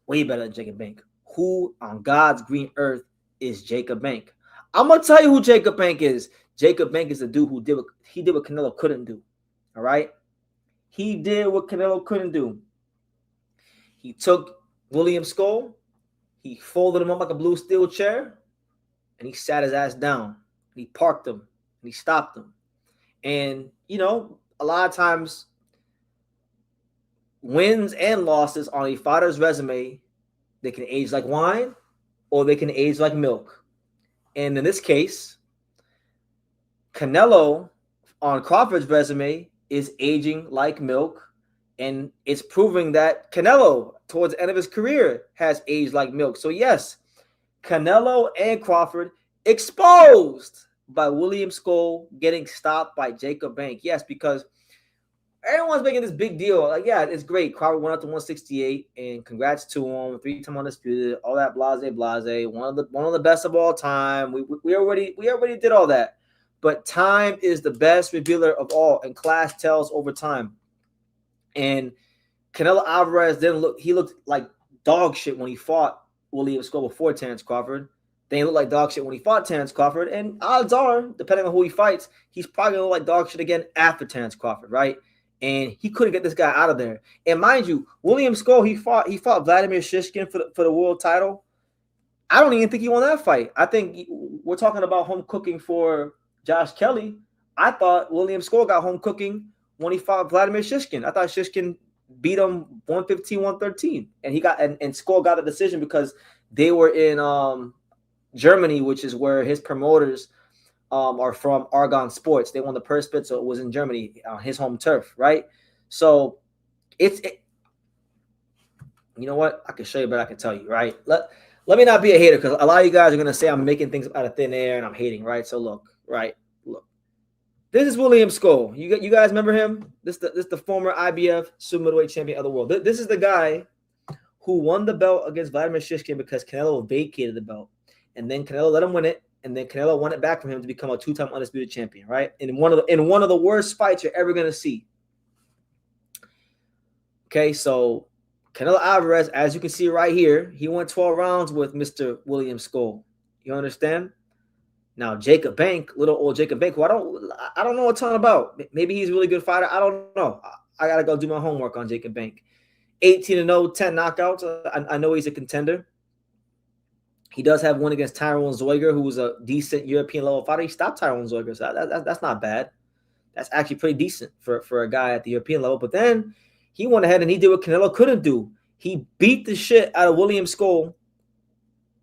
way better than Jacob Bank. Who on God's green earth is Jacob Bank? I'm going to tell you who Jacob Bank is. Jacob Bank is the dude who did what Canelo couldn't do. All right? He did what Canelo couldn't do. He took William Skoll, he folded him up like a blue steel chair, and he sat his ass down. And he parked him, and he stopped him. And, a lot of times, wins and losses on a fighter's resume, they can age like wine or they can age like milk. And in this case, Canelo on Crawford's resume is aging like milk. And it's proving that Canelo, towards the end of his career, has aged like milk. So, yes, Canelo and Crawford exposed by William Scoll getting stopped by Jacob Bank. Yes, because everyone's making this big deal. Like, yeah, it's great. Crawford went up to 168, and congrats to him. 3-time undisputed, all that blase. One of the best of all time. We already did all that. But time is the best revealer of all, and class tells over time. And Canelo Alvarez he looked like dog shit when he fought William Scoll before Terence Crawford. Then he looked like dog shit when he fought Terence Crawford. And odds are, depending on who he fights, he's probably going to look like dog shit again after Terence Crawford, right? And he couldn't get this guy out of there. And mind you, William Scoll, he fought Vladimir Shishkin for the world title. I don't even think he won that fight. I think we're talking about home cooking for Josh Kelly. I thought William Scoll got home cooking when he fought Vladimir Shishkin. I thought Shishkin beat him 115-113. And and Scoll got a decision because they were in Germany, which is where his promoters are from, Argon Sports. They won the purse bid, so it was in Germany, his home turf, right? So you know what? I can show you, but I can tell you, right? Let me not be a hater, because a lot of you guys are gonna say I'm making things out of thin air and I'm hating, right? So look. This is William Scoll. You guys remember him? This the former IBF super middleweight champion of the world. This is the guy who won the belt against Vladimir Shishkin because Canelo vacated the belt, and then Canelo let him win it. And then Canelo won it back from him to become a 2-time undisputed champion, right? In one of the worst fights you're ever gonna see. Okay, so Canelo Alvarez, as you can see right here, he went 12 rounds with Mr. William Scoll. You understand? Now Jacob Bank, little old Jacob Bank, who I don't know a ton about. Maybe he's a really good fighter. I don't know. I gotta go do my homework on Jacob Bank. 18-0, 10 knockouts. I know he's a contender. He does have one against Tyrone Zoiger, who was a decent European level fighter. He stopped Tyrone Zoiger, so that's not bad. That's actually pretty decent for a guy at the European level. But then he went ahead and he did what Canelo couldn't do. He beat the shit out of William Scoll,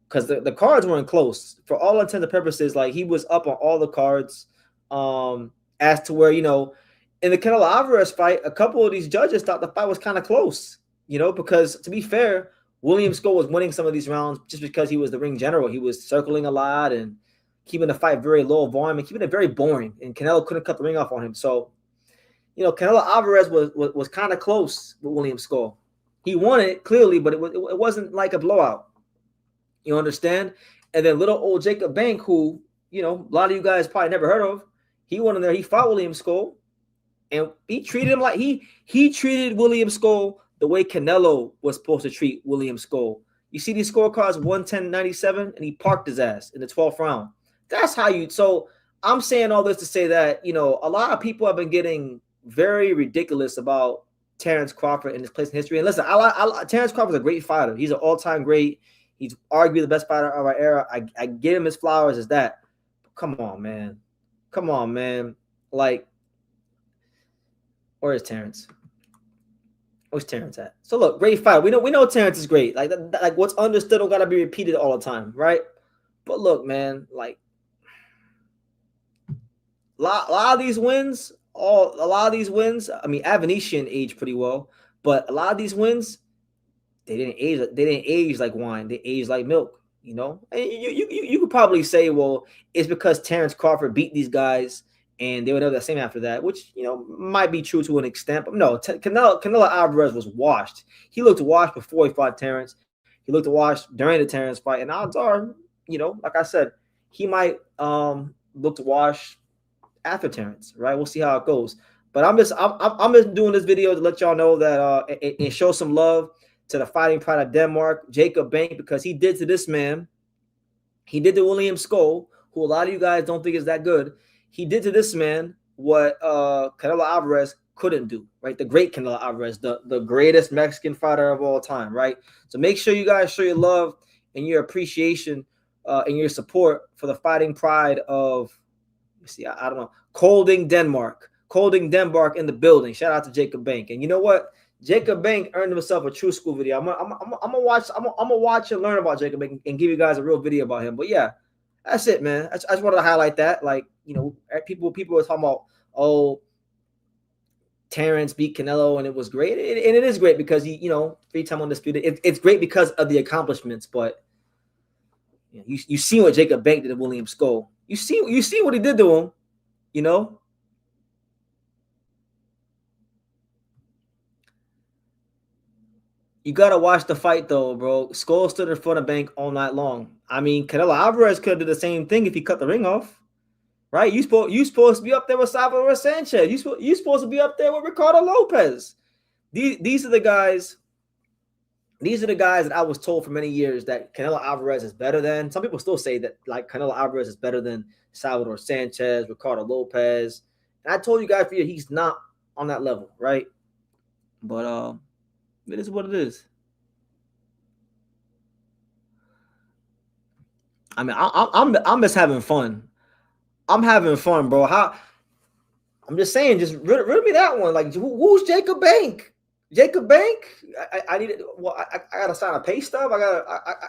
because the cards weren't close. For all intents and purposes, like, he was up on all the cards. As to where, in the Canelo Alvarez fight, a couple of these judges thought the fight was kind of close, because to be fair, William Scoll was winning some of these rounds just because he was the ring general. He was circling a lot and keeping the fight very low volume and keeping it very boring. And Canelo couldn't cut the ring off on him. So, Canelo Alvarez was kind of close with William Scoll. He won it clearly, but it wasn't like a blowout. You understand? And then little old Jacob Bank, who, a lot of you guys probably never heard of, he went in there, he fought William Scoll, and he treated him like he treated William Scoll the way Canelo was supposed to treat William Scoll. You see these scorecards, 110-97, and he parked his ass in the 12th round. That's how so I'm saying all this to say that, a lot of people have been getting very ridiculous about Terence Crawford and his place in history. And listen, Terence Crawford's a great fighter. He's an all-time great. He's arguably the best fighter of our era. I give him his flowers as that. But come on, man. Like, where is Terence? Where's Terence at? So look, great fight. We know Terence is great. Like what's understood don't gotta be repeated all the time, right? But look, man, like a lot of these wins. I mean, Avanesian aged pretty well, but a lot of these wins, they didn't age like wine. They aged like milk. And you could probably say, well, it's because Terence Crawford beat these guys and they were never the same after that, which, might be true to an extent. But no, Canelo Alvarez was washed. He looked washed before he fought Terence. He looked washed during the Terence fight. And odds are, like I said, he might look washed after Terence, right? We'll see how it goes. But I'm just doing this video to let y'all know that and show some love to the fighting pride of Denmark, Jacob Bank, because he did to this man. He did to William Scoll, who a lot of you guys don't think is that good. He did to this man what Canelo Alvarez couldn't do, right? The great Canelo Alvarez, the greatest Mexican fighter of all time, right? So make sure you guys show your love and your appreciation and your support for the fighting pride of, I don't know, Kolding, Denmark. Kolding, Denmark in the building. Shout out to Jacob Bank. And you know what? Jacob Bank earned himself a true school video. I'm gonna watch and learn about Jacob Bank and give you guys a real video about him. But yeah, that's it, man. I just wanted to highlight that. Like, people were talking about, oh, Terence beat Canelo and it was great. And it is great because he, 3-time undisputed. It's great because of the accomplishments. But you see what Jacob Bank did to William Scoll. You see what he did to him, you know. You gotta watch the fight though, bro. Skull stood in front of Bank all night long. I mean, Canelo Alvarez could have did the same thing if he cut the ring off, right? You supposed to be up there with Salvador Sanchez. You supposed to be up there with Ricardo Lopez. These are the guys. These are the guys that I was told for many years that Canelo Alvarez is better than. Some people still say that like Canelo Alvarez is better than Salvador Sanchez, Ricardo Lopez. And I told you guys for years he's not on that level, right? But it is what it is. I mean, I'm just having fun. I'm having fun, bro. I'm just saying, just rid me that one. Like, who's Jacob Bank? Jacob Bank? I need it. Well, I gotta sign a pay stub.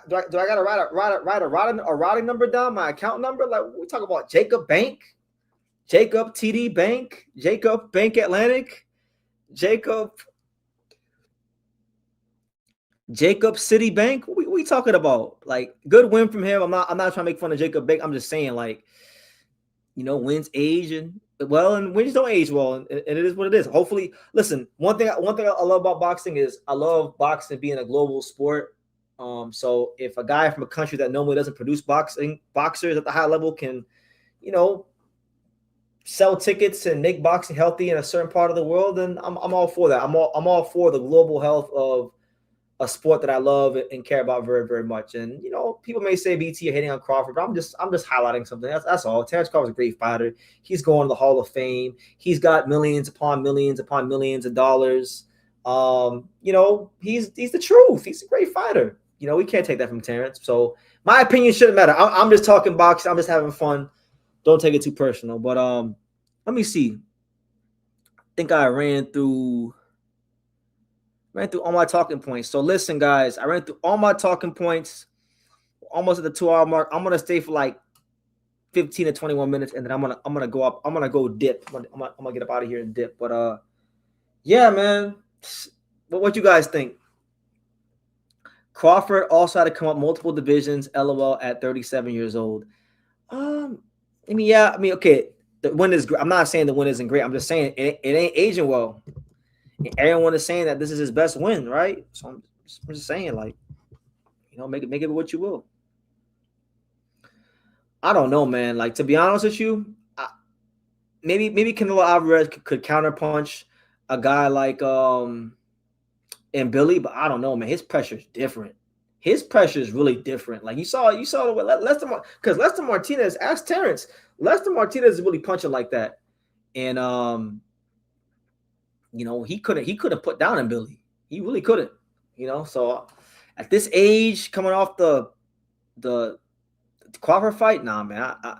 Do I gotta write a routing number down, my account number? Like, we talk about Jacob Bank, Jacob TD Bank, Jacob Bank Atlantic, Jacob City Bank. What we talking about? Like, good win from him. I'm not trying to make fun of Jacob Bank. I'm just saying, like, wins age and wins don't age well, and it is what it is. Hopefully, listen. One thing I love about boxing is I love boxing being a global sport. So if a guy from a country that normally doesn't produce boxers at the high level can, sell tickets and make boxing healthy in a certain part of the world, then I'm all for that. I'm all for the global health of a sport that I love and care about very, very much. And people may say BT are hating on Crawford, but I'm just highlighting something. That's all. Terrence Crawford's a great fighter. He's going to the Hall of Fame. He's got millions upon millions upon millions of dollars. He's the truth. He's a great fighter. We can't take that from Terrence. So my opinion shouldn't matter. I'm just talking boxing. I'm just having fun. Don't take it too personal. But let me see. I think I ran through all my talking points. So listen, guys, I ran through all my talking points, almost at the 2-hour mark. I'm gonna stay for like 15 to 21 minutes, and then I'm gonna go up. I'm gonna go dip. I'm gonna get up out of here and dip. But yeah, man. What you guys think? Crawford also had to come up multiple divisions. LOL at 37 years old. Okay. The win is great. I'm not saying the win isn't great. I'm just saying it ain't aging well. Everyone is saying that this is his best win, right? So I'm just saying, like, make it what you will. I don't know, man. Like, to be honest with you, maybe Canelo Alvarez could counterpunch a guy like and Billy, but I don't know, man. His pressure is different. His pressure is really different. Like you saw the way Lester, because Lester Martinez, ask Terrence, Lester Martinez is really punching like that, and he couldn't put down in Billy. He really couldn't. So at this age, coming off the Crawford fight, nah, man, I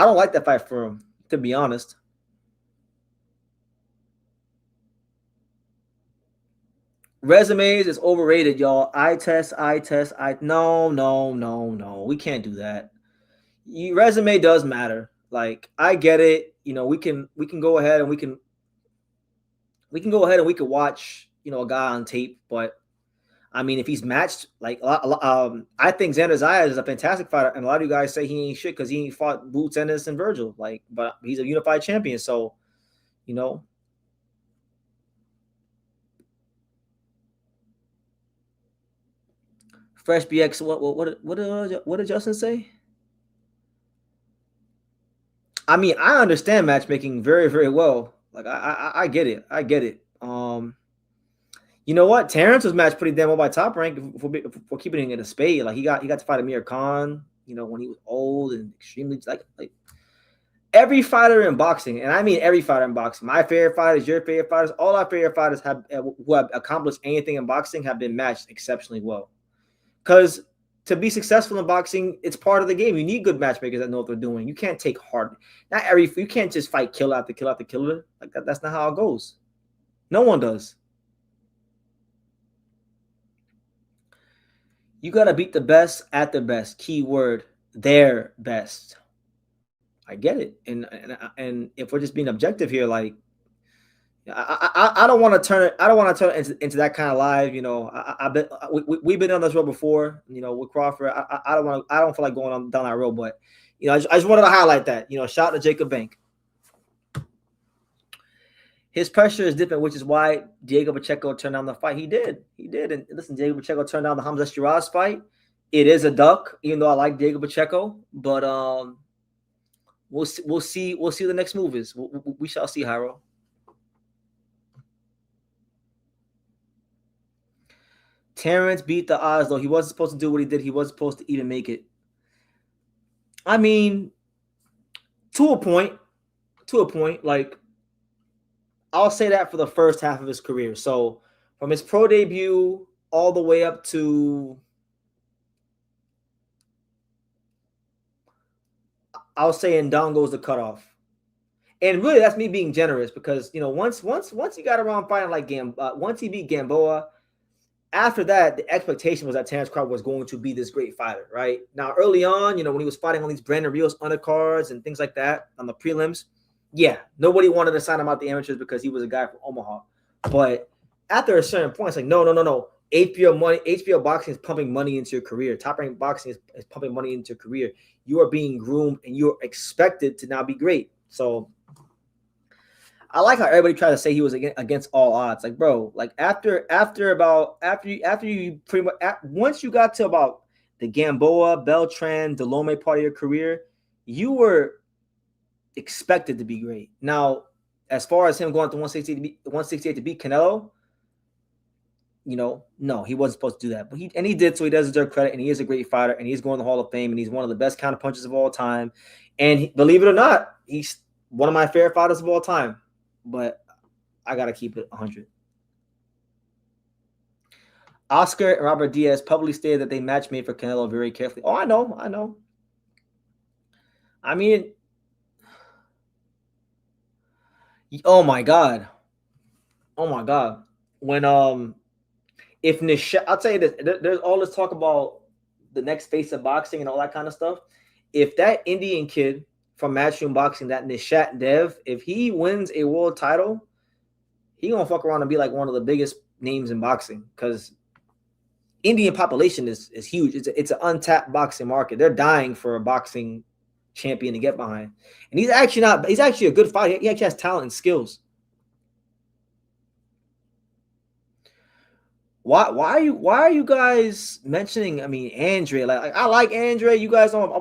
don't like that fight for him, to be honest. Resumes is overrated, y'all. Eye test. No. We can't do that. Resume does matter. Like, I get it. We can go ahead and we can watch, a guy on tape. But I mean, if he's matched, like, I think Xander Zayas is a fantastic fighter, and a lot of you guys say he ain't shit because he ain't fought Boots, Ennis, and Virgil. Like, but he's a unified champion, so Fresh BX. What did Justin say? I mean, I understand matchmaking very, very well. Like, I get it. I get it. You know what? Terrence was matched pretty damn well by Top Rank for keeping it in a spade. Like, he got to fight Amir Khan, when he was old and extremely like every fighter in boxing, and I mean every fighter in boxing. My favorite fighters, your favorite fighters, all our favorite fighters who have accomplished anything in boxing have been matched exceptionally well. Because to be successful in boxing, it's part of the game. You need good matchmakers that know what they're doing. You can't take hard. You can't just fight killer after killer after killer. Like that. That's not how it goes. No one does. You gotta beat the best at their best. Keyword: their best. I get it, and if we're just being objective here, like, I don't want to turn it. I don't want to turn it into that kind of live. We've been on this road before. With Crawford, I don't want to. I don't feel like going down that road. But I just wanted to highlight that. Shout out to Jacob Bank. His pressure is different, which is why Diego Pacheco turned down the fight. He did. And listen, Diego Pacheco turned down the Hamza Shiraz fight. It is a duck, even though I like Diego Pacheco. But we'll see the next move is. We shall see, Hyro. Terrence beat the odds, though. He wasn't supposed to do what he did. He wasn't supposed to even make it. I mean, to a point. Like, I'll say that for the first half of his career. So, from his pro debut all the way up to, I'll say Ndongo's the cutoff. And really, that's me being generous because, once he got around fighting like once he beat Gamboa, after that, the expectation was that Terrence Crawford was going to be this great fighter, right? Now, early on, when he was fighting on these Brandon Rios undercards and things like that on the prelims, yeah, nobody wanted to sign him out the amateurs because he was a guy from Omaha. But after a certain point, it's like, no. HBO boxing is pumping money into your career. Top Rank boxing is pumping money into your career. You are being groomed and you're expected to now be great. So I like how everybody tried to say he was against all odds. Like, bro, like after you pretty much once you got to about the Gamboa, Beltran, Delome part of your career, you were expected to be great. Now, as far as him going to 168 to beat Canelo, no, he wasn't supposed to do that. But he did, so he does deserve credit, and he is a great fighter, and he's going to the Hall of Fame, and he's one of the best counter punchers of all time. And believe it or not, he's one of my favorite fighters of all time. But I gotta keep it 100. Oscar and Robert Diaz publicly stated that they match made for Canelo very carefully. Oh, I know. I mean, oh my god. When if Nishat, I'll tell you this, there's all this talk about the next face of boxing and all that kind of stuff. If that Indian kid from Matchroom Boxing, that Nishat Dev, if he wins a world title, he gonna fuck around and be like one of the biggest names in boxing because Indian population is huge. It's an untapped boxing market. They're dying for a boxing champion to get behind. And he's actually a good fighter. He actually has talent and skills. Why are you guys mentioning? I mean, Andre. Like I like Andre. You guys don't.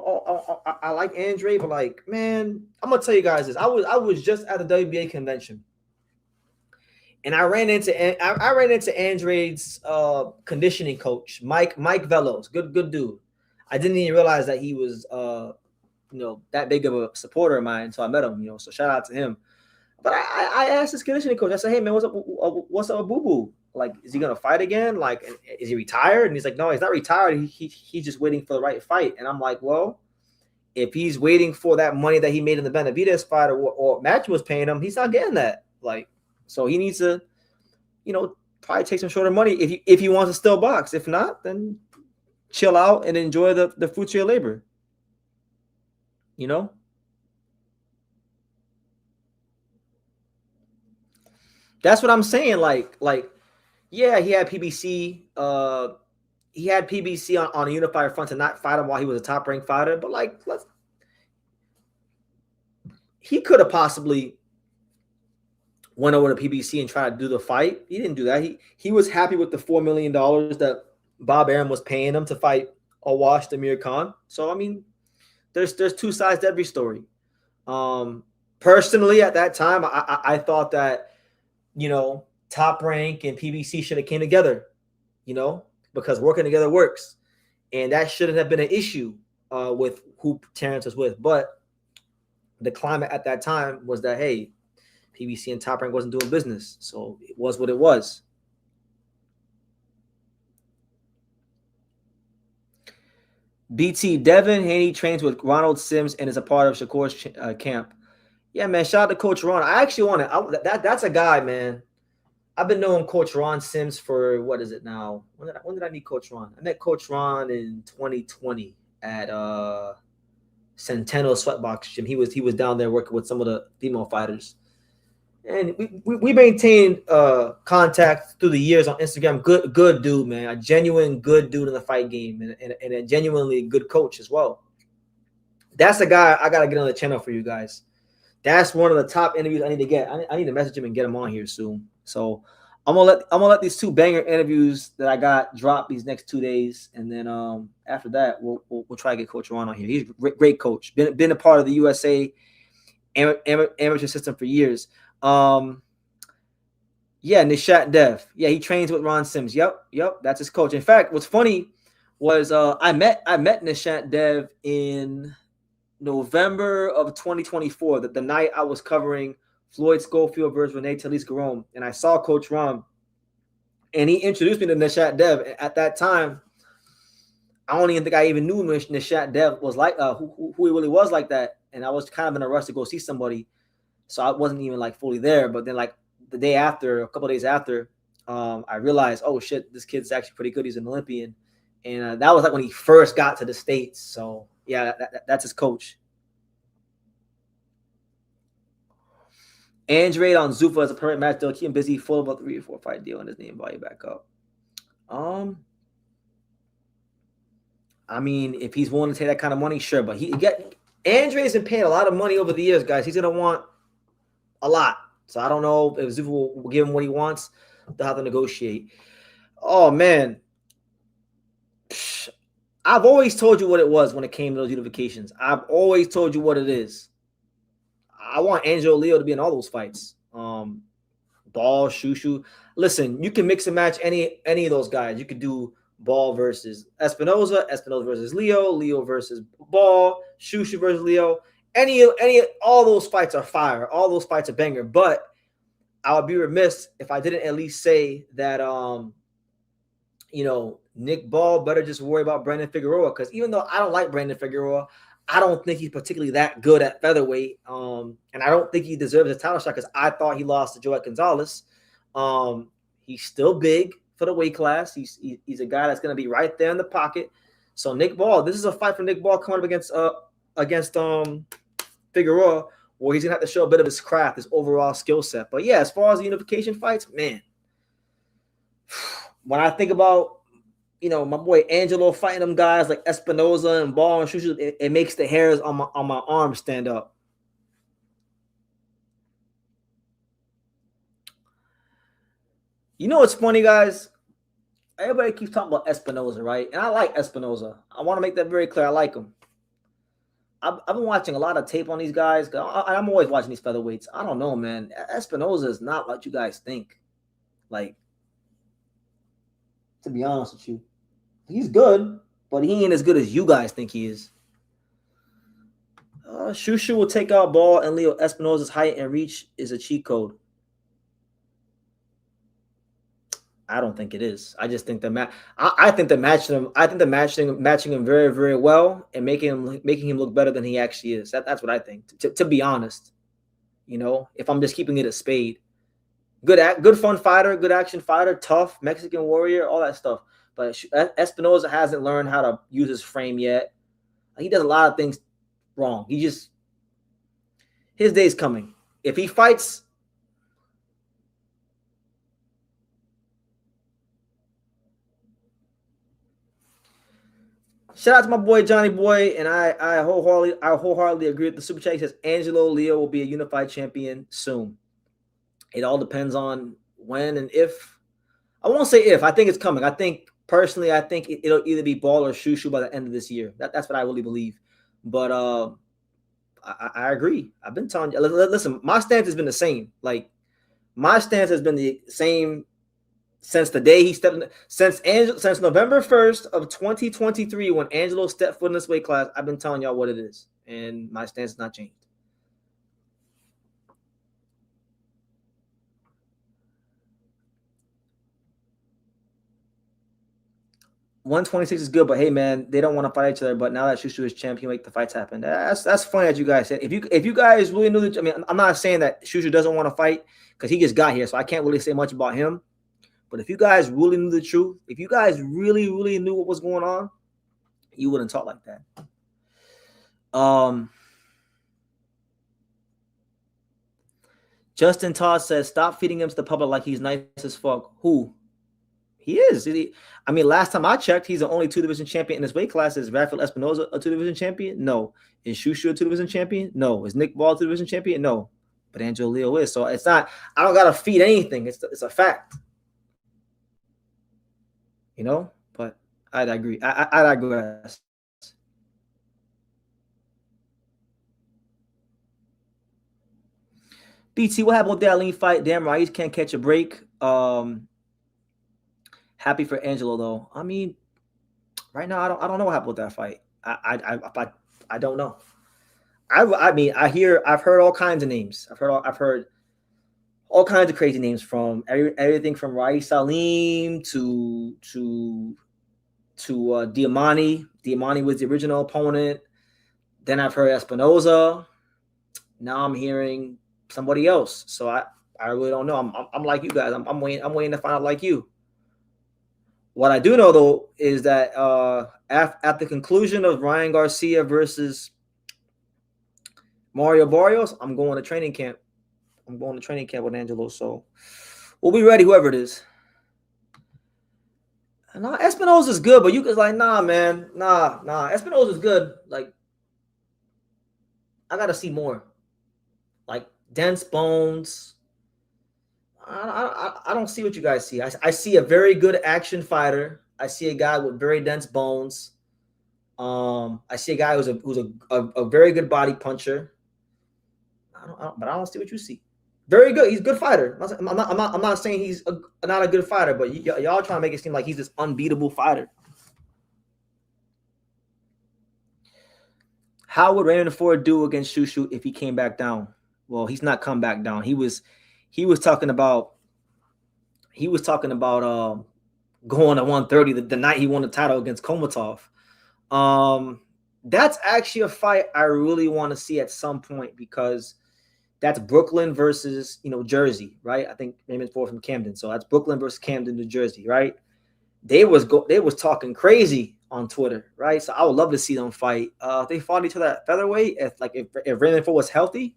I like Andre, but like, man, I'm gonna tell you guys this. I was just at the WBA convention, and I ran into Andre's conditioning coach, Mike Velos. Good dude. I didn't even realize that he was that big of a supporter of mine until I met him. So shout out to him. But I asked his conditioning coach. I said, hey man, what's up with Boo Boo? Like, is he gonna fight again? Like, is he retired? And he's like, no, he's not retired. He's just waiting for the right fight. And I'm like, well, if he's waiting for that money that he made in the Benavidez fight or Match was paying him, he's not getting that. Like, so he needs to, probably take some shorter money if he wants to still box. If not, then chill out and enjoy the fruits of your labor. That's what I'm saying. Like. Yeah, he had PBC. He had PBC on a unified front to not fight him while he was a top-ranked fighter. But he could have possibly went over to PBC and tried to do the fight. He didn't do that. He was happy with the $4 million that Bob Arum was paying him to fight Awash Amir Khan. So I mean, there's two sides to every story. Personally, at that time, I thought that Top Rank and PBC should have came together, because working together works. And that shouldn't have been an issue with who Terrence was with. But the climate at that time was that, hey, PBC and Top Rank wasn't doing business. So it was what it was. BT Devin Haney trains with Ronald Sims and is a part of Shakur's camp. Yeah, man, shout out to Coach Ron. I actually want to – that's a guy, man. I've been knowing Coach Ron Sims for, what is it now? When did I meet Coach Ron? I met Coach Ron in 2020 at Centennial Sweatbox Gym. He was down there working with some of the female fighters. And we maintained contact through the years on Instagram. Good dude, man. A genuine good dude in the fight game and a genuinely good coach as well. That's the guy I gotta get on the channel for you guys. That's one of the top interviews I need to get. I need to message him and get him on here soon. So I'm gonna let these two banger interviews that I got drop these next 2 days, and then after that we'll try to get Coach Ron on here. He's a great coach. Been a part of the USA amateur system for years. Yeah, Nishat Dev. Yeah, he trains with Ron Sims. Yep, that's his coach. In fact, what's funny was I met Nishat Dev in November of 2024, the night I was covering Floyd Schofield versus Renee Talise-Garome, and I saw Coach Ron, and he introduced me to Nishat Dev. At that time, I don't even think I even knew Nishat Dev was like who he really was like that, and I was kind of in a rush to go see somebody, so I wasn't even like fully there. But then like the day after, a couple of days after, I realized, oh shit, this kid's actually pretty good. He's an Olympian, and that was like when he first got to the States. So yeah, that's his coach. Andre on Zuffa is a permanent match deal. Keep him busy, full about 3 or 4 fight deal, and his name value back up. I mean, if he's willing to take that kind of money, sure. But Andre's been paying a lot of money over the years, guys. He's gonna want a lot. So I don't know if Zuffa will give him what he wants. They'll have to negotiate. Oh man, I've always told you what it was when it came to those unifications. I've always told you what it is. I want Angelo Leo to be in all those fights. Ball, Shushu. Listen, you can mix and match any of those guys. You could do Ball versus Espinoza versus Leo versus Ball, Shushu versus Leo. All those fights are fire. All those fights are banger. But I would be remiss if I didn't at least say that Nick Ball better just worry about Brandon Figueroa, because even though I don't like Brandon Figueroa, I don't think he's particularly that good at featherweight, and I don't think he deserves a title shot because I thought he lost to Joet Gonzalez. He's still big for the weight class. He's a guy that's going to be right there in the pocket. So Nick Ball, this is a fight for Nick Ball coming up against Figueroa, where he's going to have to show a bit of his craft, his overall skill set. But yeah, as far as the unification fights, man, when I think about my boy Angelo fighting them guys like Espinoza and Ball and Shushu, it makes the hairs on my arms stand up. You know what's funny, guys? Everybody keeps talking about Espinoza, right? And I like Espinoza. I want to make that very clear. I like him. I've been watching a lot of tape on these guys. I'm always watching these featherweights. I don't know, man. Espinoza is not what you guys think. Like, to be honest with you, he's good, but he ain't as good as you guys think he is. Shushu will take out Ball and Leo. Espinoza's height and reach is a cheat code. I don't think it is. I just think I think matching him very, very well and making him look better than he actually is. That's what I think. To be honest, if I'm just keeping it a spade, good fun fighter, good action fighter, tough Mexican warrior, all that stuff. But Espinoza hasn't learned how to use his frame yet. He does a lot of things wrong. His day's coming. If he fights. Shout out to my boy Johnny Boy, and I wholeheartedly agree with the super chat. He says Angelo Leo will be a unified champion soon. It all depends on when and if. I won't say if. I think it's coming. I think it'll either be Ball or Shushu by the end of this year. That's what I really believe. But I agree. I've been telling you. Listen, my stance has been the same. Like, my stance has been the same since the day he stepped in, since November 1st of 2023, when Angelo stepped foot in this weight class. I've been telling y'all what it is, and my stance has not changed. $126 is good, but hey, man, they don't want to fight each other. But now that Shushu is champ, he make the fights happen. That's funny that you guys said. If you guys really knew I mean, I'm not saying that Shushu doesn't want to fight because he just got here, so I can't really say much about him. But if you guys really knew the truth, if you guys really, really knew what was going on, you wouldn't talk like that. Justin Todd says, stop feeding him to the public like he's nice as fuck. Who? He is. I mean, last time I checked, he's the only 2-division champion in this weight class. Is Rafael Espinoza a 2-division champion? No. Is Shushu a 2-division champion? No. Is Nick Ball a 2-division champion? No. But Angelo Leo is. So it's not, I don't got to feed anything. It's a fact. You know? But I'd agree. I'd digress. BT, what happened with that lean fight? Damn, Raiz can't catch a break. Happy for Angelo though. I mean, right now I don't know what happened with that fight. I don't know. I mean, I've heard all kinds of names. I've heard all kinds of crazy names from everything from Raiz Salim to Diamani. Diamani was the original opponent. Then I've heard Espinoza. Now I'm hearing somebody else. So I really don't know. I'm like you guys. I'm waiting to find out like you. What I do know though is that at the conclusion of Ryan Garcia versus Mario Barrios, I'm going to training camp. I'm going to training camp with Angelo. So we'll be ready, whoever it is. Nah, Espinoza's good, but you could like, nah, man. Nah. Espinoza's good. Like, I gotta see more. Like dense bones. I don't see what you guys see. I see a very good action fighter. I see a guy with very dense bones. I see a guy who's a very good body puncher. But I don't see what you see. Very good. He's a good fighter. I'm not saying he's not a good fighter, but y'all trying to make it seem like he's this unbeatable fighter. How would Raymond Ford do against Shushu if he came back down? Well, he's not come back down. He was talking about going to 130 the night he won the title against Komatov. That's actually a fight I really want to see at some point because that's Brooklyn versus Jersey, right? I think Raymond Ford from Camden, so that's Brooklyn versus Camden, New Jersey, right? They was talking crazy on Twitter, right? So I would love to see them fight. If they fought each other at featherweight, if Raymond Ford was healthy,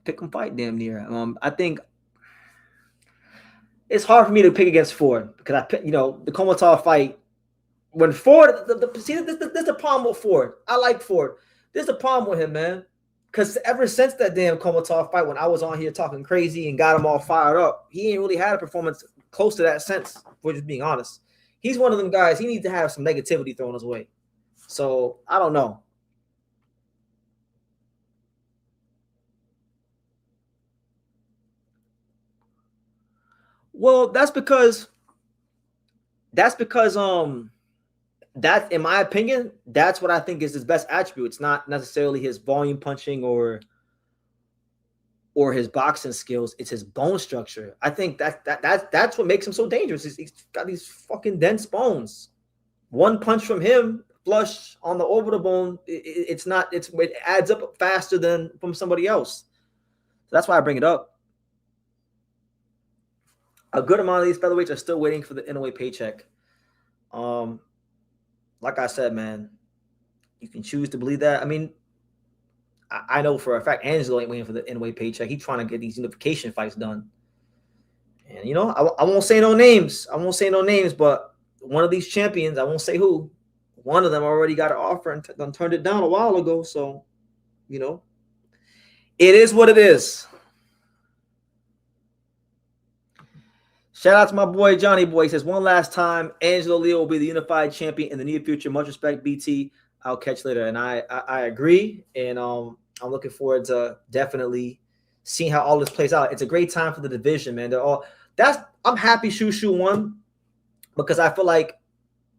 pick them fight damn near. I think it's hard for me to pick against Ford because the Komatov fight when Ford see this the problem with Ford. I like Ford. There's a problem with him, man. Because ever since that damn Komatov fight, when I was on here talking crazy and got him all fired up, he ain't really had a performance close to that since. If we're just being honest, he's one of them guys. He needs to have some negativity thrown his way. So I don't know. Well, that's because that, in my opinion, that's what I think is his best attribute. It's not necessarily his volume punching or his boxing skills. It's his bone structure. I think that's what makes him so dangerous. He's got these fucking dense bones. One punch from him, flush on the orbital bone, it adds up faster than from somebody else. So that's why I bring it up. A good amount of these featherweights are still waiting for the in-away paycheck. Like I said, man, you can choose to believe that. I mean, I know for a fact Angelo ain't waiting for the in-away paycheck. He's trying to get these unification fights done. And, I won't say no names. But one of these champions, I won't say who, one of them already got an offer and turned it down a while ago. So, it is what it is. Shout out to my boy Johnny Boy. He says, one last time, Angelo Leo will be the unified champion in the near future. Much respect, BT. I'll catch later. And I agree. And I'm looking forward to definitely seeing how all this plays out. It's a great time for the division, man. I'm happy Shushu won because I feel like,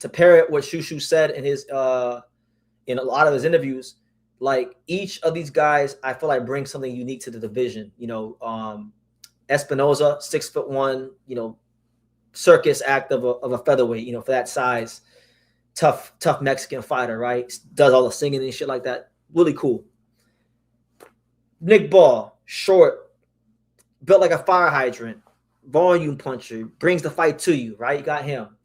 to parrot what Shushu said in his in a lot of his interviews, like each of these guys, I feel like brings something unique to the division. Espinoza, 6'1", circus act of a featherweight, for that size, tough Mexican fighter, right? Does all the singing and shit like that. Really cool. Nick Ball, short, built like a fire hydrant, volume puncher, brings the fight to you, right? You got him.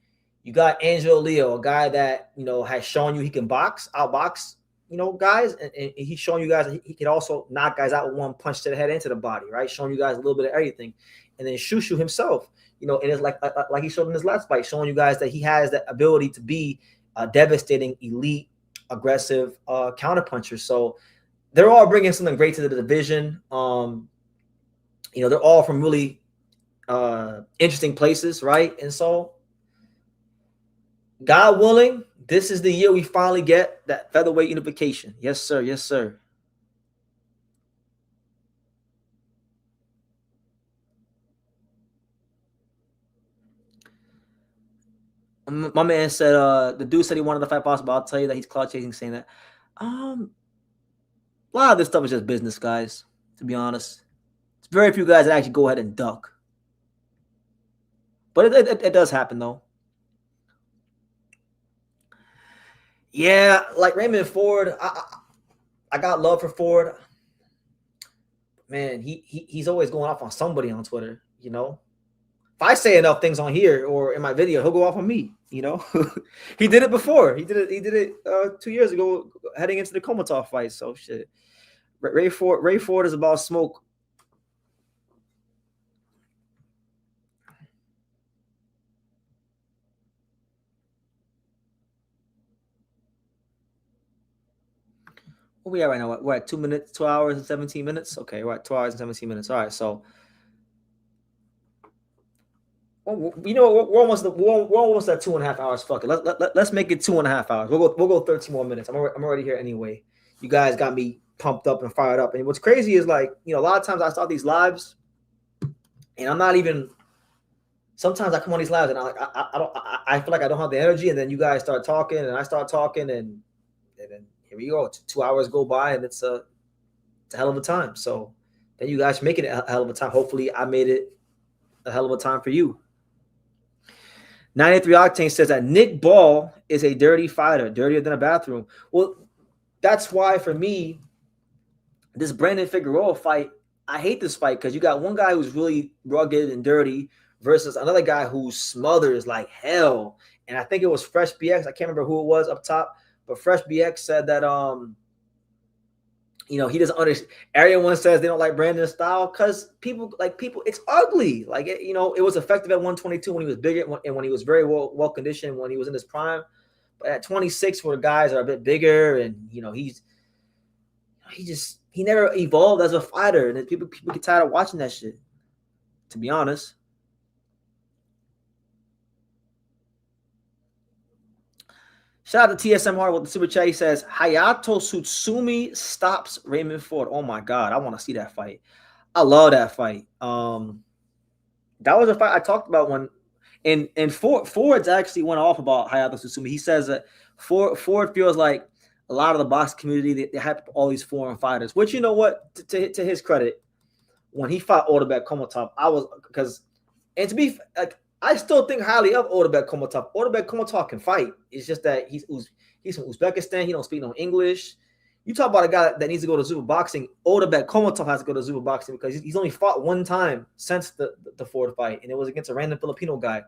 You got Angelo Leo, a guy that has shown you he can outbox guys, and he's showing you guys that he can also knock guys out with one punch to the head into the body, right? Showing you guys a little bit of everything, and then Shushu himself, and it's like he showed in his last fight, showing you guys that he has that ability to be a devastating, elite, aggressive counterpuncher. So they're all bringing something great to the division. They're all from really interesting places, right? And so, God willing, this is the year we finally get that featherweight unification. Yes, sir. Yes, sir. My man said, the dude said he wanted to fight possible. I'll tell you that he's cloud chasing, saying that. A lot of this stuff is just business, guys, to be honest. It's very few guys that actually go ahead and duck. But it does happen, though. Yeah, like Raymond Ford, I got love for Ford. Man, he's always going off on somebody on Twitter, If I say enough things on here or in my video, he'll go off on me, He did it before. He did it 2 years ago heading into the Komatov fight. So shit. Ray Ford is about smoke. What we at right now? We're at 2 hours and 17 minutes. Okay, we're at 2 hours and 17 minutes. All right, so we're almost at 2.5 hours. Fuck it. Let's make it 2.5 hours. We'll go 13 more minutes. I'm already here anyway. You guys got me pumped up and fired up. And what's crazy is a lot of times I start these lives, and I'm not even. Sometimes I come on these lives and I feel like I don't have the energy, and then you guys start talking, and I start talking, and then here we go. 2 hours go by, and it's a hell of a time. So then you guys make it a hell of a time. Hopefully, I made it a hell of a time for you. 93 Octane says that Nick Ball is a dirty fighter, dirtier than a bathroom. Well, that's why for me, this Brandon Figueroa fight, I hate this fight because you got one guy who's really rugged and dirty versus another guy who smothers like hell. And I think it was Fresh BX. I can't remember who it was up top, but Fresh BX said that he doesn't understand. Everyone says they don't like Brandon's style because people, it's ugly. It was effective at 122 when he was bigger and when he was very well conditioned when he was in his prime. But at 26, where the guys are a bit bigger and he never evolved as a fighter, and people get tired of watching that shit. To be honest. Shout out to TSM Hard with the super chat. He says Hayato Tsutsumi stops Raymond Ford. Oh my god, I want to see that fight. I love that fight. That was a fight I talked about when, and Ford's actually went off about Hayato Tsutsumi. He says that Ford feels like a lot of the box community they hype all these foreign fighters. Which, you know what, to his credit, when he fought Otabek Komotov, to be like. I still think highly of Otabek Komotov. Otabek Komotov can fight. It's just that he's from Uzbekistan. He don't speak no English. You talk about a guy that needs to go to Zuba boxing. Otabek Komotov has to go to Zuba boxing because he's only fought one time since the Ford fight, and it was against a random Filipino guy.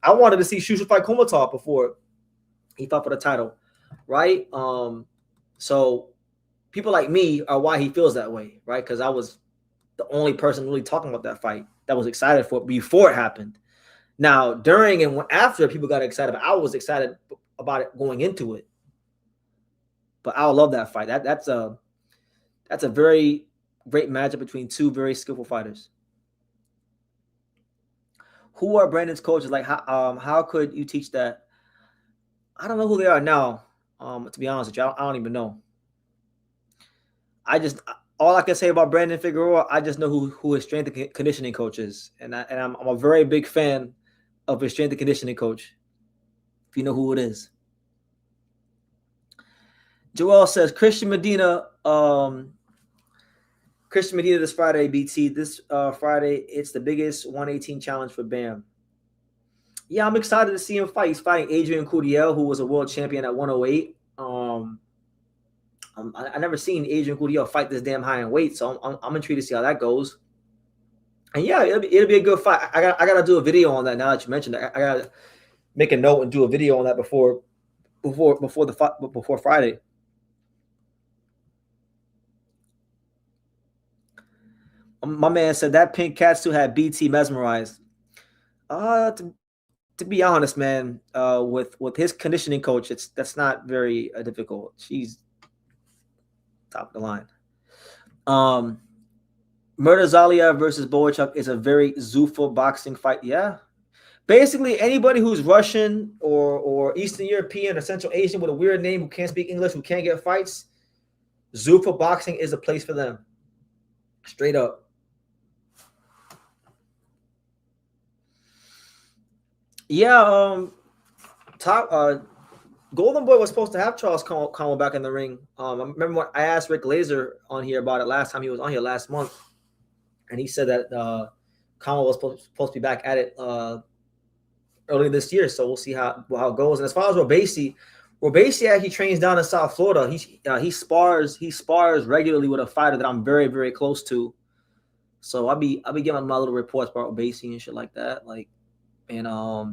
I wanted to see Shushu fight Komotov before he fought for the title, right? So people like me are why he feels that way, right? Because I was the only person really talking about that fight that was excited for it before it happened. Now, during and after people got excited, I was excited about it going into it. But I love that fight. That's a very great matchup between two very skillful fighters. Who are Brandon's coaches? Like, how could you teach that? I don't know who they are now. To be honest with you, I don't even know. All I can say about Brandon Figueroa, I just know who his strength and conditioning coach is, and I'm a very big fan of his strength and conditioning coach. If you know who it is. Joel says Christian Medina this Friday, BT. This Friday, it's the biggest 118 challenge for Bam. Yeah, I'm excited to see him fight. He's fighting Adrian Coudiel, who was a world champion at 108. I never seen Adrian Coudiel fight this damn high in weight, so I'm intrigued to see how that goes. And yeah, it'll be a good fight. I gotta do a video on that now that you mentioned it. I gotta make a note and do a video on that before Friday. My man said that pink cat still had BT mesmerized. To be honest, man, with his conditioning coach, that's not very difficult. She's top of the line. Murtazalia versus Boychuk is a very Zuffa boxing fight. Yeah. Basically, anybody who's Russian or Eastern European or Central Asian with a weird name who can't speak English, who can't get fights, Zuffa boxing is a place for them. Straight up. Yeah, Golden Boy was supposed to have Charles Conwell back in the ring. I remember when I asked Rick Laser on here about it last time he was on here last month, and he said that Conwell was supposed to be back at it early this year. So we'll see how it goes. And as far as Robesi actually trains down in South Florida. He spars regularly with a fighter that I'm very, very close to. So I'll be giving my little reports about Robesi and shit like that. And I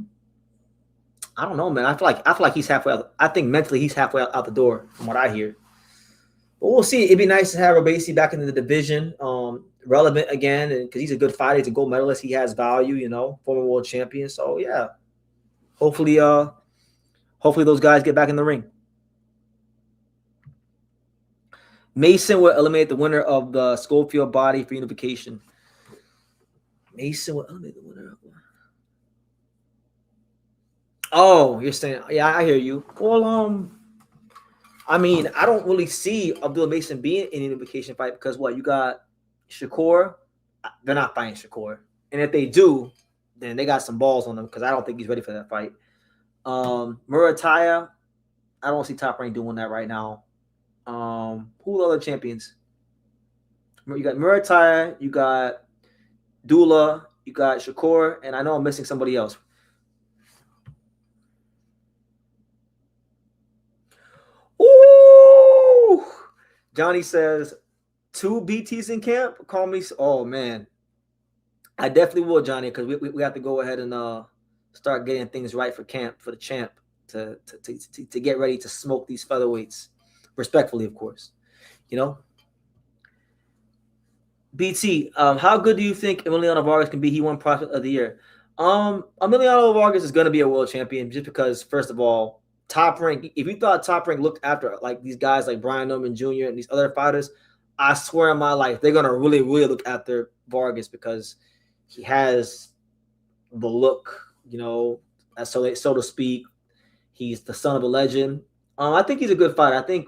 don't know, man. I feel like he's halfway out. I think mentally he's halfway out the door from what I hear. But we'll see. It'd be nice to have Robesi back into the division, relevant again, and because he's a good fighter, he's a gold medalist, he has value, former world champion. So yeah, hopefully those guys get back in the ring. Mason will eliminate the winner of the Schofield body for unification. Mason will eliminate the winner. Oh, you're saying, yeah, I hear you. Well, I mean, I don't really see Abdullah Mason being in a unification fight because you got Shakur. They're not fighting Shakur. And if they do, then they got some balls on them because I don't think he's ready for that fight. Murataya, I don't see Top Rank doing that right now. Who are the other champions? You got Murataya, you got Dula, you got Shakur, and I know I'm missing somebody else. Ooh! Johnny says, 2 BTs in camp? Call me. Oh, man. I definitely will, Johnny, because we have to go ahead and start getting things right for camp, for the champ, to get ready to smoke these featherweights. Respectfully, of course. BT, how good do you think Emiliano Vargas can be? He won Prospect of the Year. Emiliano Vargas is going to be a world champion just because, first of all, Top Rank, if you thought Top Rank looked after like these guys like Brian Norman Jr. and these other fighters, I swear on my life, they're going to really, really look after Vargas because he has the look, so to speak. He's the son of a legend. I think he's a good fighter. I think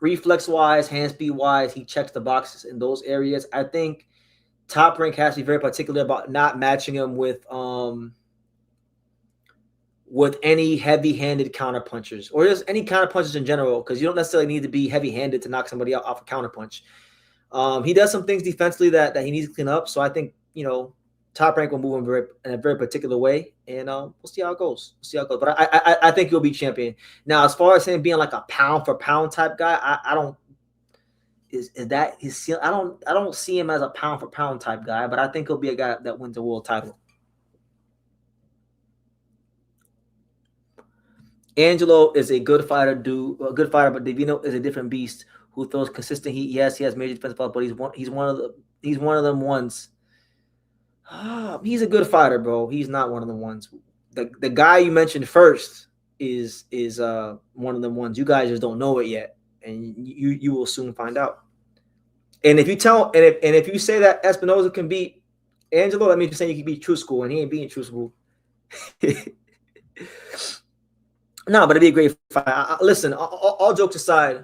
reflex-wise, hand speed-wise, he checks the boxes in those areas. I think Top Rank has to be very particular about not matching him with any heavy-handed counterpunchers or just any counterpunchers in general, because you don't necessarily need to be heavy-handed to knock somebody out off a counterpunch. He does some things defensively that he needs to clean up. So I think, Top Rank will move him in a very particular way, and we'll see how it goes. But I think he'll be champion. Now, as far as him being like a pound for pound type guy, I don't is that his. I don't see him as a pound for pound type guy, but I think he'll be a guy that wins a world title. Angelo is a good fighter, but Divino is a different beast who throws consistent heat. Yes, he has major defensive fault, but he's one of them ones. He's a good fighter, bro. He's not one of the ones. The guy you mentioned first is one of them ones. You guys just don't know it yet, and you will soon find out. And if you say that Espinoza can beat Angelo, that means you're saying you can beat True School, and he ain't beating True School. No, but it'd be a great fight. Listen, all jokes aside,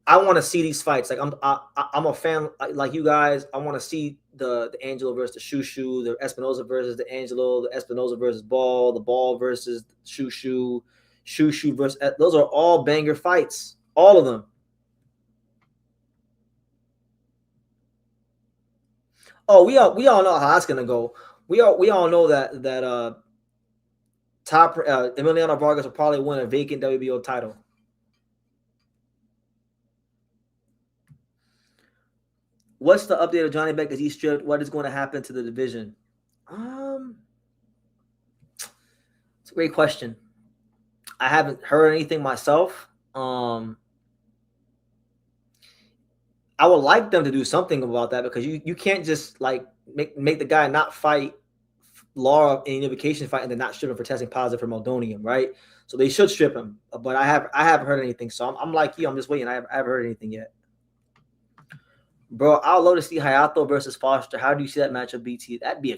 I want to see these fights. Like I'm a fan like you guys. I want to see the Angelo versus the Shushu, the Espinoza versus the Angelo, the Espinoza versus Ball, the Ball versus Shushu versus. Those are all banger fights, all of them. Oh, we all know how that's gonna go. We all know that Emiliano Vargas will probably win a vacant WBO title. What's the update of Johnny Beck as he stripped? What is going to happen to the division? It's a great question. I haven't heard anything myself. I would like them to do something about that, because you can't just like make the guy not fight Law in unification fight and then not strip him for testing positive for meldonium, right? So they should strip him, but I haven't heard anything. So I'm like you, I'm just waiting. I haven't heard anything yet, bro. I'd love to see Hayato versus Foster. How do you see that matchup, BT? That'd be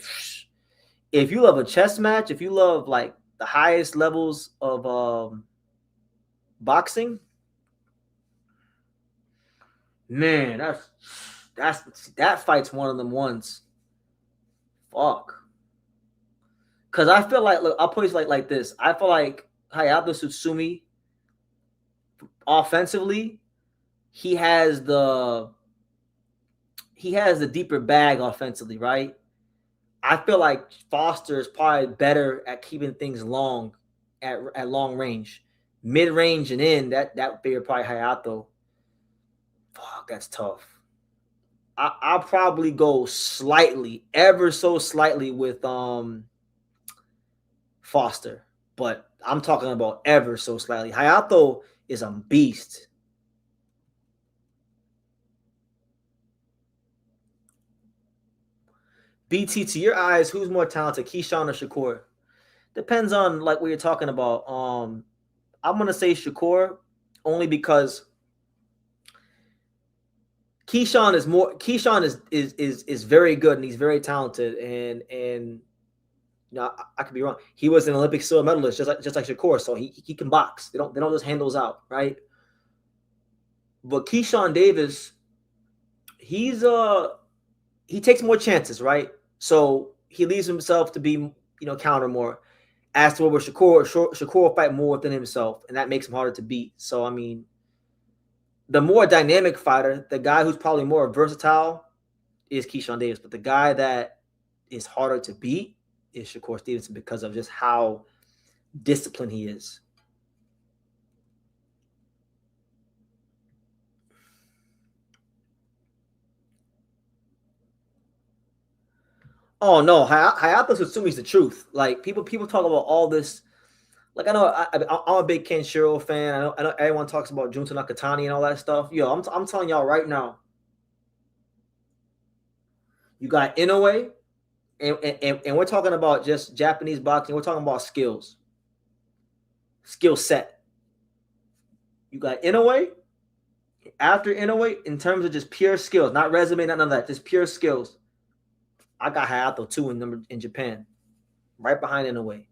if you love a chess match, if you love like the highest levels of boxing, man, that fight's one of them ones. Fuck. Because I feel like, look, I'll put it like this. I feel like Hayato Tsutsumi, offensively, he has the deeper bag offensively, right? I feel like Foster is probably better at keeping things long at long range. Mid range and in, that figure probably Hayato. Fuck, that's tough. I'll probably go slightly, ever so slightly with Foster, but I'm talking about ever so slightly. Hayato is a beast. BT, to your eyes, who's more talented, Keyshawn or Shakur? Depends on like what you're talking about. I'm gonna say Shakur only because Keyshawn is very good and he's very talented, and you know, I could be wrong. He was an Olympic silver medalist, just like Shakur, so he can box. They don't just hand those out, right? But Keyshawn Davis, he takes more chances, right? So he leaves himself to be counter more. As to where Shakur will fight more within himself, and that makes him harder to beat. So I mean, the more dynamic fighter, the guy who's probably more versatile, is Keyshawn Davis, but the guy that is harder to beat is Shakur Stevenson because of just how disciplined he is. Oh no, Hayato Tsutsumi is the truth. Like people talk about all this. Like I know I'm a big Kenshiro fan. I know everyone talks about Junta Nakatani and all that stuff. Yo, I'm telling y'all right now. You got Inoue, and we're talking about just Japanese boxing. We're talking about skills, skill set. You got Inoue. After Inoue, in terms of just pure skills, not resume, none of that, just pure skills. I got Hayato too in Japan, right behind Inoue.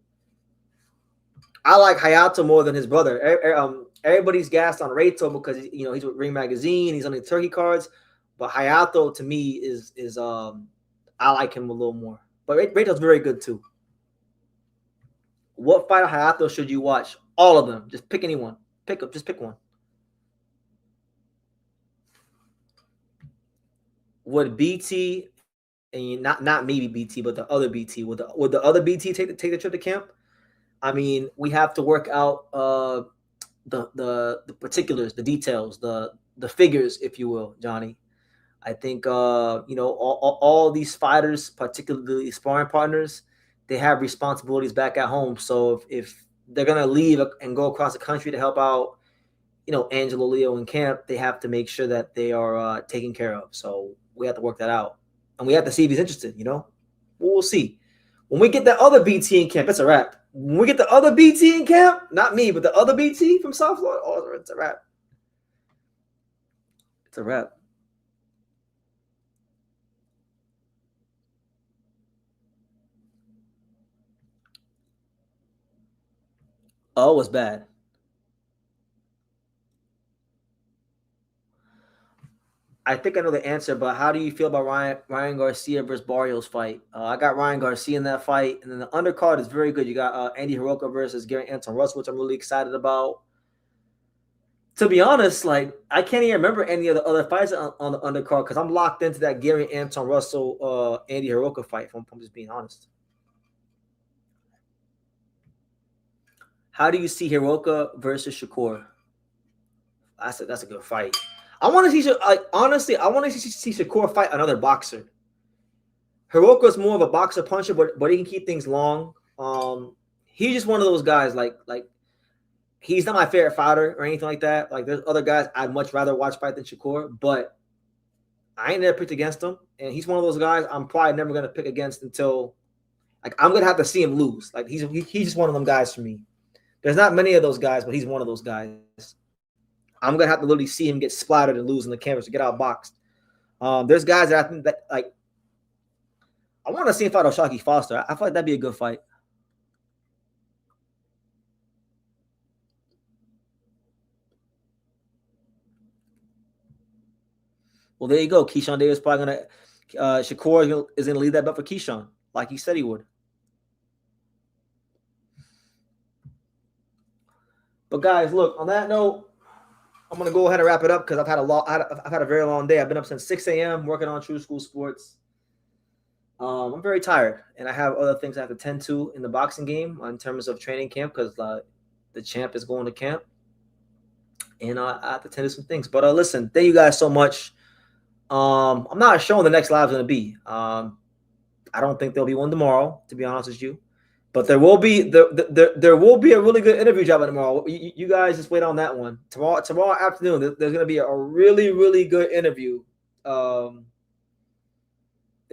I like Hayato more than his brother. Everybody's gassed on Reito because he's with Ring Magazine. He's on the Turkey cards, but Hayato to me is I like him a little more. But Reito's very good too. What fight of Hayato should you watch? All of them. Just pick anyone. Just pick one. Would BT and not maybe BT, but the other BT would the other BT take the trip to camp? I mean, we have to work out the particulars, the details, the figures, if you will, Johnny. I think all these fighters, particularly sparring partners, they have responsibilities back at home. So if they're gonna leave and go across the country to help out, Angelo Leo in camp, they have to make sure that they are taken care of. So we have to work that out, and we have to see if he's interested. We'll see. When we get that other BT in camp, it's a wrap. When we get the other BT in camp, not me, but the other BT from South Florida, oh, it's a wrap. It's a wrap. Oh, it was bad. I think I know the answer, but how do you feel about Ryan Garcia versus Barrios fight? I got Ryan Garcia in that fight, and then the undercard is very good. You got Andy Hiroka versus Gary Anton Russell, which I'm really excited about. To be honest, like I can't even remember any of the other fights on the undercard because I'm locked into that Gary Anton Russell Andy Hiroka fight. If I'm just being honest. How do you see Hiroka versus Shakur? That's a good fight. I want to see honestly, I want to see Shakur fight another boxer. Hiroka's more of a boxer puncher, but he can keep things long. He's just one of those guys. Like he's not my favorite fighter or anything like that. Like there's other guys I'd much rather watch fight than Shakur, but I ain't never picked against him, and he's one of those guys I'm probably never gonna pick against until like I'm gonna have to see him lose. Like he's just one of them guys for me. There's not many of those guys, but he's one of those guys. I'm gonna have to literally see him get splattered and lose in the canvas to get outboxed. There's guys that I think that like I want to see him fight O'Shaquie Foster. I feel like that'd be a good fight. Well, there you go. Keyshawn Davis probably gonna Shakur is gonna leave that belt for Keyshawn, like he said he would. But guys, look. On that note, I'm gonna go ahead and wrap it up because I've had a very long day. I've been up since 6 a.m. working on True School Sports. I'm very tired, and I have other things I have to tend to in the boxing game in terms of training camp because the champ is going to camp, and I have to tend to some things. But listen, thank you guys so much. I'm not sure when the next live is going to be. I don't think there'll be one tomorrow, to be honest with you. But there will be there will be a really good interview dropping tomorrow. You guys just wait on that one. Tomorrow afternoon, there's going to be a really, really good interview that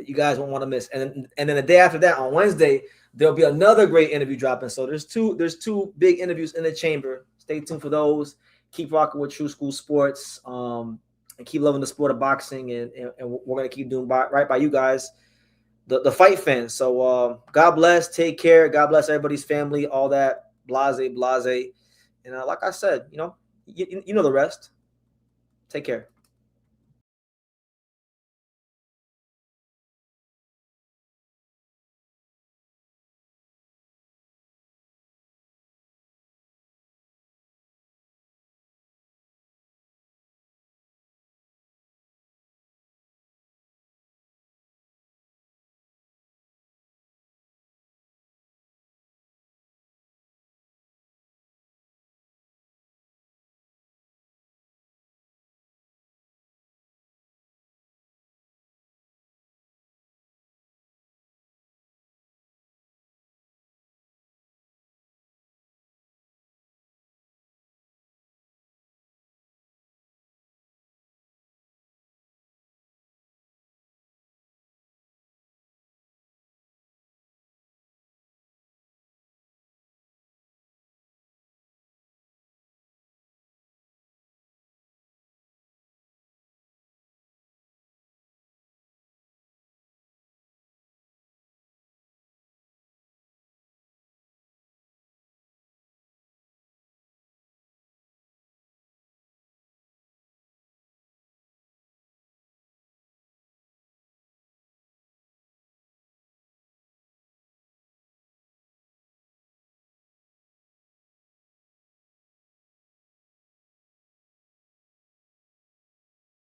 you guys won't want to miss. And then the day after that, on Wednesday, there'll be another great interview dropping. So there's two big interviews in the chamber. Stay tuned for those. Keep rocking with True School Sports. And keep loving the sport of boxing. And we're going to keep doing right by you guys, the fight fans. So God bless. Take care. God bless everybody's family. All that. Blase. And like I said, you know the rest. Take care.